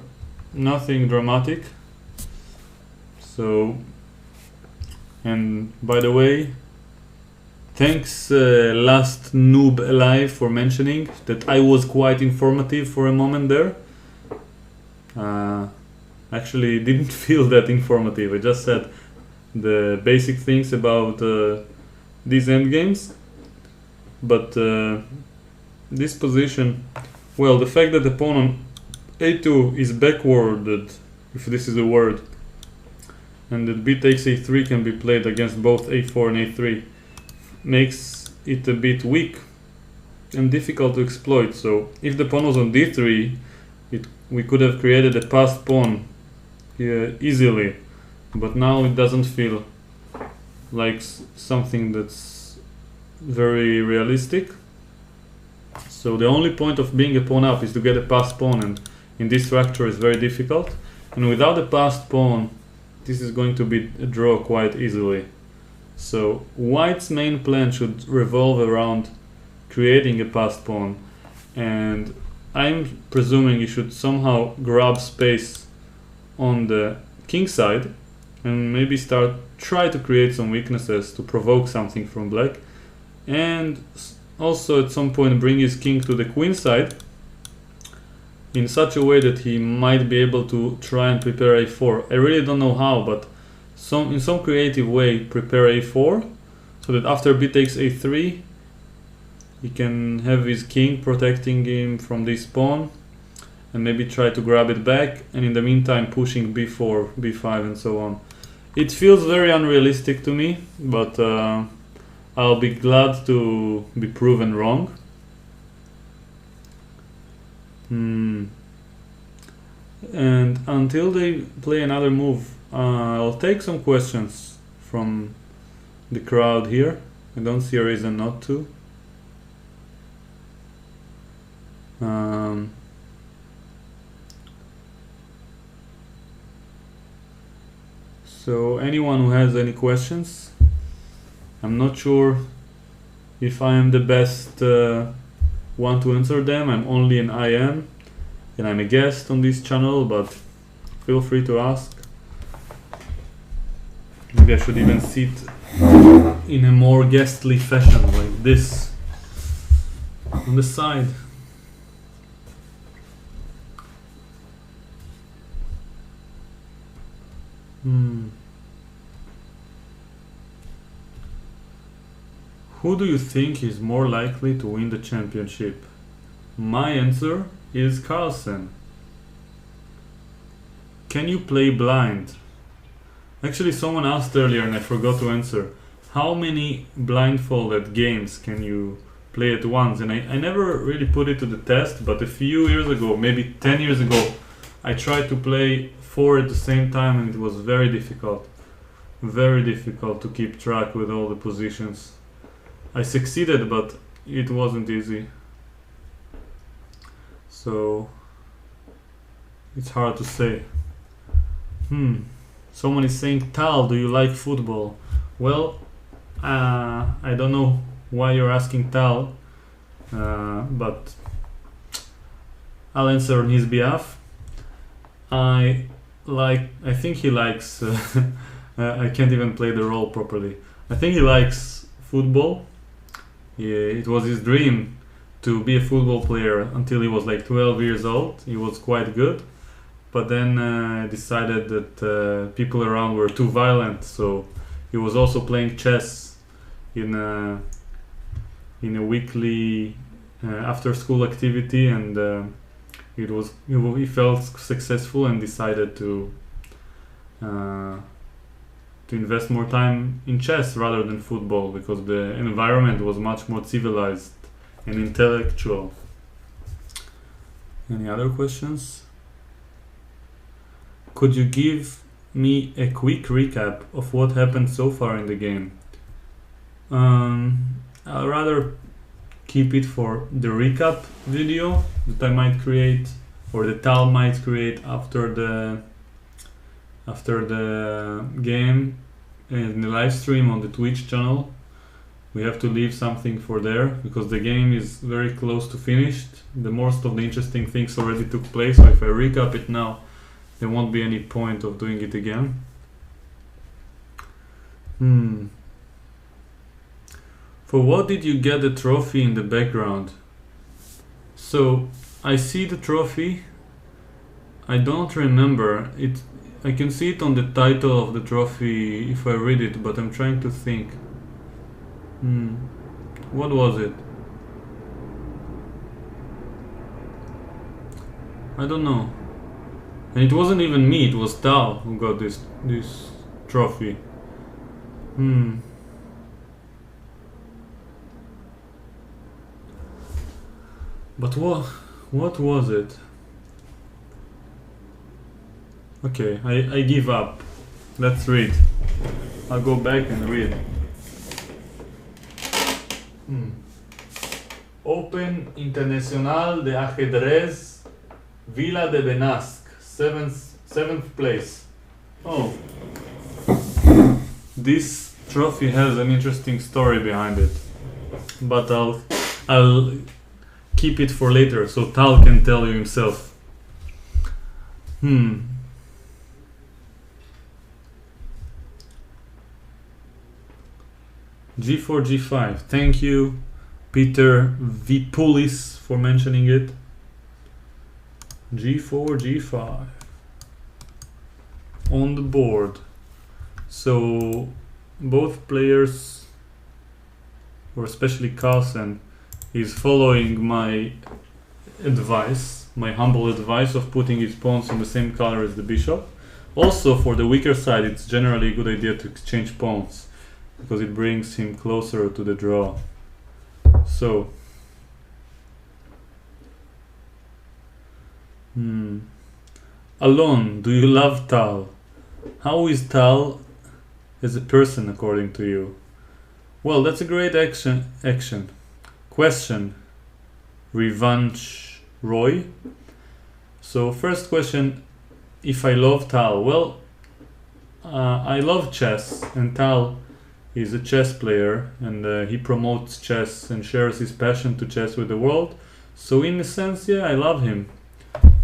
nothing dramatic. So, and by the way, thanks last noob alive for mentioning that I was quite informative for a moment there. Actually didn't feel that informative. I just said the basic things about these endgames, but this position, well, the fact that the pawn on a2 is backwarded, if this is a word, and that b takes a3 can be played against both a4 and a3, makes it a bit weak and difficult to exploit. So if the pawn was on d3, we could have created a passed pawn easily, but now it doesn't feel like something that's very realistic. So the only point of being a pawn up is to get a passed pawn, and in this structure is very difficult, and without a passed pawn this is going to be a draw quite easily. So white's main plan should revolve around creating a passed pawn, and I'm presuming he should somehow grab space on the king side and maybe try to create some weaknesses to provoke something from black, and also at some point bring his king to the queen side in such a way that he might be able to try and prepare a4. I really don't know how, but in some creative way prepare a4 so that after b takes a3 he can have his king protecting him from this pawn, and maybe try to grab it back, and in the meantime pushing b4, b5 and so on. It feels very unrealistic to me, but I'll be glad to be proven wrong. And until they play another move, I'll take some questions from the crowd here. I don't see a reason not to. So anyone who has any questions, I'm not sure if I am the best one to answer them. I'm only an IM and I'm a guest on this channel, but feel free to ask. Maybe I should even sit in a more guestly fashion like this on the side. Who do you think is more likely to win the championship? My answer is Carlsen. Can you play blind? Actually, someone asked earlier and I forgot to answer. How many blindfolded games can you play at once? And I never really put it to the test, but a few years ago, maybe 10 years ago, I tried to play 4 at the same time, and it was very difficult to keep track with all the positions. I succeeded, but it wasn't easy, so it's hard to say. Someone is saying, Tal, do you like football? Well, I don't know why you're asking Tal, but I'll answer on his behalf. I think he likes I can't even play the role properly. I think he likes football. It was his dream to be a football player until he was like 12 years old. He was quite good, but then decided that people around were too violent, so he was also playing chess in a weekly after school activity, and he felt successful and decided to invest more time in chess rather than football, because the environment was much more civilized and intellectual. Any other questions? Could you give me a quick recap of what happened so far in the game? I'll rather keep it for the recap video that I might create, or that Tal might create after the game in the live stream on the Twitch channel. We have to leave something for there because the game is very close to finished. The most of the interesting things already took place, so if I recap it now, there won't be any point of doing it again. For what did you get the trophy in the background? So I see the trophy. I don't remember it. I can see it on the title of the trophy if I read it, but I'm trying to think. What was it? I don't know. And it wasn't even me, it was Tal who got this trophy. But what was it? Okay, I give up. Let's read. I'll go back and read. Open Internacional de Ajedrez Villa de Benasque, seventh place. Oh, this trophy has an interesting story behind it, but I'll keep it for later so Tal can tell you himself. G4, G5. Thank you, Peter Vipulis, for mentioning it. G4, G5 on the board. So both players, or especially Carlsen, is following my advice, my humble advice of putting his pawns on the same color as the bishop. Also, for the weaker side, it's generally a good idea to exchange pawns because it brings him closer to the draw. So Alon, do you love Tal? How is Tal as a person according to you? Well, that's a great question. Revenge Roy. So first question, if I love Tal. Well, I love chess, and Tal is a chess player, and he promotes chess and shares his passion to chess with the world. So in a sense, yeah, I love him.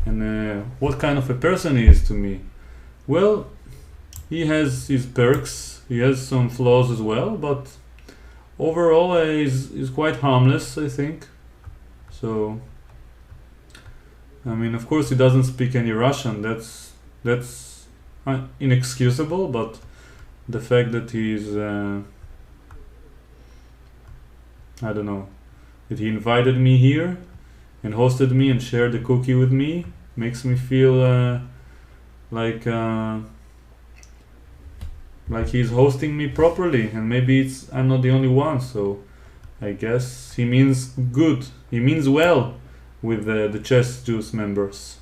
And what kind of a person he is to me? Well, he has his perks, he has some flaws as well, but overall he's quite harmless, I think. So, I mean, of course he doesn't speak any Russian, that's inexcusable, but the fact that he's I don't know, that he invited me here and hosted me and shared the cookie with me makes me feel like he's hosting me properly, and maybe I'm not the only one, so I guess he means good, he means well with the Chess Juice members.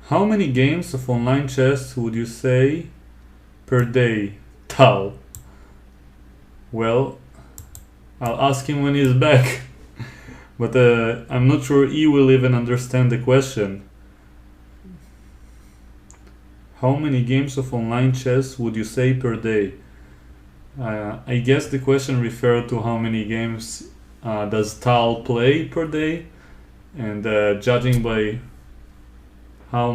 How many games of online chess would you say per day, Tal? Well, I'll ask him when he's back. But I'm not sure he will even understand the question. How many games of online chess would you say per day? I guess the question referred to how many games does Tal play per day, and judging by how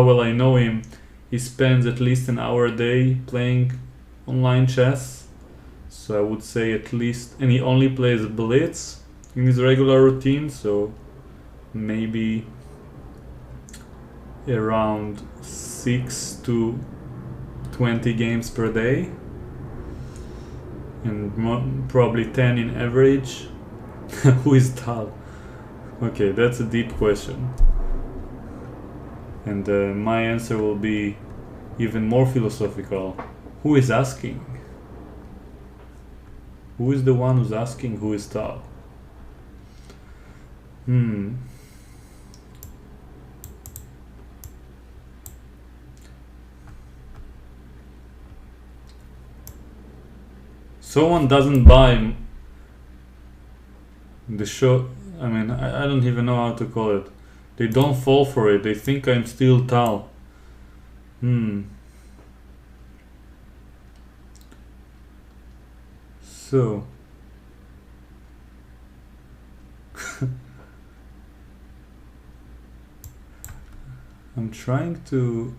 well I know him, he spends at least an hour a day playing online chess. So I would say at least, and he only plays Blitz in his regular routine, so maybe around 6 to 20 games per day, and probably 10 in average. Who is Tal? Okay, that's a deep question. And my answer will be even more philosophical. Who is asking? Who is the one who's asking who is Tal? Someone doesn't buy the show. I mean, I don't even know how to call it. They don't fall for it. They think I'm still Tal. So I'm trying to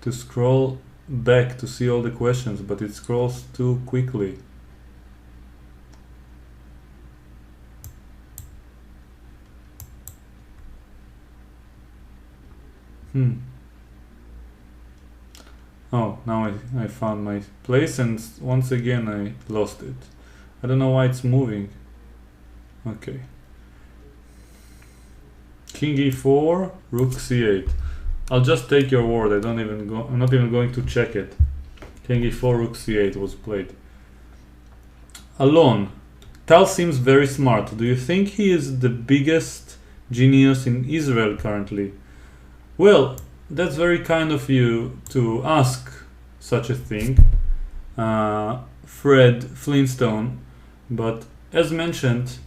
to scroll back to see all the questions, but it scrolls too quickly. Oh, now I found my place, and once again I lost it. I don't know why it's moving. Okay. King e4, rook c8. I'll just take your word. I'm not even going to check it. King e4, rook c8 was played. Alon, Tal seems very smart. Do you think he is the biggest genius in Israel currently? Well, that's very kind of you to ask such a thing, Fred Flintstone. But as mentioned,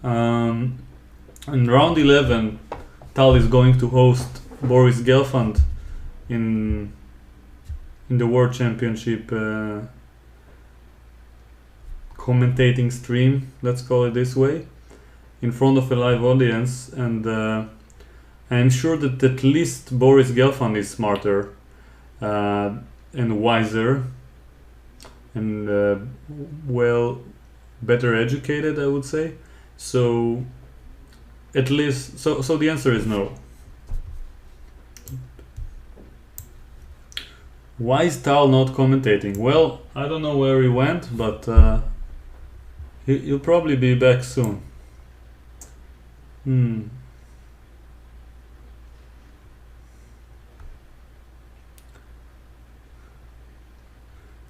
in round 11, Tal is going to host Boris Gelfand in the World Championship commentating stream, let's call it this way, in front of a live audience, and I'm sure that at least Boris Gelfand is smarter and wiser and well, better educated, I would say. So at least, so the answer is no. Why is Tal not commentating? Well, I don't know where he went, but he'll probably be back soon.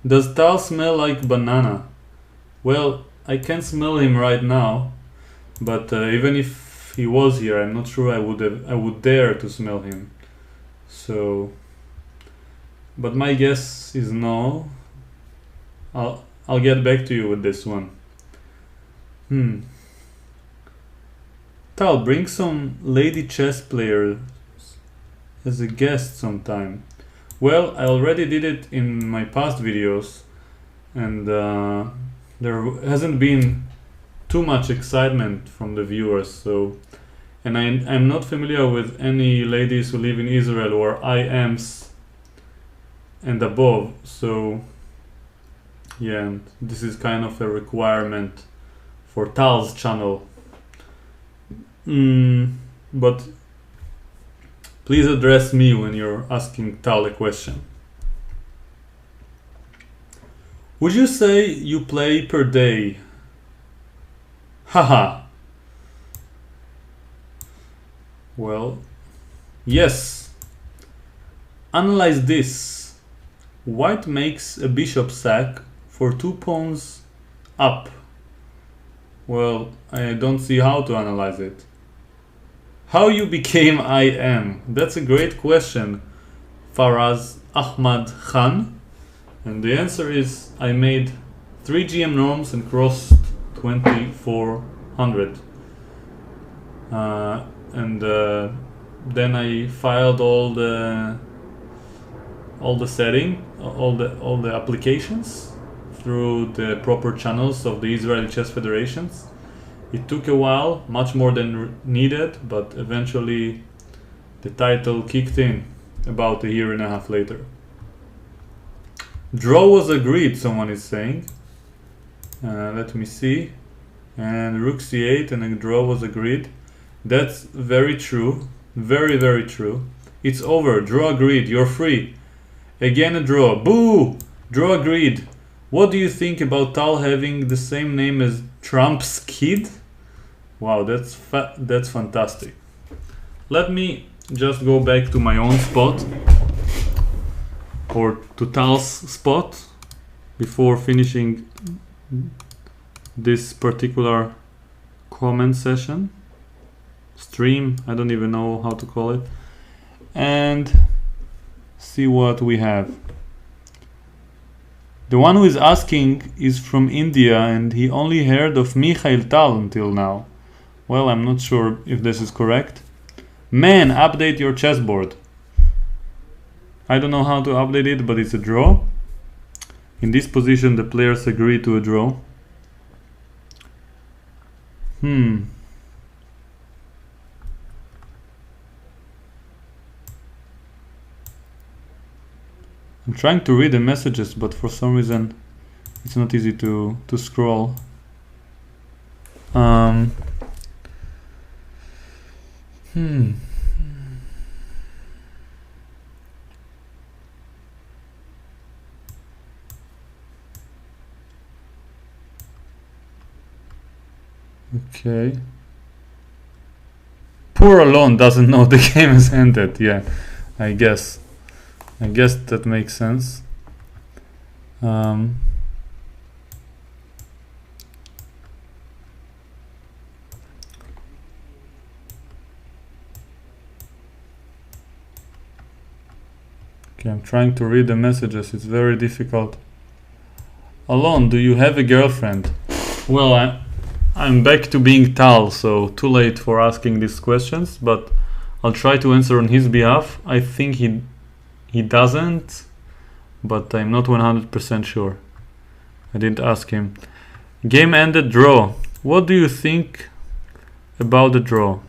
Does Tal smell like banana? Well, I can't smell him right now, but even if he was here, I'm not sure I would dare to smell him. So, but my guess is no. I'll get back to you with this one. Tal, bring some lady chess players as a guest sometime. Well, I already did it in my past videos, and there hasn't been too much excitement from the viewers. So, and I'm not familiar with any ladies who live in Israel or IMs and above. So, yeah, and this is kind of a requirement for Tal's channel. But please address me when you're asking Tal a question. Would you say you play per day? Haha. Well, yes. Analyze this. White makes a bishop sack for 2 pawns up. Well, I don't see how to analyze it. How you became IM? That's a great question, Faraz Ahmad Khan. And the answer is I made 3 GM norms and crossed 2400. And then I filed all the applications through the proper channels of the Israeli Chess Federations. It took a while, much more than needed, but eventually the title kicked in about a year and a half later. Draw was agreed, someone is saying. Let me see. And rook c8 and a draw was agreed. That's very true. Very, very true. It's over. Draw agreed. You're free. Again a draw. Boo! Draw agreed. What do you think about Tal having the same name as Trump's kid? Wow, that's fantastic. Let me just go back to my own spot, or to Tal's spot, before finishing this particular comment session, stream, I don't even know how to call it, and see what we have. The one who is asking is from India, and he only heard of Mikhail Tal until now. Well, I'm not sure if this is correct. Man, update your chessboard. I don't know how to update it, but it's a draw. In this position, the players agree to a draw. I'm trying to read the messages, but for some reason it's not easy to scroll. Okay. Poor Alone doesn't know the game has ended. Yeah, I guess that makes sense. Okay, I'm trying to read the messages. It's very difficult. Alone, do you have a girlfriend? Well, I'm back to being Tal, so too late for asking these questions, but I'll try to answer on his behalf. I think he doesn't, but I'm not 100% sure. I didn't ask him. Game ended, draw. What do you think about the draw?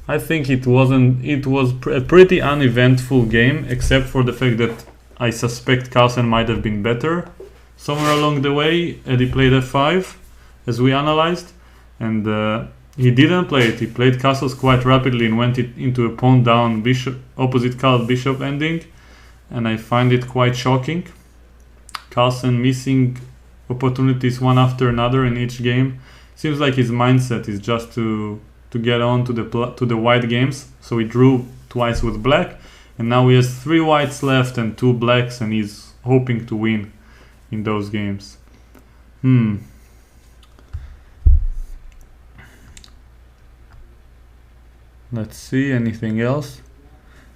I think it was a pretty uneventful game, except for the fact that I suspect Carlsen might have been better somewhere along the way. Eddie played f5 as we analyzed, and he didn't play it. He played castles quite rapidly and went into a pawn down bishop, opposite card bishop ending, and I find it quite shocking. Carlsen missing opportunities one after another in each game. Seems like his mindset is just to get on to the white games. So he drew twice with black, and now he has 3 whites left and 2 blacks, and he's hoping to win in those games. Let's see, anything else?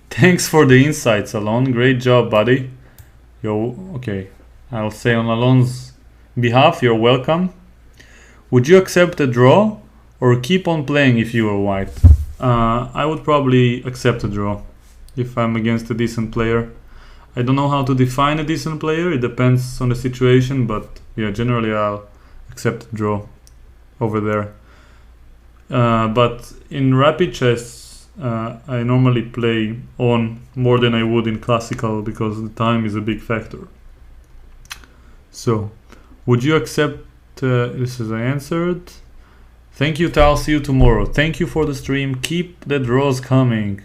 Thanks for the insights, Alon. Great job, buddy. Okay, I'll say on Alon's behalf, you're welcome. Would you accept a draw or keep on playing if you were white? I would probably accept a draw if I'm against a decent player. I don't know how to define a decent player. It depends on the situation, but yeah, generally I'll accept a draw over there. But in rapid chess, I normally play on more than I would in classical because the time is a big factor. So, would you accept? This is I answered. Thank you, Tal. See you tomorrow. Thank you for the stream. Keep the draws coming.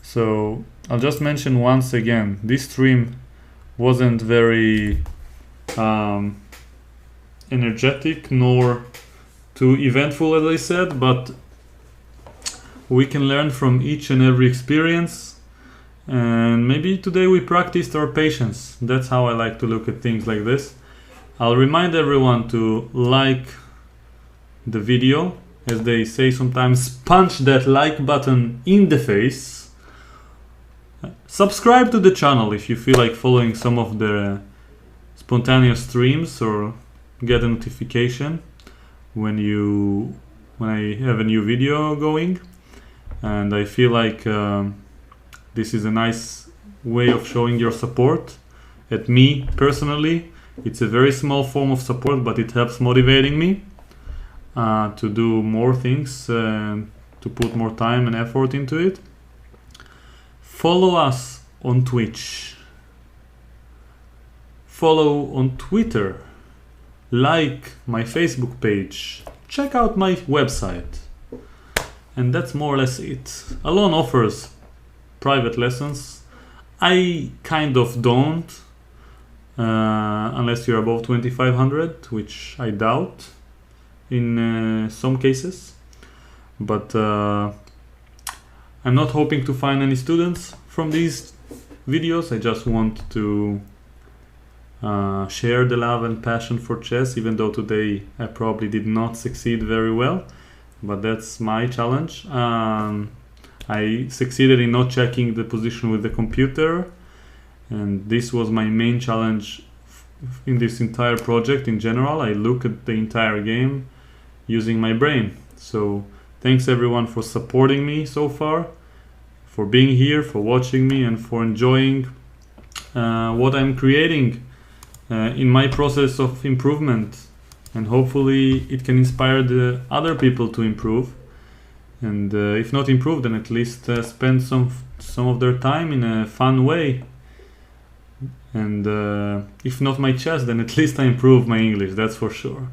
So I'll just mention once again, this stream wasn't very energetic nor too eventful, as I said, but we can learn from each and every experience, and maybe today we practiced our patience. That's how I like to look at things like this. I'll remind everyone to like the video, as they say sometimes, punch that like button in the face. Subscribe to the channel if you feel like following some of the spontaneous streams, or get a notification when I have a new video going. And I feel like this is a nice way of showing your support at me personally. It's a very small form of support, but it helps motivating me to do more things, to put more time and effort into it. Follow us on Twitch. Follow on Twitter. Like my Facebook page. Check out my website. And that's more or less it. Alon offers private lessons. I kind of don't. Unless you're above 2500, which I doubt in some cases. But I'm not hoping to find any students from these videos. I just want to share the love and passion for chess, even though today I probably did not succeed very well. But that's my challenge. I succeeded in not checking the position with the computer, and this was my main challenge in this entire project in general. I look at the entire game using my brain. So thanks everyone for supporting me so far, for being here, for watching me, and for enjoying what I'm creating in my process of improvement. And hopefully it can inspire the other people to improve. and if not improve, then at least spend some of their time in a fun way. And if not my chess, then at least I improve my English, that's for sure.